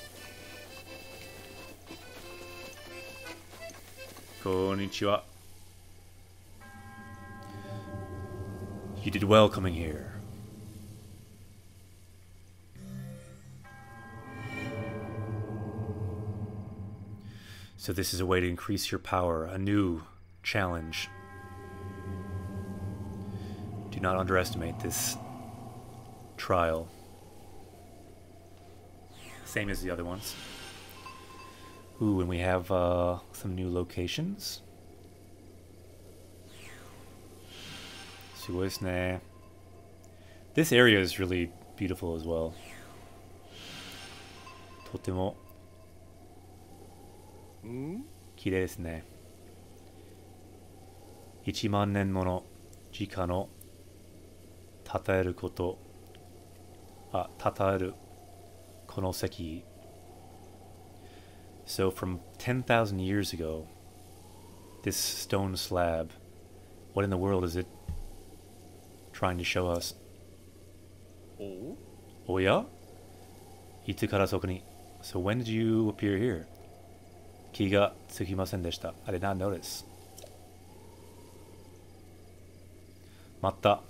Konnichiwa. You did well coming here. So this is a way to increase your power, a new challenge. Do not underestimate this trial. Same as the other ones. Ooh, and we have some new locations. すごいですね. This area is really beautiful as well. とても綺麗ですね. 1万年もの時間の称えること、称えるこの石碑. So from 10,000 years ago, this stone slab, what in the world is it trying to show us? おや? いつからそこに? So when did you appear here? 気がつきませんでした. I did not notice. また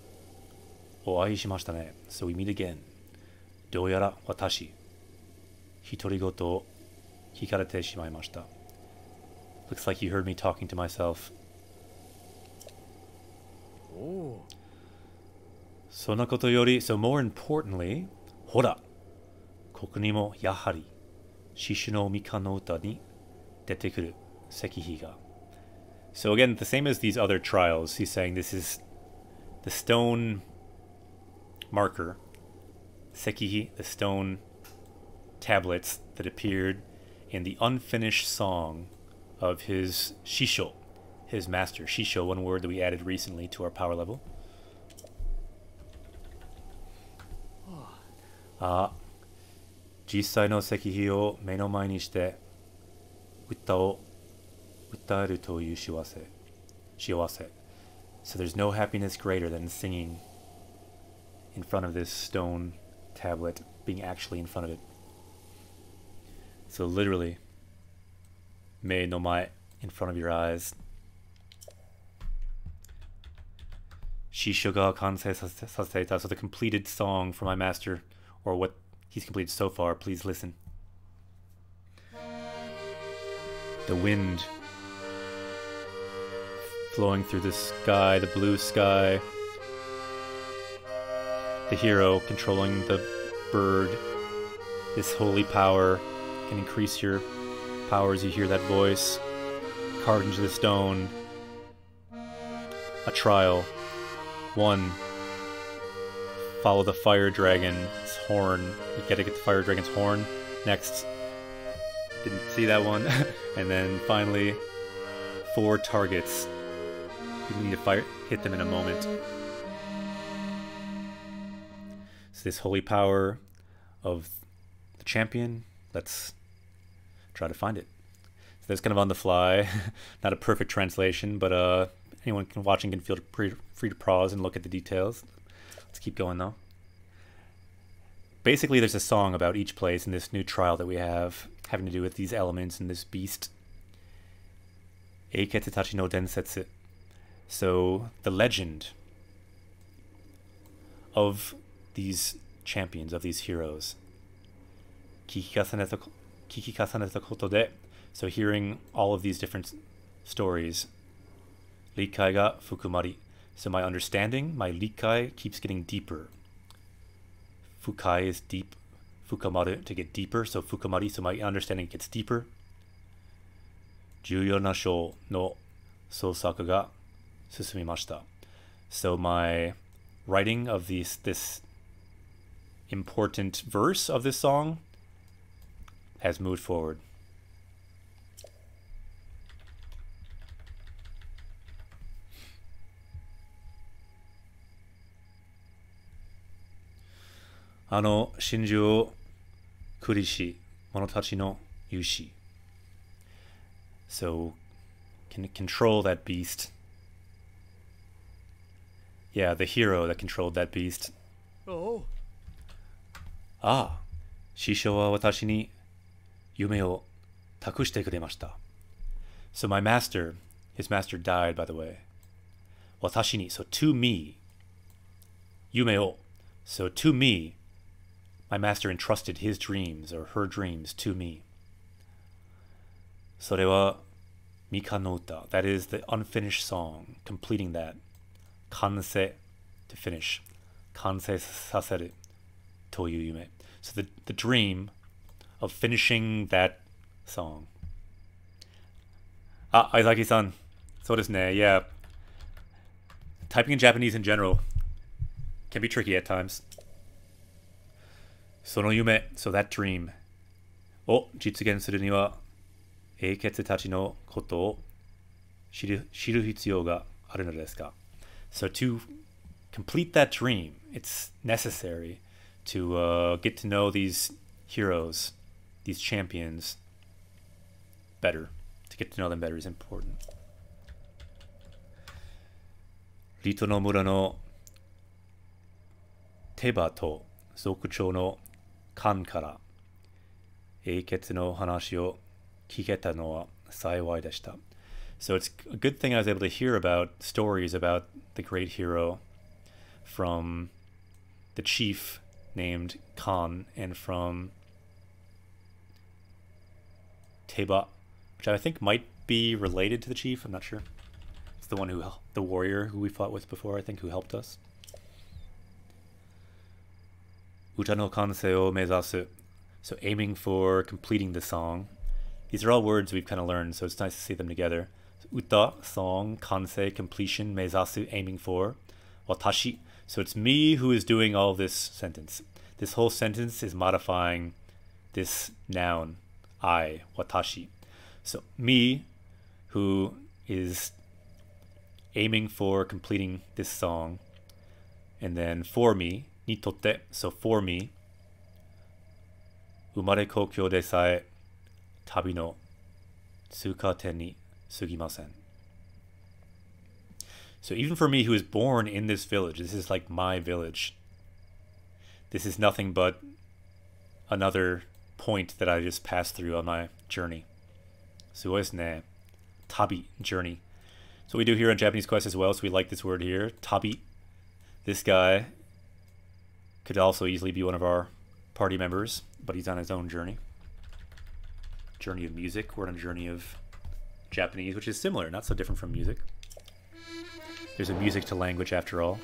お会いしましたね. So we meet again. どうやら私、独り言を聞かれてしまいました. Looks like you heard me talking to myself. そのことより, so more importantly, ほら、ここにもやはり、獅子の御花の歌に出てくる石碑が. So again, the same as these other trials, he's saying this is the stone marker, sekihi, the stone tablets that appeared in the unfinished song of his shisho, his master. Shisho, one word that we added recently to our power level. 実際の石碑を目の前にして歌を歌えるという幸せ. So there's no happiness greater than singing in front of this stone tablet, being actually in front of it. So literally, 目の前, in front of your eyes. 師匠が完成させた. So the completed song for my master, or what he's completed so far, please listen. The wind flowing through the sky, the blue sky. The hero controlling the bird. This holy power can increase your power as you hear that voice. Carved into the stone. A trial. 1. Follow the fire dragon's horn. You gotta get the fire dragon's horn. Next. Didn't see that one. And then finally, 4 targets. You need to hit them in a moment. So this holy power of the champion, let's try to find it. So that's kind of on the fly. Not a perfect translation, but anyone watching can feel free to pause and look at the details. Let's keep going though. Basically, there's a song about each place in this new trial that we have, having to do with these elements and this beast. Eiketsu Tachi no Densetsu. So, the legend of these champions, of these heroes. Kikikasaneta koto de. So, hearing all of these different stories. Rikai ga fukumari. So, my understanding, my rikai, keeps getting deeper. Fukai is deep. Fukamaru, to get deeper. So, fukumari, so my understanding gets deeper. Juyo na shou no sousaku ga susumimashita. So my writing of this important verse of this song has moved forward. Ano shinju o kurishi monotachi no yushi. So can control that beast. Yeah, the hero that controlled that beast. Oh. Ah, Shisho wa watashi ni yume o takushite kuremashita. So my master, his master died, by the way. Watashi ni, so to me. Yume o, so to me, my master entrusted his dreams, or her dreams, to me. それはミカの歌. That is the unfinished song, completing that. 完成 to finish. 完成させるという夢. So the dream of finishing that song. Ah, Aizaki-san. そうですね, yeah. typing in Japanese in general can be tricky at times. その夢, so that dream を実現するには英傑たちのことを知る必要があるのですか? So to complete that dream, it's necessary to get to know these heroes, these champions better. To get to know them better is important. リトの村の手羽と族長の勘から英傑の話を聞けたのは幸いでした。So it's a good thing I was able to hear about stories about the great hero from the chief named Khan and from Teba, which I think might be related to the chief. I'm not sure. It's the one who, the warrior who we fought with before, I think, who helped us. 歌の完成を目指す. So aiming for completing the song. These are all words we've kind of learned, so it's nice to see them together. Uta, song, kansei, completion, mezasu, aiming for. Watashi, so it's me who is doing all this sentence. This whole sentence is modifying this noun, I, watashi. So me, who is aiming for completing this song. And then for me, ni totte, so for me. Umare kokyo de sae, tabi no tsukaten ni sugimasen. So even for me, who is born in this village, this is like my village. This is nothing but another point that I just passed through on my journey. Sugoi desu ne. Tabi, journey. So we do here in Japanese quest as well, so we like this word here, tabi. This guy could also easily be one of our party members, but he's on his own journey. Journey of music. We're on a journey of Japanese, which is similar, not so different from music. There's a music to language after all.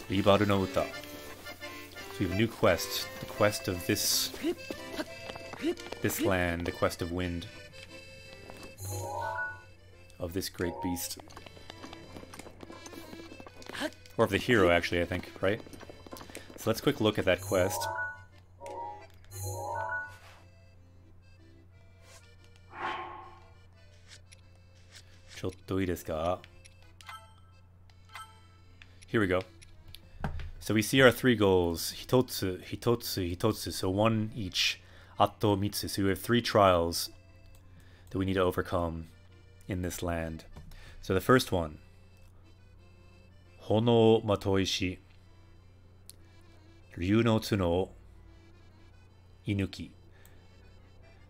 Ribaru no uta. So we have a new quest. The quest of this land, the quest of wind. Of this great beast. Or of the hero, actually, I think, right? So let's quick look at that quest. Here we go. So we see our three goals. Hitotsu, hitotsu, hitotsu. So one each. Atto mitsu. So we have three trials that we need to overcome in this land. So the first one. Hono matoishi. Ryu no tsuno inuki.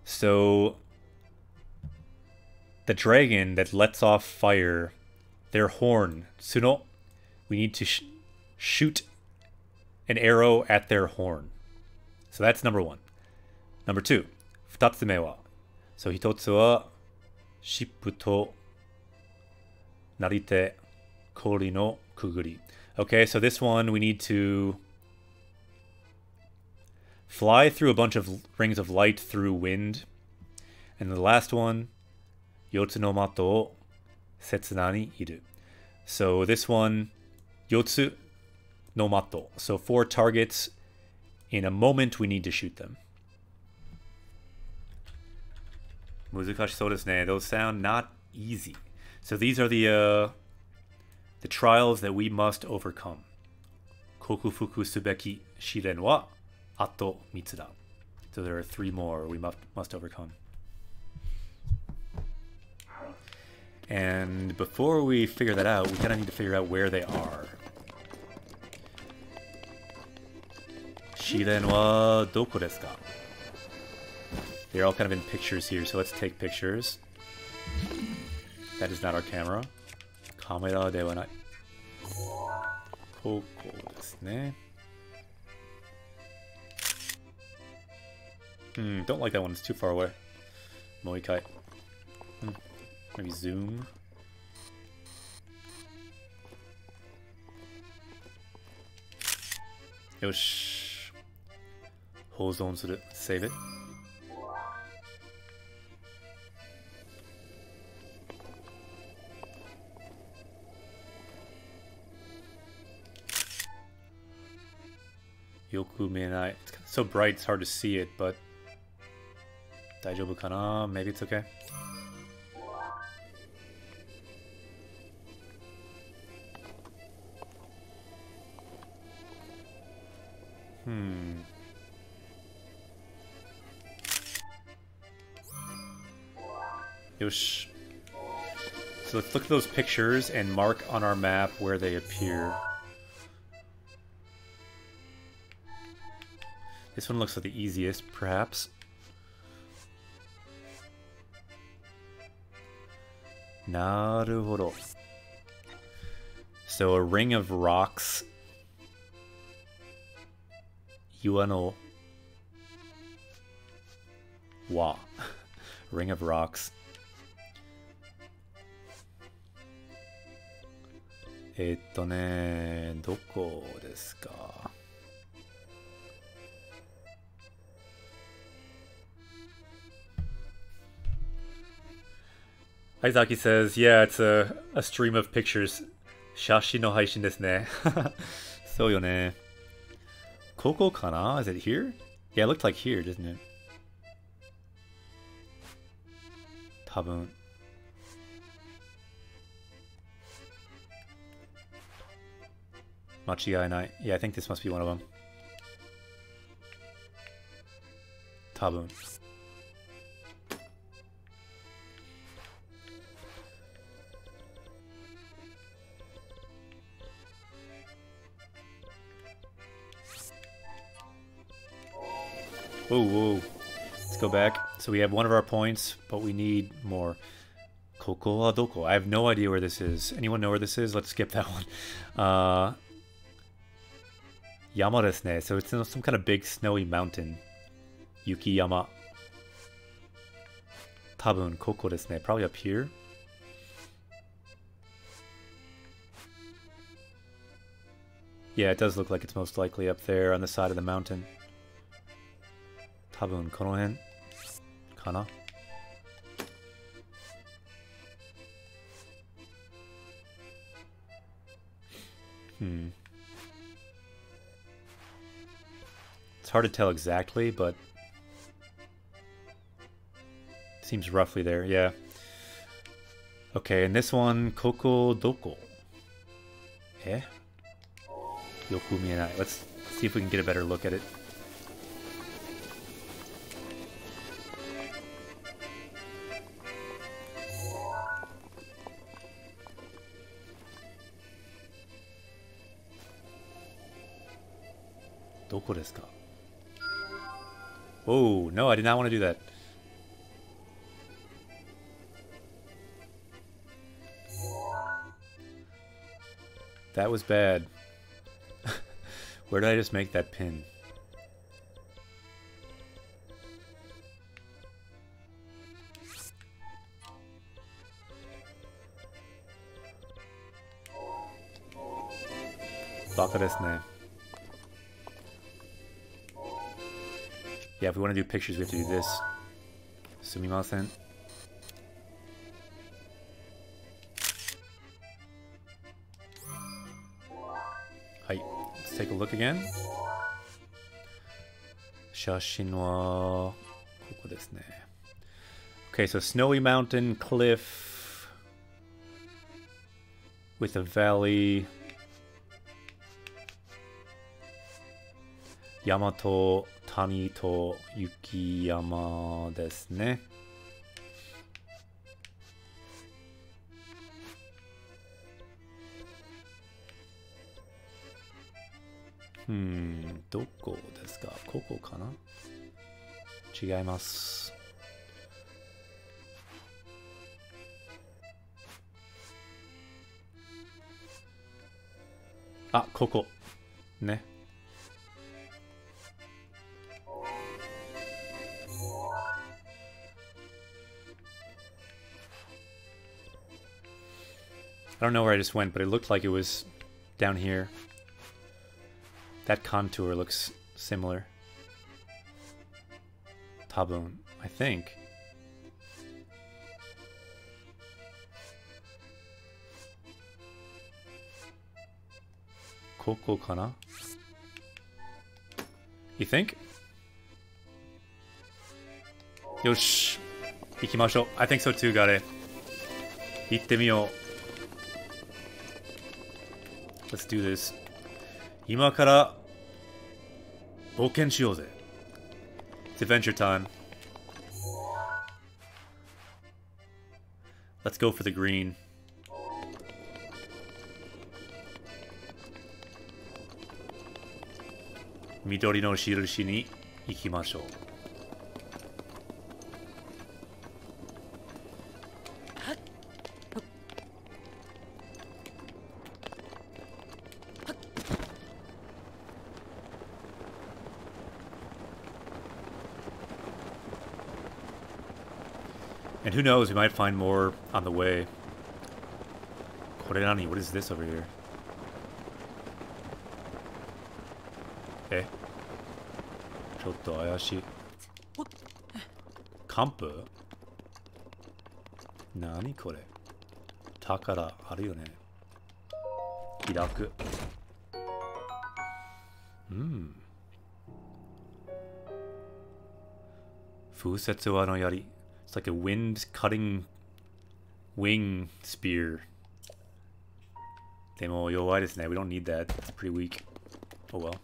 So the dragon that lets off fire, their horn, tsuno, we need to shoot an arrow at their horn. So that's number one. Number two, futatsume wa. So hitotsu wa shippu to narite kori no kuguri. Okay, so this one we need to fly through a bunch of rings of light through wind. And the last one, yotsu no mato o setsuna ni iru. So this one, yotsu no mato. So 4 targets. In a moment, we need to shoot them. Muzukashii desu ne. Those sound not easy. So these are the trials that we must overcome. Kokufuku subeki shiren wa Atto Mitsuda. So there are 3 more we must overcome. And before we figure that out, we kind of need to figure out where they are. Shiren wa doko desu ka? They're all kind of in pictures here, so let's take pictures. That is not our camera. Kamera de wa nai. Koko desu ne. Don't like that one, it's too far away. Moikai. Maybe zoom. Yosh. Hozon suru. Save it. Yoku mienai. It's so bright, it's hard to see it, but... Daijoubu kana? Maybe it's okay. Yosh. So let's look at those pictures and mark on our map where they appear. This one looks like the easiest, perhaps. Naruhodo. So a ring of rocks. Yuano wa. Ring of rocks. Doko desu ka? Aizaki says, yeah, it's a stream of pictures. Shashi no haishin desu ne. So yo ne. Koko kana? Is it here? Yeah, it looked like here, didn't it? Tabun. Machigai nai. Yeah, I think this must be one of them. Tabun. Whoa, whoa. Let's go back. So we have one of our points, but we need more. Koko wa doko? I have no idea where this is. Anyone know where this is? Let's skip that one. Yama desu ne. So it's in some kind of big snowy mountain. Yuki yama. Tabun koko desu ne. Probably up here. Yeah, it does look like it's most likely up there on the side of the mountain. Tabun kono hen kana? It's hard to tell exactly, but seems roughly there, yeah. Okay, and this one, koko doko? Eh? Yoku mienai. Let's see if we can get a better look at it. Doko desu ka? Oh, no, I did not want to do that. That was bad. Where did I just make that pin? Baka desu ne. Yeah, if we want to do pictures, we have to do this. Sumimasen. Hi. Let's take a look again. Shashin wa koko desu ne. Okay, so snowy mountain, cliff with a valley. Yamato, Tani to Yukiyama desu ne. Doko desu ka? Koko kana? Chigaimasu. Ah, koko. Ne. I don't know where I just went, but it looked like it was down here. That contour looks similar. Tabun, I think. Koko kana? You think? Yosh. Ikimashou. I think so too, Gare. Itte miyou. Let's do this. Ima kara bouken shiyou ze. It's adventure time. Let's go for the green. Midori no shirushi ni ikimashou. And who knows, we might find more on the way. Korerani, what is this over here? Eh? Chotto ayashi. Kampu? Nani kore? Takara aru yo ne. Hiraku. Fusetsu wa no yari. It's like a wind-cutting wing spear. Demo yowai desu ne. We don't need that. It's pretty weak. Oh well.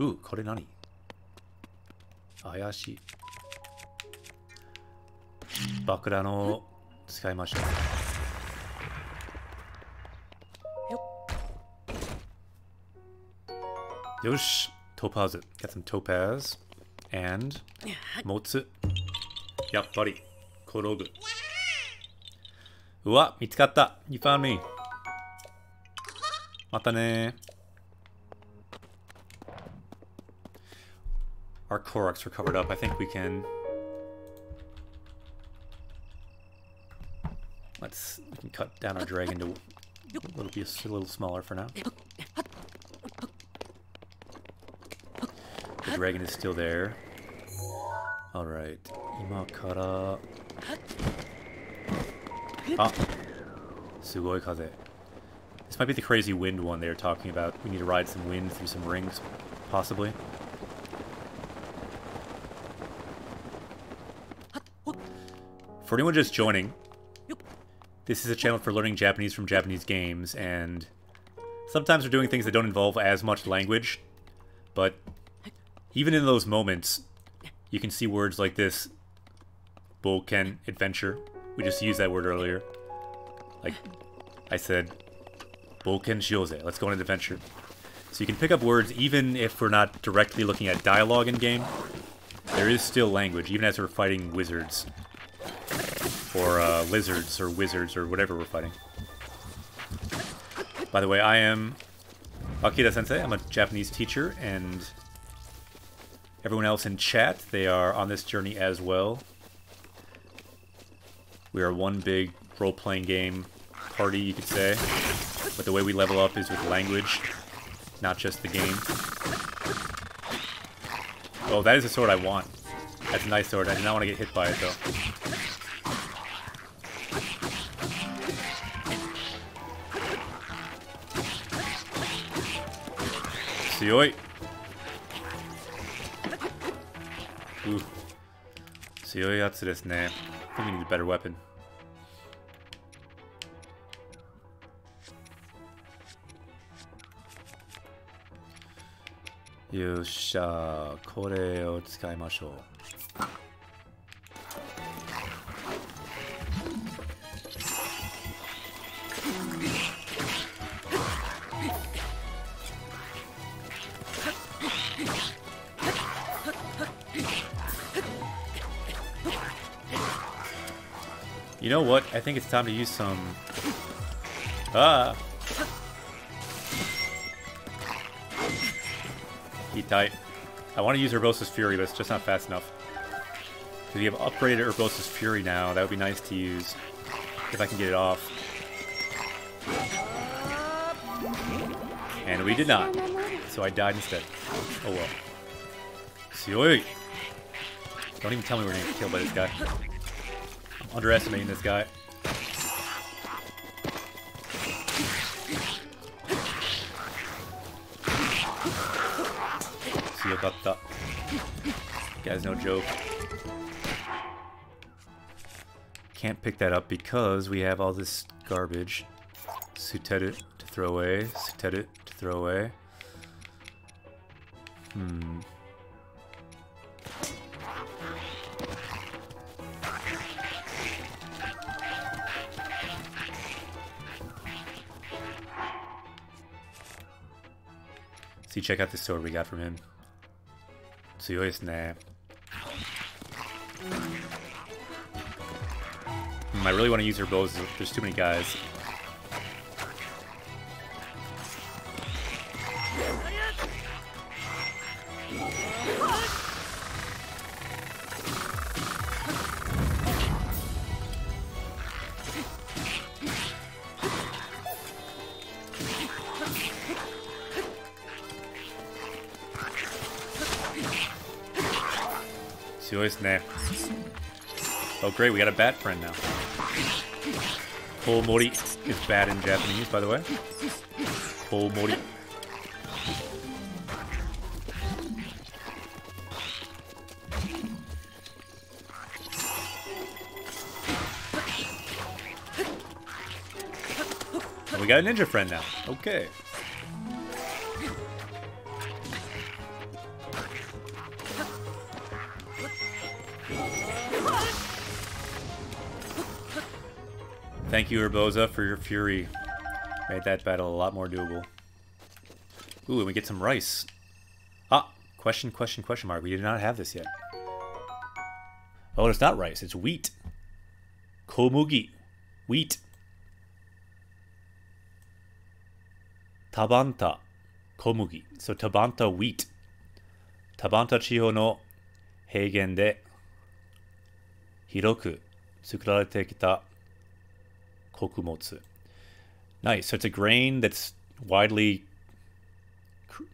Ooh, kore nani? Ayashi. Bakuran o tsukaimashou. Yosh! Topaz it. Got some topaz. And Motsu. Yappari. Korogu. Uwa! Mitsukatta! You found me! Mata ne. Our Koroks are covered up. I think we can... we can cut down our dragon to a little smaller for now. The dragon is still there. Alright. Ima kara... Ah! Sugoi kaze. This might be the crazy wind one they were talking about. We need to ride some wind through some rings, possibly. For anyone just joining, this is a channel for learning Japanese from Japanese games, and sometimes we're doing things that don't involve as much language, but even in those moments, you can see words like this. Bouken, adventure. We just used that word earlier. Like I said, Bouken shioze. Let's go on an adventure. So you can pick up words even if we're not directly looking at dialogue in game. There is still language, even as we're fighting wizards. Or lizards, or wizards, or whatever we're fighting. By the way, I am Akira-sensei. I'm a Japanese teacher, and everyone else in chat, they are on this journey as well. We are one big role-playing game party, you could say. But the way we level up is with language, not just the game. Oh, that is a sword I want. That's a nice sword. I do not want to get hit by it, though. Tsuyoi! Ooh. Tsuyoi yatsu desu ne. I think we need a better weapon. Yosha, kore o tsukaimashou. You know what? I think it's time to use some... Ah! Tight. I want to use Urbosa's Fury, but it's just not fast enough. Because we have upgraded Urbosa's Fury now. That would be nice to use. If I can get it off. And we did not. So I died instead. Oh well. Tsuyoi! Don't even tell me we're going to get killed by this guy. I'm underestimating this guy. Yokatta. Guy's no joke. Can't pick that up because we have all this garbage. Suteru to throw away. Suteru to throw away. See, check out this sword we got from him. Tsuyoi desu ne. I really want to use her bows. There's too many guys. Oh great, we got a bat friend now. Komori is bad in Japanese, by the way. Komori. And we got a ninja friend now. Okay. Thank you, Urbosa, for your fury. Made that battle a lot more doable. Ooh, and we get some rice. Ah, question mark. We did not have this yet. Oh, it's not rice. It's wheat. Komugi. Wheat. Tabanta. Komugi. So Tabanta wheat. Tabanta chiho no heigen de hiroku tsukurarete kita kokumotsu. Nice. So it's a grain that's widely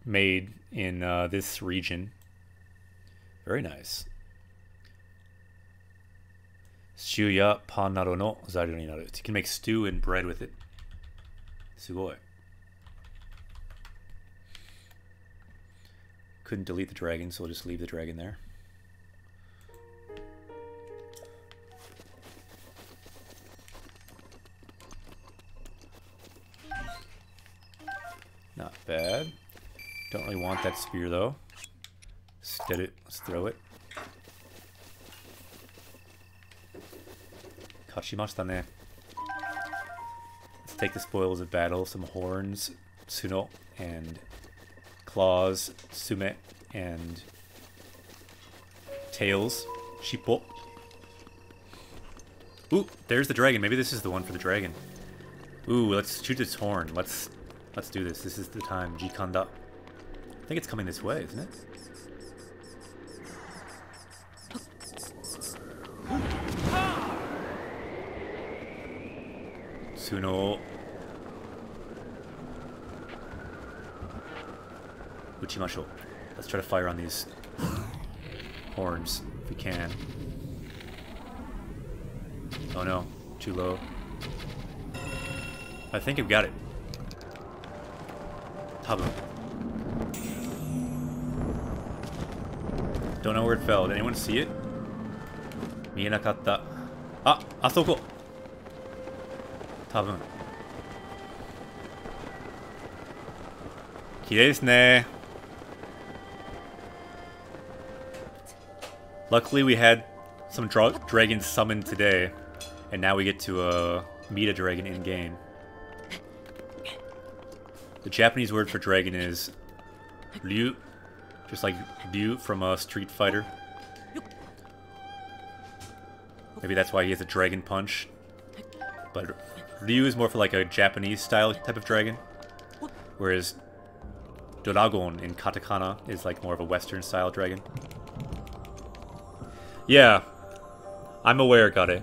made in this region. Very nice. Stew ya pan naro no zairyo ni naru. You can make stew and bread with it. Sugoi. Couldn't delete the dragon, so we'll just leave the dragon there. Not bad. Don't really want that spear though. Instead, let's throw it. Kashimashita ne. Let's take the spoils of battle. Some horns, Tsuno, and claws, Sume, and tails, Shippo. Ooh, there's the dragon. Maybe this is the one for the dragon. Ooh, let's shoot its horn. Let's do this. This is the time. Jikanda. I think it's coming this way, isn't it? Tsuno. Uchimashou. Let's try to fire on these horns if we can. Oh no, too low. I think I've got it. Tabu. Don't know where it fell. Did anyone see it? Mienakatta. Ah, asoko. Tabun. Kirei desu ne. Luckily we had some dragons summoned today, and now we get to meet a dragon in-game. The Japanese word for dragon is Ryu, just like Ryu from Street Fighter. Maybe that's why he has a dragon punch. But Ryu is more for like a Japanese style type of dragon, whereas Doragon in katakana is like more of a Western style dragon. Yeah, I'm aware, got it.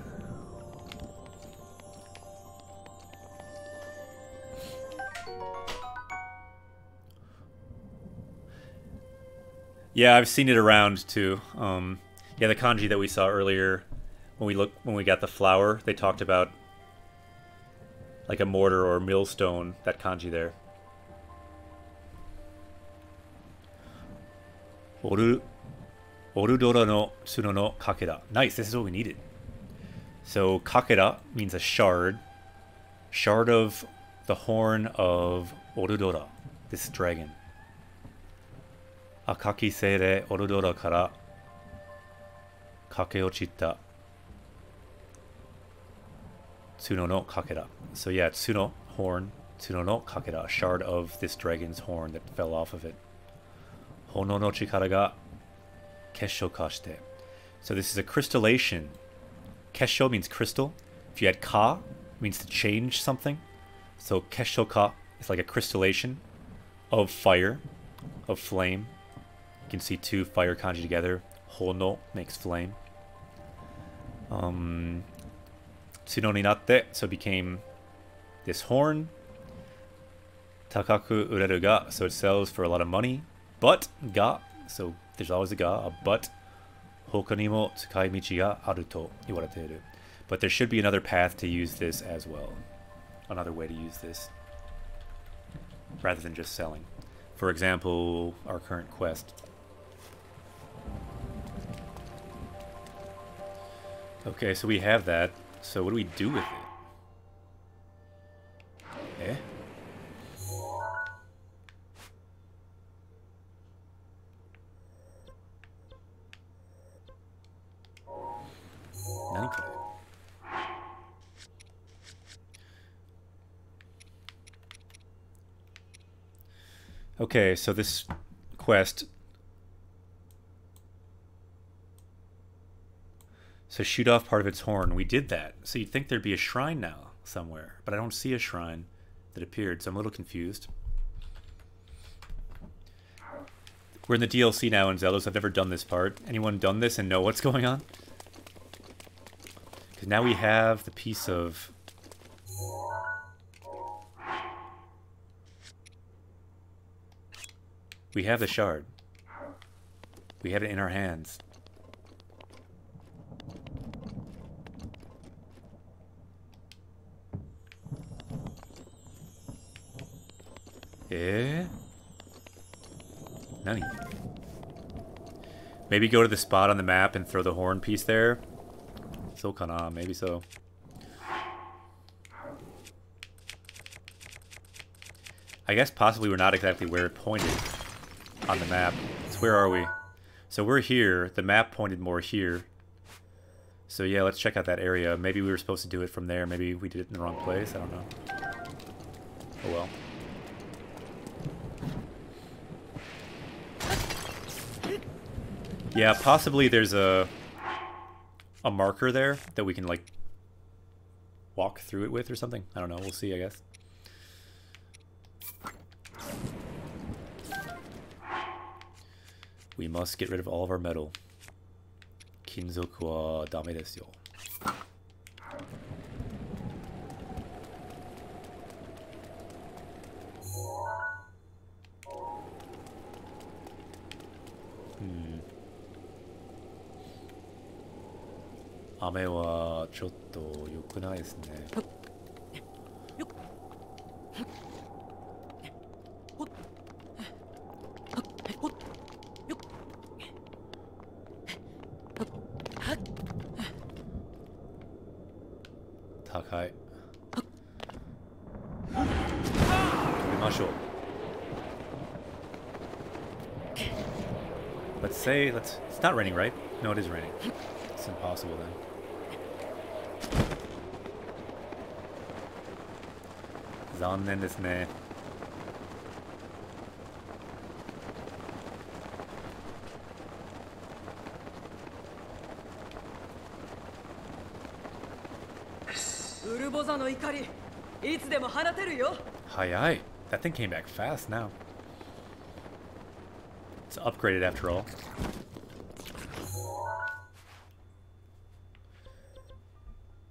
Yeah, I've seen it around too. Yeah, the kanji that we saw earlier when we got the flower, they talked about like a mortar or millstone, that kanji there. Orudora no Tsuno no Kakera. Nice, this is what we needed. So Kakera means a shard. Shard of the horn of Orudora, this dragon. Akaki seire Orudora kara kakeochita Tsuno no Kakera. So yeah, Tsuno, horn, Tsuno no Kakera, shard of this dragon's horn that fell off of it. Hono no chikara ga Kesho kashite. So this is a crystallation. Kesho means crystal. If you had ka, it means to change something. So kesho ka is like a crystallation of fire, of flame. You can see two fire kanji together. Hono makes flame. Tsuno ni natte, so it became this horn. Takaku ureru ga, so it sells for a lot of money. But ga, so there's always a ga, a but. Hoka ni mo tsukai michi ga aru to iwarateru. But there should be another path to use this as well. Another way to use this. Rather than just selling. For example, our current quest. Okay, so we have that. So what do we do with it? Eh? Okay, so this quest. So shoot off part of its horn. We did that. So you'd think there'd be a shrine now somewhere, but I don't see a shrine that appeared, so I'm a little confused. We're in the DLC now in Zelos. I've never done this part. Anyone done this and know what's going on? Because now we have the piece of... We have the shard. We have it in our hands. Eh? Nani? Maybe go to the spot on the map and throw the horn piece there? So kana, maybe so. I guess possibly we're not exactly where it pointed on the map. So where are we? So we're here. The map pointed more here. So yeah, let's check out that area. Maybe we were supposed to do it from there. Maybe we did it in the wrong place. I don't know. Oh well. Yeah, possibly there's a marker there that we can like walk through it with or something. I don't know. We'll see, I guess. We must get rid of all of our metal. Kinzoku wa dame desu yo. Ame wa chotto yokunai desu ne. Takai. Let's say, it's not raining, right? No, it is raining. It's impossible then. Zannen desu ne. Hayai. That thing came back fast now. It's upgraded after all.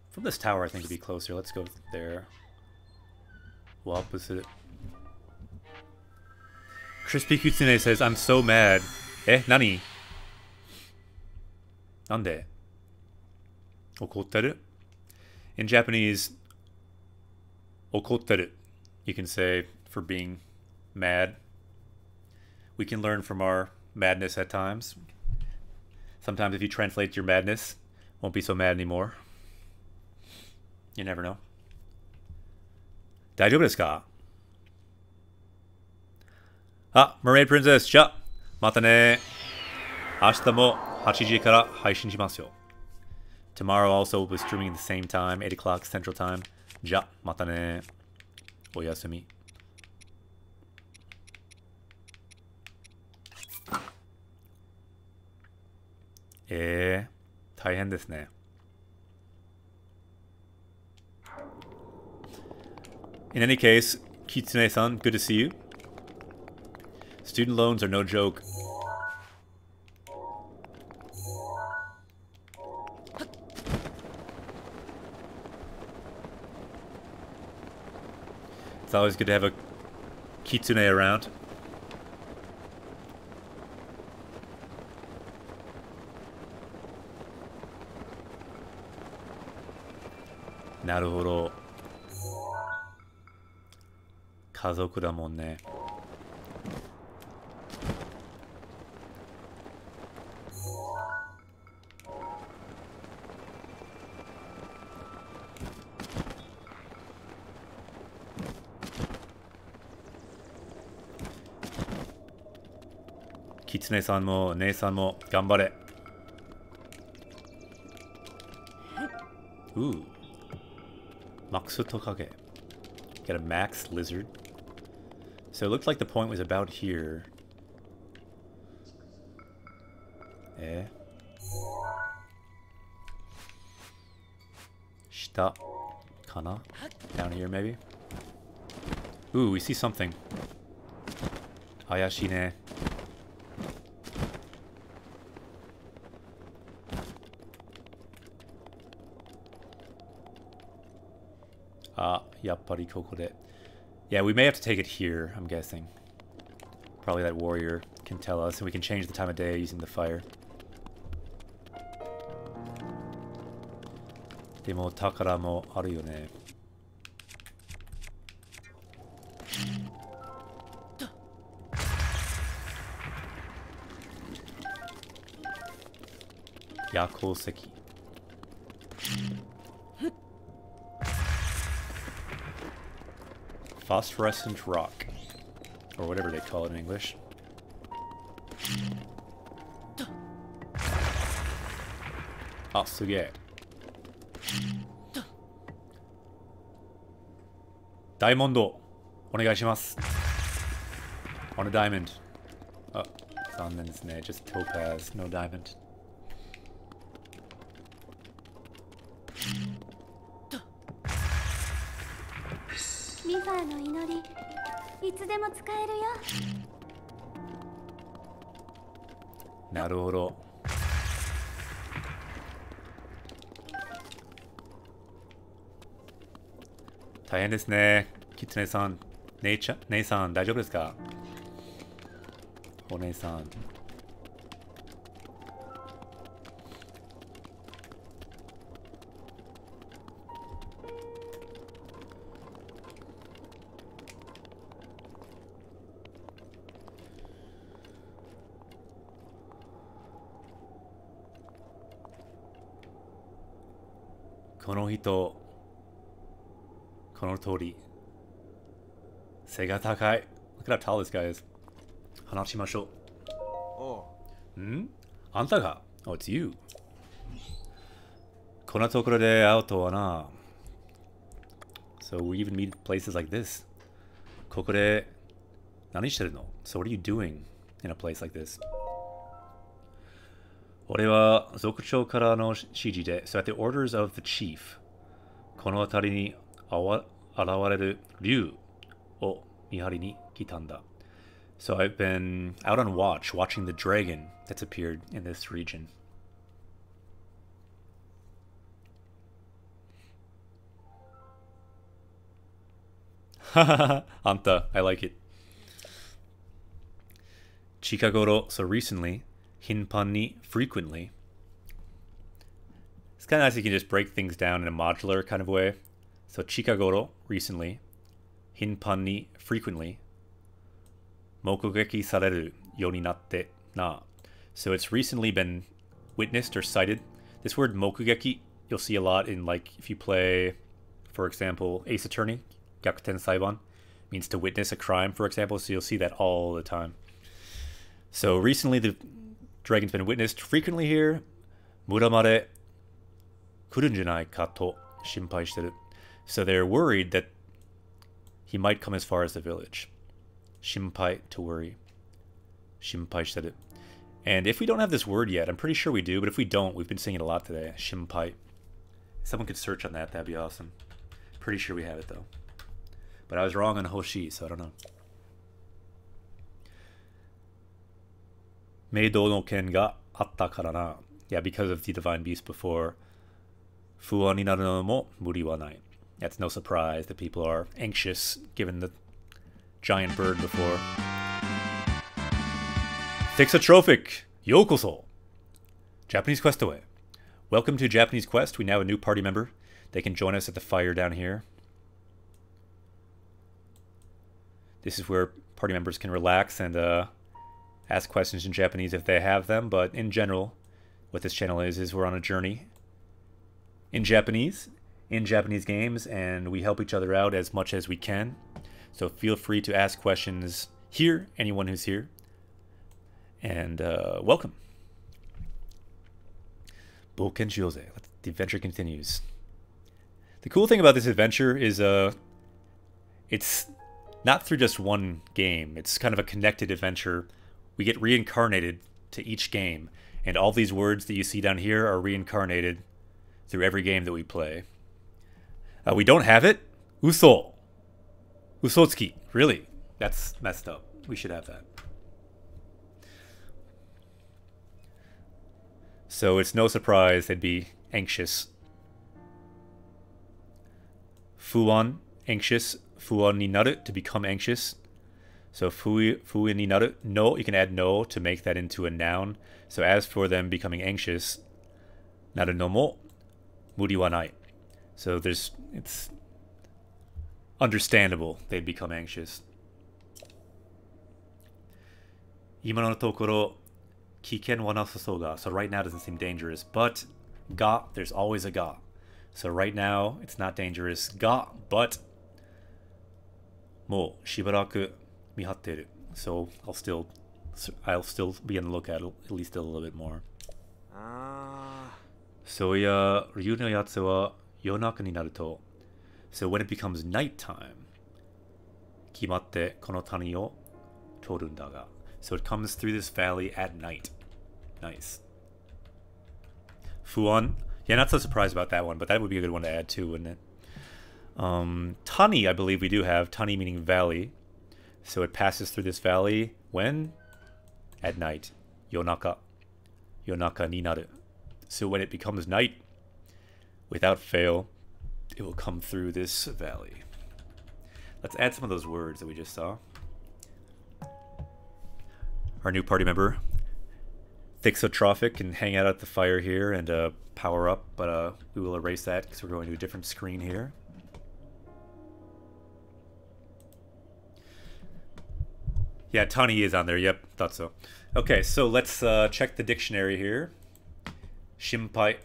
From this tower, I think it'd be closer. Let's go there. We'll opposite. Crispy Kitsune says, I'm so mad. Eh, nani? Nande? Okotteru? In Japanese, okotteru, you can say for being mad. We can learn from our madness at times. Sometimes if you translate your madness, won't be so mad anymore. You never know. 大丈夫ですか? Ah, Mermaid Princess, じゃあ、またね。明日も8時から配信しますよ。Tomorrow also will be streaming at the same time, 8 o'clock Central Time. じゃあ、またね。おやすみ。大変ですね。In any case, Kitsune-san, good to see you. Student loans are no joke. It's always good to have a Kitsune around. Naruhodo. 家族だもんね。キツネさんも姉さんも頑張れ。Ooh. Maxu Tokage. Got a max lizard. So it looked like the point was about here. Shita. Kana? Down here maybe? Ooh, we see something. Ayashi ne. Yappari kokode. Yeah, we may have to take it here, I'm guessing. Probably that warrior can tell us, and we can change the time of day using the fire. Demo takara mo aru yo ne. Yakouseki. Phosphorescent rock. Or whatever they call it in English. Ah, suge. Diamond. Onegaishimasu. On a diamond. Oh, zanren desu ne. Just topaz, no diamond. Naruhodo. Taihen desu ne. Kitsune-san. Nei-san, daijoubu desu ka? Onei-san. Kono hito, kono tori. Seiga takai. Look at how tall this guy is. Hanashimashou. Oh. Hmm? Anta ga? Oh, it's you. Kona tokoro de aou to wa na. So we even meet places like this. Koko de nani shiteru no? So what are you doing in a place like this? 俺は族長からの指示で、so at the orders of the chief, この辺りに現れる竜を見張りに来たんだ。So I've been out on watch, watching the dragon that's appeared in this region. Hahaha, Anta, I like it. Chikagoro, so recently, Hinpan ni frequently. It's kind of nice you can just break things down in a modular kind of way. So Chikagoro, recently. Hinpan ni frequently. Mokugeki sareru you ni natte na. So it's recently been witnessed or cited. This word mokugeki, you'll see a lot in, like, if you play, for example, Ace Attorney, Gyakuten Saiban, means to witness a crime, for example. So you'll see that all the time. So recently the dragon's been witnessed frequently here. Muramare kurun janai ka to shinpai shiteru. So they're worried that he might come as far as the village. Shinpai, to worry. Shinpai shiteru. And if we don't have this word yet, I'm pretty sure we do, but if we don't, we've been saying it a lot today. Shinpai. Someone could search on that, that'd be awesome. Pretty sure we have it though. But I was wrong on Hoshi, so I don't know. Meido no ken ga atta kara na. Yeah, because of the divine beast before. Fuan ni naru no mo muri wa nai. That's no surprise that people are anxious given the giant bird before. Thixotrophic, yokoso. Japanese Quest away. Welcome to Japanese Quest. We now have a new party member. They can join us at the fire down here. This is where party members can relax and ask questions in Japanese if they have them. But in general, what this channel is we're on a journey in Japanese games, and we help each other out as much as we can. So feel free to ask questions here, anyone who's here. And welcome. Boken Jose. The adventure continues. The cool thing about this adventure is it's not through just one game. It's kind of a connected adventure. We get reincarnated to each game, and all these words that you see down here are reincarnated through every game that we play. We don't have it? Uso. Usotsuki. Really? That's messed up. We should have that. So it's no surprise they'd be anxious. Fuan, anxious. Fuan ni naru, to become anxious. So fui ni naru, no, you can add no to make that into a noun. So as for them becoming anxious, naru no mo muri wa nai. So it's understandable they'd become anxious. Ima no tokoro kiken wa nasasou ga. So right now it doesn't seem dangerous, but ga, there's always a ga. So right now it's not dangerous. Ga, but mo shibaraku mihatteru. So I'll still be on the lookout at least a little bit more. So ya ryu no yatsu wa yonaka ni naru to. So when it becomes nighttime, kimatte kono tani o torun da ga. So it comes through this valley at night. Nice. Fuan. Yeah, not so surprised about that one, but that would be a good one to add too, wouldn't it? Tani, I believe we do have. Tani meaning valley. So it passes through this valley when? At night. Yonaka. Yonaka ni naru. So when it becomes night, without fail, it will come through this valley. Let's add some of those words that we just saw. Our new party member, Thixotrophic, can hang out at the fire here and power up, but we will erase that because we're going to a different screen here. Yeah, Tani is on there. Yep, thought so. Okay, so let's check the dictionary here. Shinpai.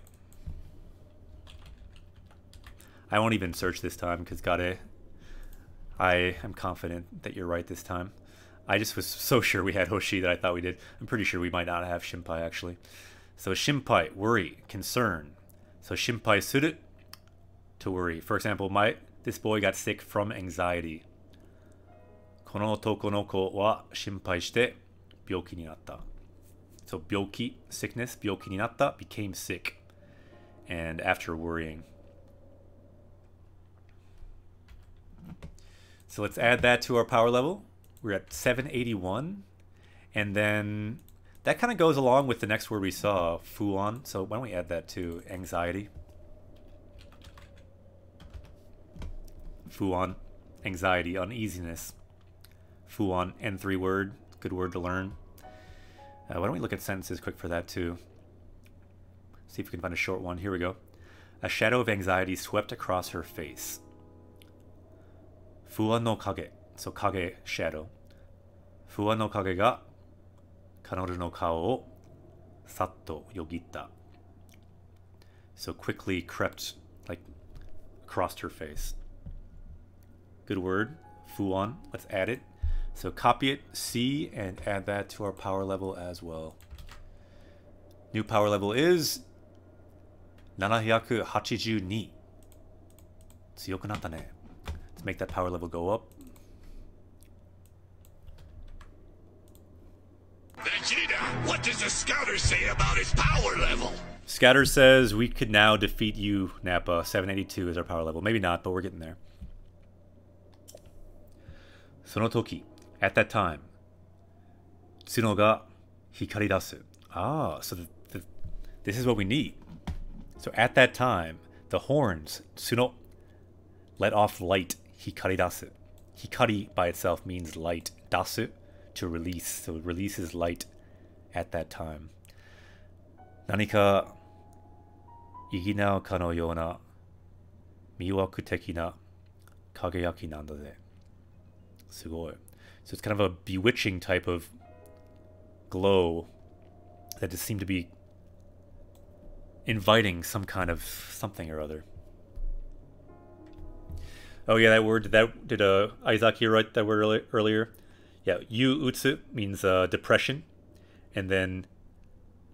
I won't even search this time because I am confident that you're right this time. I just was so sure we had Hoshi that I thought we did. I'm pretty sure we might not have Shinpai actually. So Shinpai, worry, concern. So Shinpai suru, to worry. For example, this boy got sick from anxiety. Kono otoko no ko wa shinpai shite byoki ni natta. So byoki, sickness, byoki ni natta, became sick. And after worrying. So let's add that to our power level. We're at 781. And then that kind of goes along with the next word we saw, fuan. So why don't we add that to anxiety? Fuan, anxiety, uneasiness. Fuan, N3 word, good word to learn. Why don't we look at sentences quick for that too? See if we can find a short one. Here we go. A shadow of anxiety swept across her face. Fuan no kage. So kage, shadow. Fuan no kage ga Kanoru no kao o satto yogitta. So quickly crept, like, across her face. Good word. Fuon. Let's add it. So copy it, C, and add that to our power level as well. New power level is 782. 強くなったね. Let's make that power level go up. Vegeta, what does the scouter say about his power level? Scatter says we could now defeat you, Nappa. 782 is our power level. Maybe not, but we're getting there. その時, at that time, 角が光り出す. Ah, so this is what we need. So at that time, the horns, 角, let off light. Hikari dasu. Hikari by itself means light. Dasu, to release. So it releases light at that time. Nanika iginao ka no yona miwaku teki na kageyaki nanda de. Sugoi. So it's kind of a bewitching type of glow that just seemed to be inviting some kind of something or other. Oh yeah, that word, did Aizaki write that word earlier? Yeah, yu utsu means depression, and then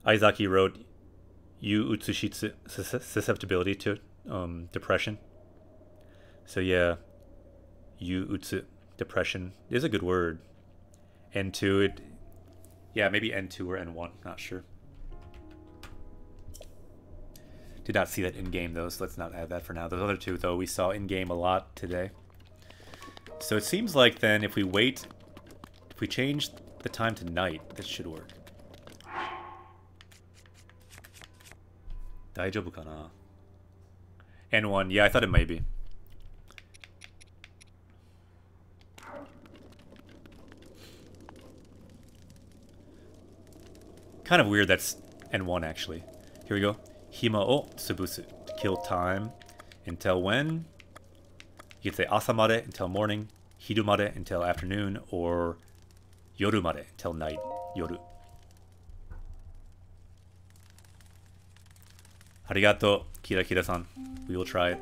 Aizaki wrote yu utsushitsu, susceptibility to depression. So yeah, yu utsu, depression is a good word. N2, it, yeah, maybe N2 or N1, not sure. Did not see that in-game, though, so let's not add that for now. Those other two, though, we saw in-game a lot today. So it seems like, then, if we wait... If we change the time to night, this should work. Daijoubu kana? N1, yeah, I thought it might be. Kind of weird that's N1, actually. Here we go. Hima o tsubusu, to kill time. Until when? You could say asamade, until morning. Hirumade, until afternoon. Or yorumade, until night. Yoru. Arigato, Kira-Kira-san. We will try it.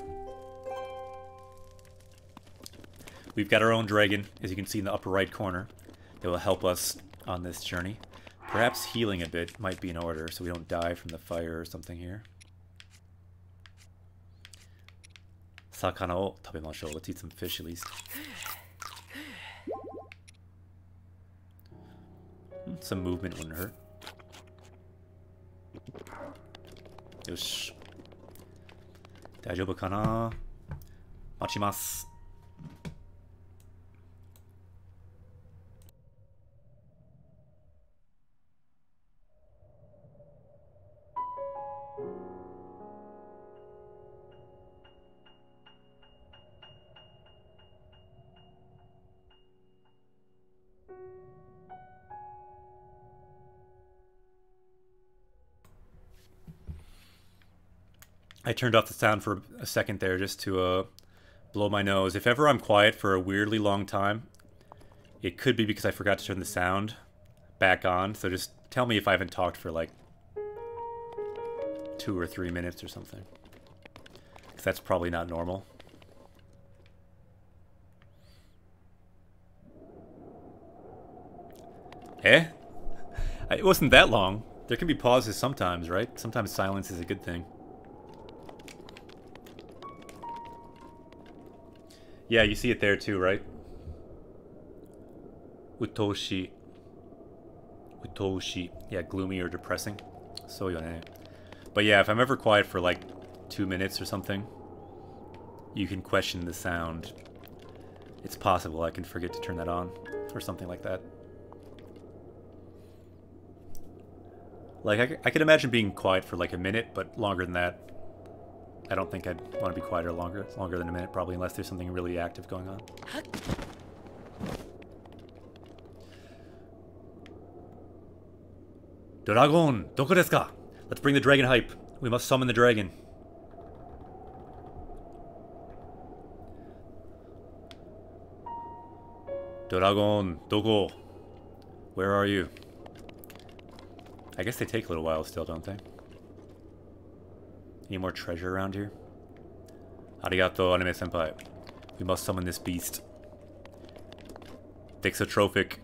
We've got our own dragon, as you can see in the upper right corner, that will help us on this journey. Perhaps healing a bit might be in order, so we don't die from the fire or something here. Sakana o tabemashou. Let's eat some fish at least. Some movement wouldn't hurt. Yosh. Daijoubu kana? Machimasu. I turned off the sound for a second there just to blow my nose. If ever I'm quiet for a weirdly long time, it could be because I forgot to turn the sound back on. So just tell me if I haven't talked for like 2 or 3 minutes or something. Because that's probably not normal. Eh? It wasn't that long. There can be pauses sometimes, right? Sometimes silence is a good thing. Yeah, you see it there too, right? Utoshi. Utoshi. Yeah, gloomy or depressing. So yone. But yeah, if I'm ever quiet for like 2 minutes or something, you can question the sound. It's possible I can forget to turn that on or something like that. Like, I could imagine being quiet for like a minute, but longer than that, I don't think I'd want to be quieter longer than a minute, probably, unless there's something really active going on. Dragon, doko desu ka? Let's bring the dragon hype. We must summon the dragon. Dragon, doko? Where are you? I guess they take a little while still, don't they? Any more treasure around here? Arigato, anime senpai. We must summon this beast. Dixotrophic.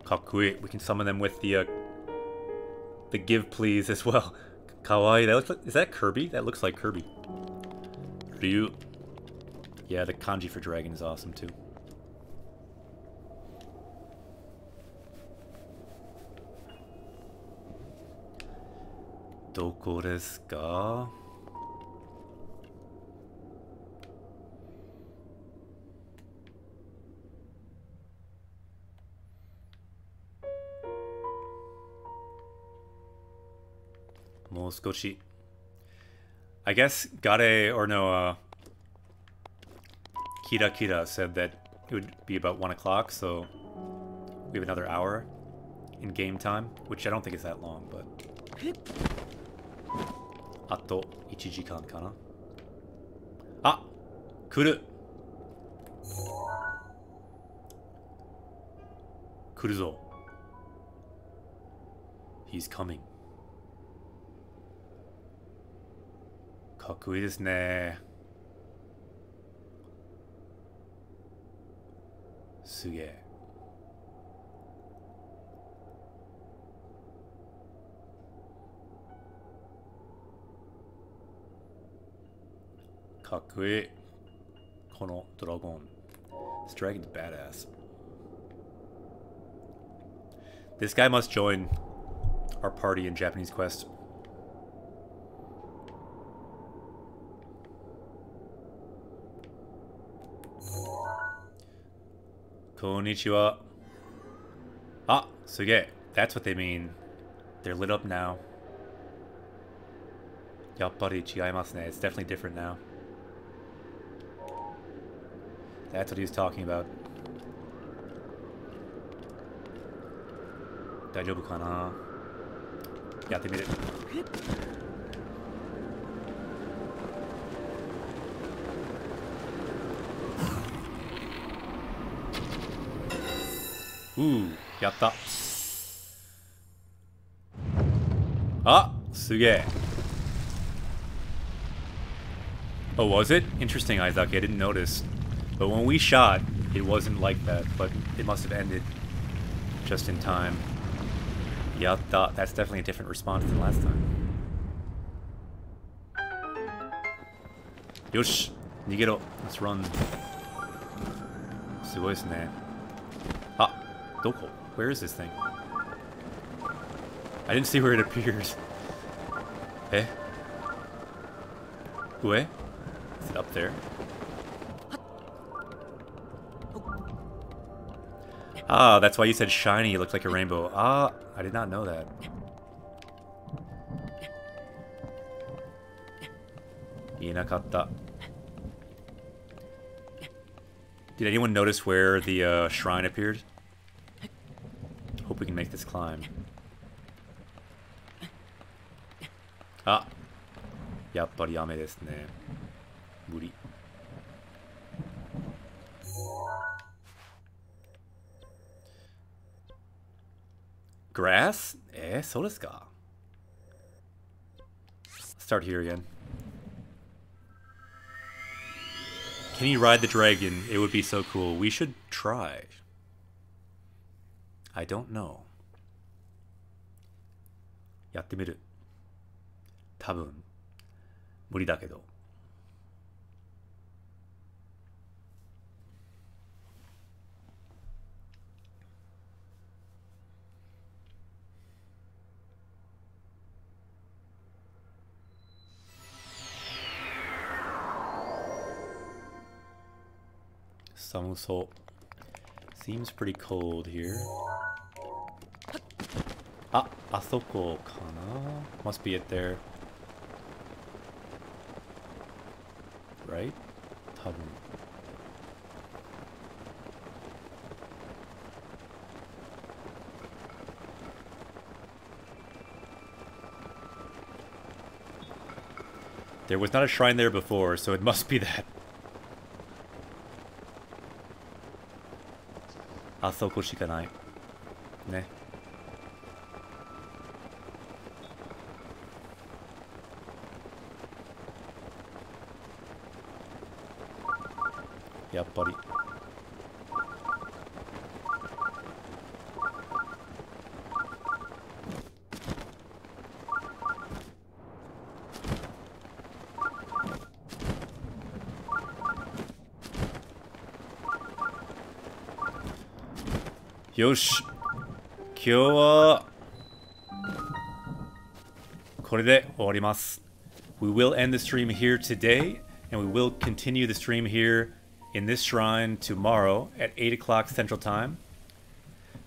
Kakui. We can summon them with the give please as well. Kawaii. That looks like, is that Kirby? That looks like Kirby. Ryu. Yeah, the kanji for dragon is awesome too. Doko desu ka? Moskoshi. I guess Gare, or no, Kira Kira said that it would be about 1 o'clock, so we have another hour in game time, which I don't think is that long, but... Ato 1時間かな? Ah! Kuru! Kuruzo. He's coming. かっこいいですね。すげえ。かっこいい。このドラゴン。This dragon's badass. This guy must join our party in Japanese Quest. Konnichiwa. Ah, suge. That's what they mean. They're lit up now. Yappari chigaimasu ne. It's definitely different now. That's what he was talking about. Daijoubu kana? Yatte miru. Ooh, yatta. Ah, suge. Oh, was it? Interesting, Izaki. I didn't notice. But when we shot, it wasn't like that. But it must have ended just in time. Yatta. That's definitely a different response than last time. Yosh. Nigero. Let's run. Sugoi desu ne. Ah. Doko. Where is this thing? I didn't see where it appears. Eh? Ue? Is it up there? Ah, that's why you said shiny. It looked like a rainbow. Ah, I did not know that. Inakatta. Did anyone notice where the shrine appeared? Hope we can make this climb. Ah. Yappari ame desu ne. Muri. Grass? Eh, so desu ka? Start here again. Can you ride the dragon? It would be so cool. We should try. I don't know. Yatte miru. Tabun. Muri da kedo. Samuso. Seems pretty cold here. Ah, asoko kana? Must be it there. Right? Tabun. There was not a shrine there before, so it must be that. Asoko shikanai. Ne. やっぱり。よし。今日はこれで終わります。We will end the stream here today, and we will continue the stream here in this shrine tomorrow at 8 o'clock Central Time.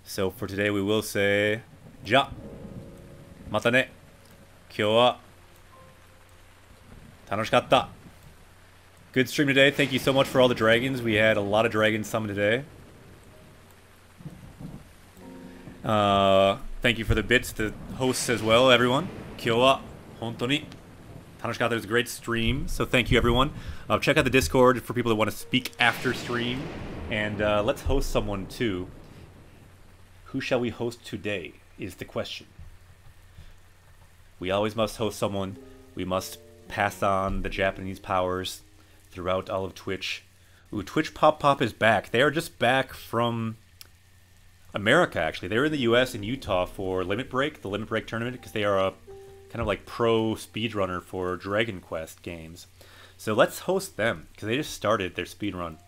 So for today we will say, じゃ、またね。今日は楽しかった。Good stream today. Thank you so much for all the dragons. We had a lot of dragons summoned today. Thank you for the bits, the hosts as well, everyone. 今日は本当に楽しかった. It was a great stream, so thank you, everyone. Check out the Discord for people that want to speak after stream. And let's host someone, too. Who shall we host today is the question. We always must host someone. We must pass on the Japanese powers throughout all of Twitch. Ooh, Twitch Pop Pop is back. They are just back from America, actually. They were in the US in Utah for Limit Break, the Limit Break tournament, because they are a kind of like pro speedrunner for Dragon Quest games. So let's host them, because they just started their speedrun.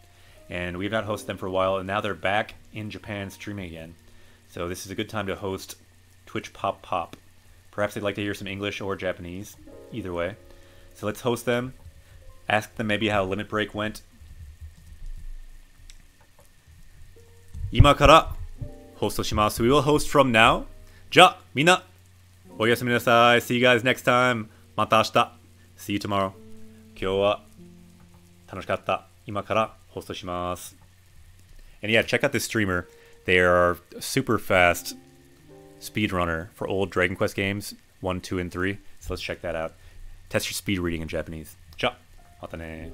And we've not hosted them for a while, and now they're back in Japan streaming again. So this is a good time to host Twitch Pop Pop. Perhaps they'd like to hear some English or Japanese, either way. So let's host them, ask them maybe how Limit Break went. 今からホストします. We will host from now. じゃあ、みんな、おやすみなさい. See you guys next time. また明日. See you tomorrow. 今日は楽しかった. 今からホストします. And yeah, check out this streamer. They are a super fast speedrunner for old Dragon Quest games 1, 2, and 3. So let's check that out. Test your speed reading in Japanese. じゃあ、またね.